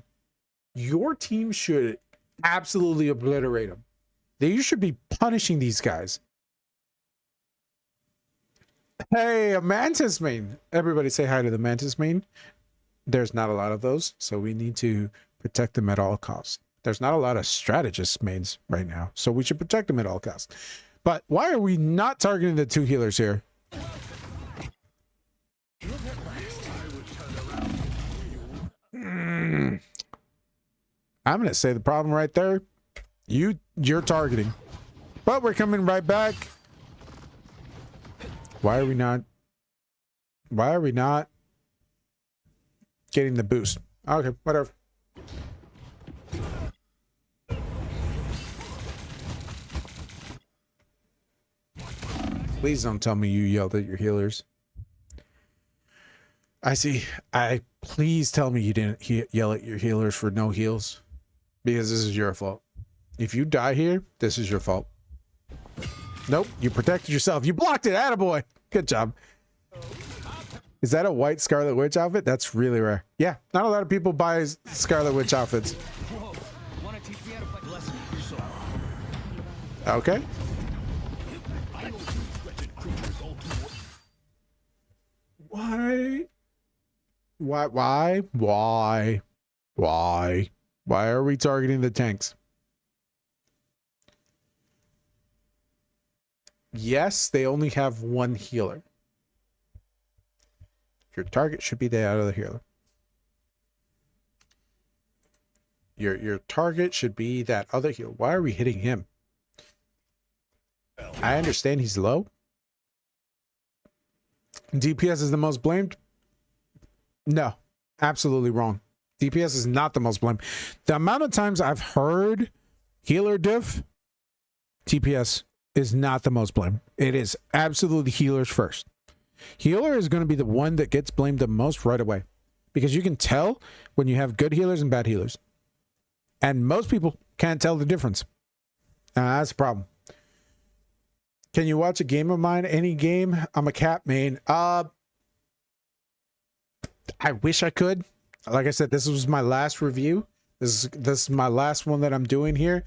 Your team should absolutely obliterate them. You should be punishing these guys. Hey, a Mantis main. Everybody say hi to the Mantis main. There's not a lot of those, so we need to protect them at all costs. There's not a lot of strategist mains right now, so we should protect them at all costs. But why are we not targeting the two healers here? I'm going to say the problem right there. You're targeting. But we're coming right back. Why are we not getting the boost? Okay, whatever. Please don't tell me you yelled at your healers. Please tell me you didn't yell at your healers for no heals, because this is your fault. If you die here, this is your fault. Nope, you protected yourself. You blocked it, attaboy. Good job. Is that a white Scarlet Witch outfit? That's really rare. Yeah, not a lot of people buy Scarlet Witch outfits. Okay. Why are we targeting the tanks? Yes, they only have one healer. Your target should be the other healer. Your target should be that other healer. Why are we hitting him? I understand he's low. DPS is the most blamed. No, absolutely wrong. DPS is not the most blamed. The amount of times I've heard healer diff, DPS is not the most blamed. It is absolutely healers first. Healer is going to be the one that gets blamed the most right away, because you can tell when you have good healers and bad healers, and most people can't tell the difference. That's a problem. Can you watch a game of mine? Any game? I'm a Cap main. I wish I could. Like I said, this was my last review. This is my last one that I'm doing here.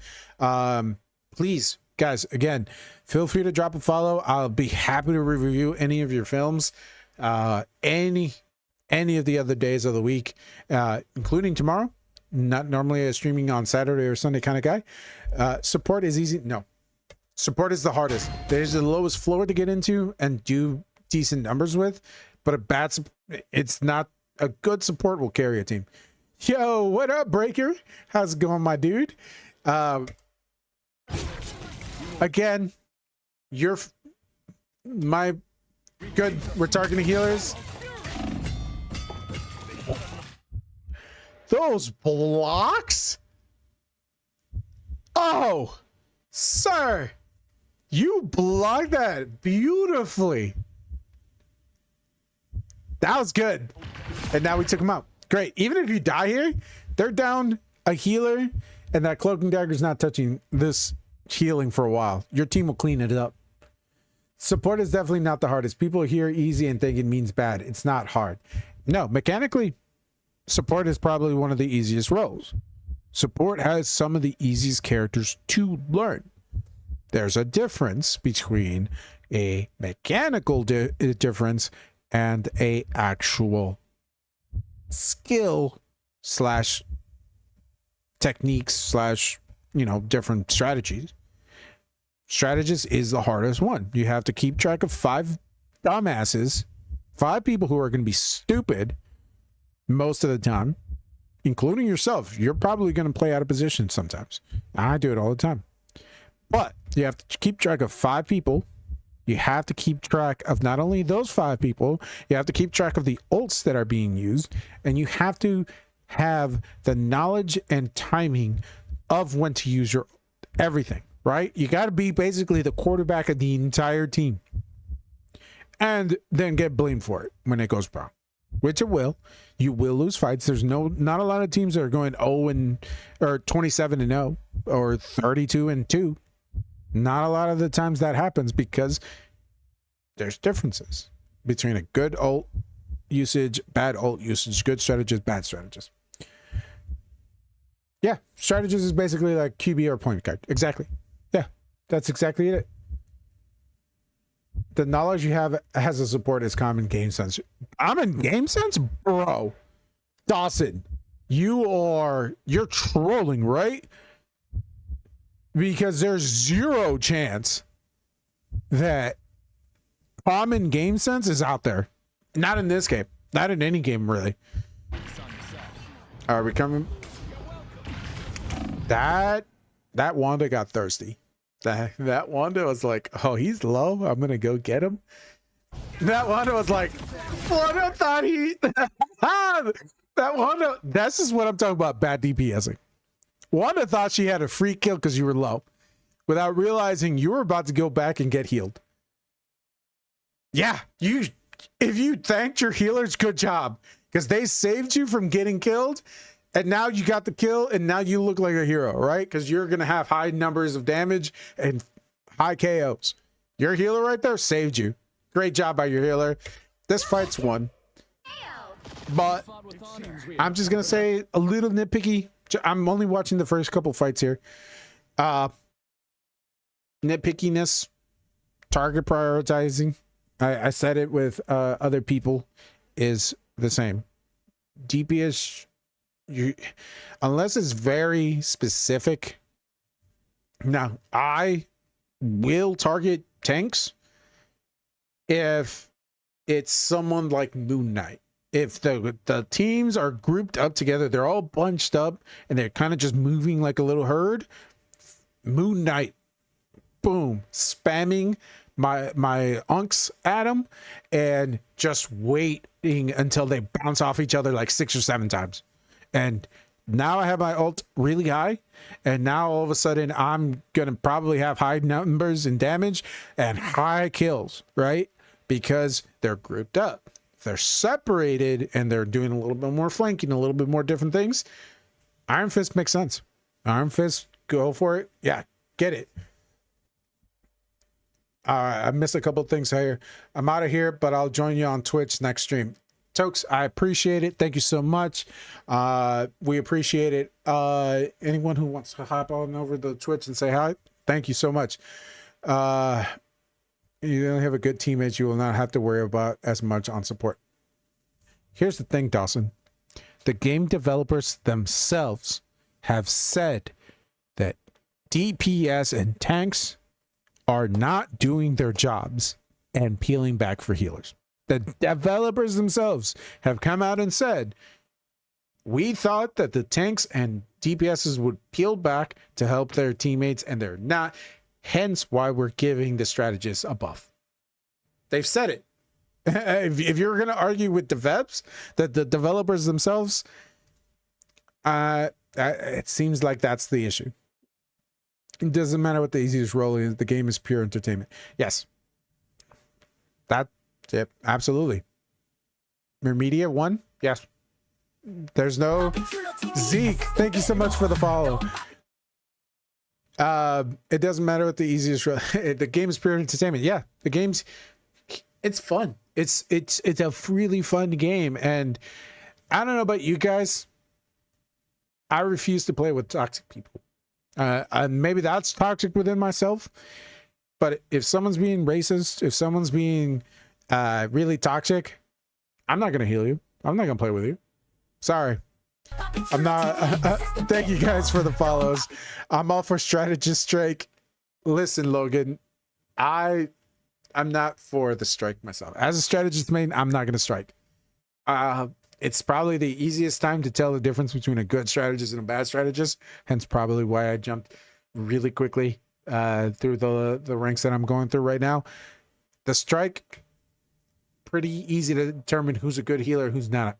Please, guys, again, feel free to drop a follow. I'll be happy to review any of your films, any of the other days of the week, including tomorrow. Not normally a streaming on Saturday or Sunday kind of guy. Support is easy. No, support is the hardest. There's the lowest floor to get into and do decent numbers with, but it's not a good support will carry a team. Yo, what up, Breaker? How's it going, my dude? Again, you're my good. We're targeting healers. Those blocks? Oh, sir, you blocked that beautifully. That was good. And now we took them out. Great. Even if you die here, they're down a healer, and that cloaking dagger's not touching this healing for a while. Your team will clean it up. support is definitely not the hardest. People hear easy and think it means bad. It's not hard. No, mechanically, support is probably one of the easiest roles. Support has some of the easiest characters to learn. There's a difference between a mechanical difference and a actual skill slash techniques slash, you know, different strategies. Strategist is the hardest one. You have to keep track of 5 dumbasses, 5 people who are going to be stupid most of the time, including yourself. You're probably going to play out of position sometimes. I do it all the time. But you have to keep track of 5 people. You have to keep track of not only those 5 people, you have to keep track of the ults that are being used, and you have to have the knowledge and timing of when to use your everything, right? You got to be basically the quarterback of the entire team and then get blamed for it when it goes wrong, which it will. You will lose fights. There's not a lot of teams that are going 27-0 or 32-2. Not a lot of the times that happens because there's differences between a good ult usage, bad ult usage, good strategist, bad strategist. Yeah, strategist is basically like QB or point guard. Exactly. Yeah, that's exactly it. The knowledge you have as a support is common game sense. I'm in game sense, bro. Dawson, you're trolling, right? Because there's 0 chance that common game sense is out there. Not in this game. Not in any game, really. Are we coming? That Wanda got thirsty. That Wanda was like, oh, he's low. I'm going to go get him. That Wanda was like, Wanda thought he... that Wanda... This is what I'm talking about, bad DPSing. Wanda thought she had a free kill because you were low without realizing you were about to go back and get healed. Yeah, if you thanked your healers, good job, because they saved you from getting killed, and now you got the kill, and now you look like a hero, right? Because you're going to have high numbers of damage and high KOs. Your healer right there saved you. Great job by your healer. This fight's won. But I'm just going to say a little nitpicky. I'm only watching the first couple fights here. Nitpickiness, target prioritizing. I said it with other people is the same. DPS, unless it's very specific. Now, I will target tanks if it's someone like Moon Knight. If the teams are grouped up together, they're all bunched up and they're kind of just moving like a little herd. Moon Knight, boom, spamming my unks at them and just waiting until they bounce off each other like 6 or 7 times. And now I have my ult really high, and now all of a sudden I'm gonna probably have high numbers in damage and high kills, right? Because they're grouped up. If they're separated and they're doing a little bit more flanking, a little bit more different things, Iron Fist makes sense. Iron Fist, go for it. Yeah, get it. I missed a couple things here. I'm out of here, but I'll join you on Twitch next stream. Tokes, I appreciate it. Thank you so much. We appreciate it. Anyone who wants to hop on over the Twitch and say hi, thank you so much. You only have a good teammate, you will not have to worry about as much on support. Here's the thing, Dawson. The game developers themselves have said that DPS and tanks are not doing their jobs and peeling back for healers. The developers themselves have come out and said, we thought that the tanks and DPSs would peel back to help their teammates, and they're not. Hence why we're giving the strategists a buff. They've said it. If you're going to argue with devs, that the developers themselves, it seems like that's the issue. It doesn't matter what the easiest role is. The game is pure entertainment. Yes. That's it. Absolutely. Mermedia won? Yes. There's no Zeke. Thank you so much for the follow. It doesn't matter what the easiest. The game is pure entertainment. Yeah, the game's it's fun. It's a really fun game, and I don't know about you guys. I refuse to play with toxic people. And maybe that's toxic within myself. But if someone's being racist, if someone's being really toxic, I'm not gonna heal you. I'm not gonna play with you. Sorry. I'm not. Thank you guys for the follows. I'm all for strategist strike. Listen, Logan, I'm not for the strike myself. As a strategist main, I'm not gonna strike. It's probably the easiest time to tell the difference between a good strategist and a bad strategist. Hence, probably why I jumped really quickly through the ranks that I'm going through right now. The strike, pretty easy to determine who's a good healer, who's not.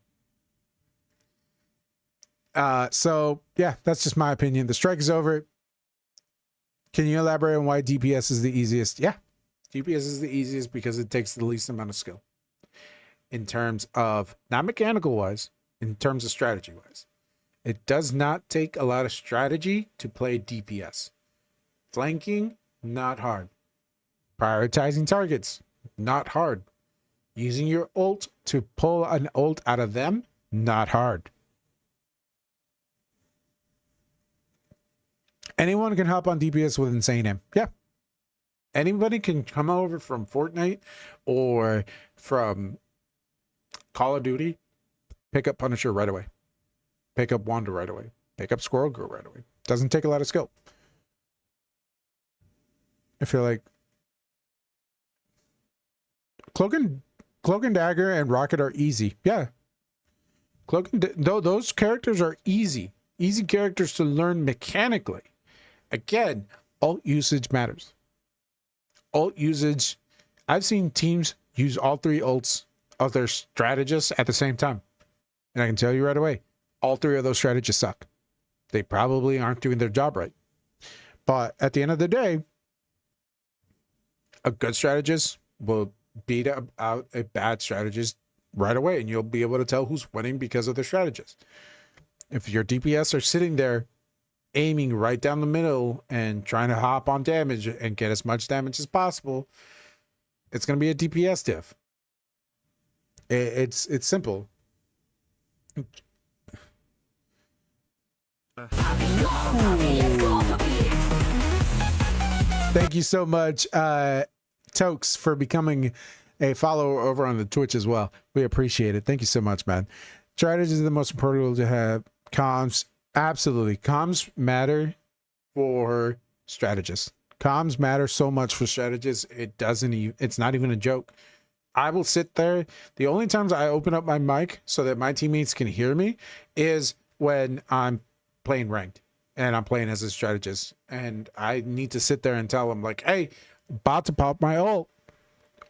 So yeah, that's just my opinion. The strike is over. Can you elaborate on why DPS is the easiest? Yeah, DPS is the easiest because it takes the least amount of skill in terms of, not mechanical wise, in terms of strategy wise. It does not take a lot of strategy to play DPS. Flanking, not hard. Prioritizing targets, not hard. Using your ult to pull an ult out of them, not hard. Anyone can hop on DPS with insane aim. Yeah. Anybody can come over from Fortnite or from Call of Duty, pick up Punisher right away. Pick up Wanda right away. Pick up Squirrel Girl right away. Doesn't take a lot of skill. I feel like Cloak and Dagger and Rocket are easy. Yeah. Those characters are easy. Easy characters to learn mechanically. Again, ult usage matters. Ult usage. I've seen teams use all three ults of their strategists at the same time. And I can tell you right away, all three of those strategists suck. They probably aren't doing their job right. But at the end of the day, a good strategist will beat out a bad strategist right away. And you'll be able to tell who's winning because of their strategist. If your DPS are sitting there aiming right down the middle and trying to hop on damage and get as much damage as possible, it's going to be a DPS diff. It's simple. Thank you so much, Tokes, for becoming a follower over on the Twitch as well. We appreciate it. Thank you so much, man. Strategy is the most important to have. Comms, absolutely. Comms matter for strategists. Comms matter so much for strategists. It's not even a joke. I will sit there. The only times I open up my mic so that my teammates can hear me is when I'm playing ranked and I'm playing as a strategist. And I need to sit there and tell them, like, hey, about to pop my ult.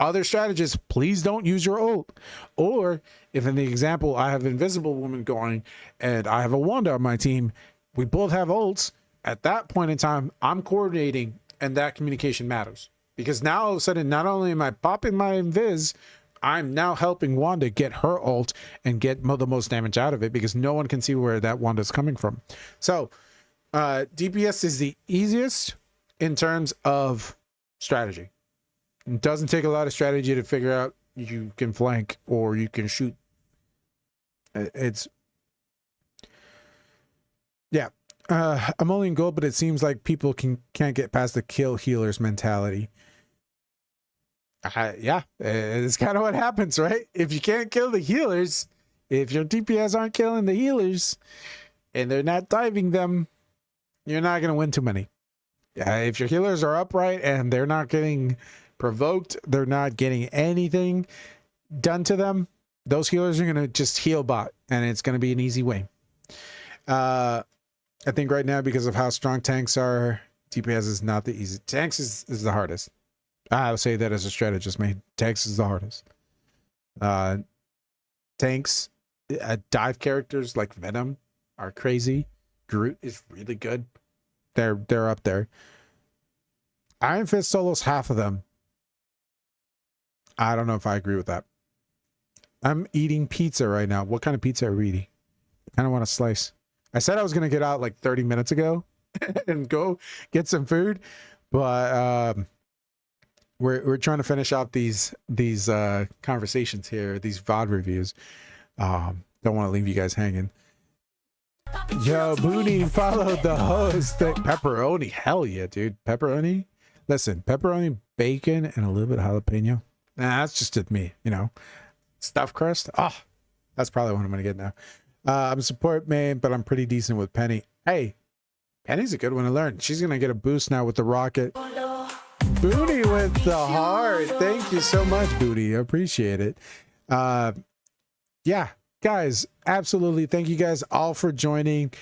Other strategists, please don't use your ult. Or if in the example I have Invisible Woman going and I have a Wanda on my team, we both have ults. At that point in time, I'm coordinating, and that communication matters. Because now all of a sudden, not only am I popping my invis, I'm now helping Wanda get her ult and get the most damage out of it, because no one can see where that Wanda's coming from. So DPS is the easiest in terms of strategy. It doesn't take a lot of strategy to figure out you can flank or you can shoot. Yeah. I'm only in gold, but it seems like people can't get past the kill healers mentality. Yeah, it's kind of what happens, right? If you can't kill the healers, if your DPS aren't killing the healers and they're not diving them, you're not going to win too many. If your healers are upright and they're not getting provoked, they're not getting anything done to them, those healers are going to just heal bot, and it's going to be an easy win. I think right now, because of how strong tanks are, DPS is not the easy. Tanks is the hardest. I would say that as a strategist, man. Tanks is the hardest. Tanks, dive characters like Venom are crazy. Groot is really good. They're up there. Iron Fist solos half of them. I don't know if I agree with that. I'm eating pizza right now. What kind of pizza are we eating? I kind of want a slice. I said I was going to get out like 30 minutes ago, and go get some food. But we're trying to finish out these conversations here, these VOD reviews. Don't want to leave you guys hanging. Yo, Booty followed the host. Pepperoni, hell yeah, dude. Pepperoni. Listen, pepperoni, bacon, and a little bit of jalapeno. Nah, that's just me, you know. Stuffed crust. Oh, that's probably what I'm gonna get now. I'm a support main, but I'm pretty decent with Penny. Hey, Penny's a good one to learn. She's gonna get a boost now with the rocket. Booty with the heart. Thank you so much, Booty. I appreciate it. Yeah, guys, absolutely. Thank you guys all for joining,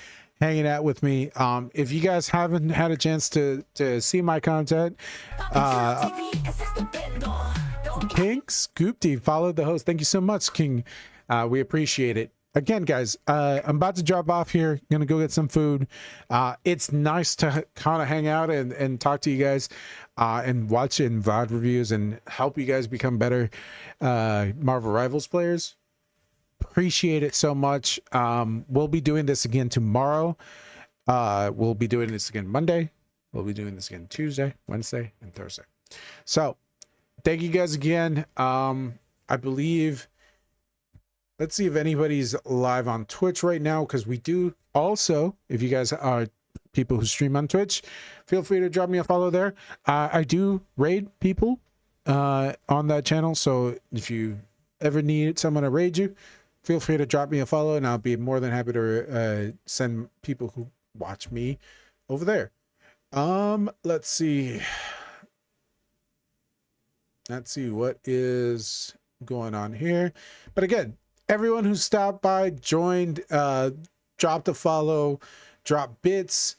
hanging out with me. If you guys haven't had a chance to see my content, King Scoopty followed the host. Thank you so much, King. We appreciate it. Again, guys, I'm about to drop off here. Gonna go get some food. It's nice to kind of hang out and talk to you guys and watch in VOD reviews and help you guys become better Marvel Rivals players. Appreciate it so much. We'll be doing this again tomorrow. We'll be doing this again Monday. We'll be doing this again Tuesday, Wednesday, and Thursday. So thank you guys again. I believe, let's see if anybody's live on Twitch right now, because we do also, if you guys are people who stream on Twitch, feel free to drop me a follow there. I do raid people on that channel, so if you ever need someone to raid you, feel free to drop me a follow, and I'll be more than happy to send people who watch me over there. Let's see what is going on here. But again, everyone who stopped by, joined, dropped a follow, dropped bits,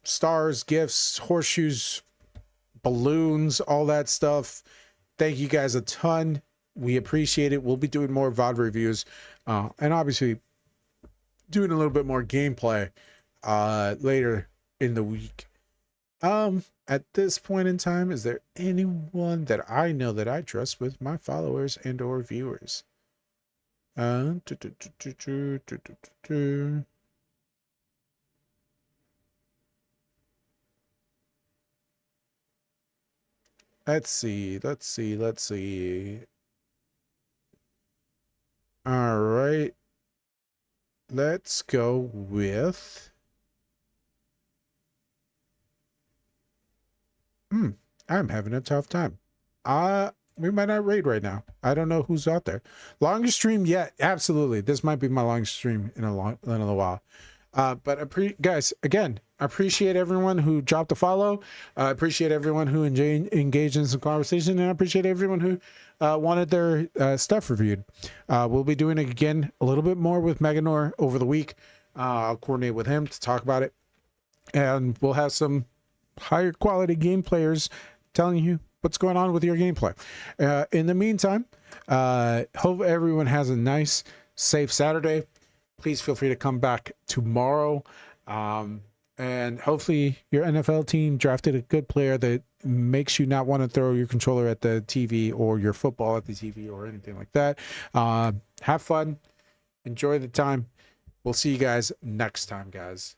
stars, gifts, horseshoes, balloons, all that stuff. Thank you guys a ton. We appreciate it. We'll be doing more VOD reviews, and obviously doing a little bit more gameplay later in the week. At this point in time, is there anyone that I know that I trust with my followers and or viewers? Let's see. All right. Let's go with I'm having a tough time. We might not raid right now. I don't know who's out there. Longest stream yet? Absolutely. This might be my longest stream in a while. But guys, again, I appreciate everyone who dropped a follow. I appreciate everyone who engaged in some conversation, and I appreciate everyone who wanted their stuff reviewed. We'll be doing it again a little bit more with Meganor over the week. I'll coordinate with him to talk about it, and we'll have some higher quality game players telling you what's going on with your gameplay. In the meantime, hope everyone has a nice, safe Saturday. Please feel free to come back tomorrow. And hopefully your NFL team drafted a good player that makes you not want to throw your controller at the TV or your football at the TV or anything like that. Have fun. Enjoy the time. We'll see you guys next time, guys.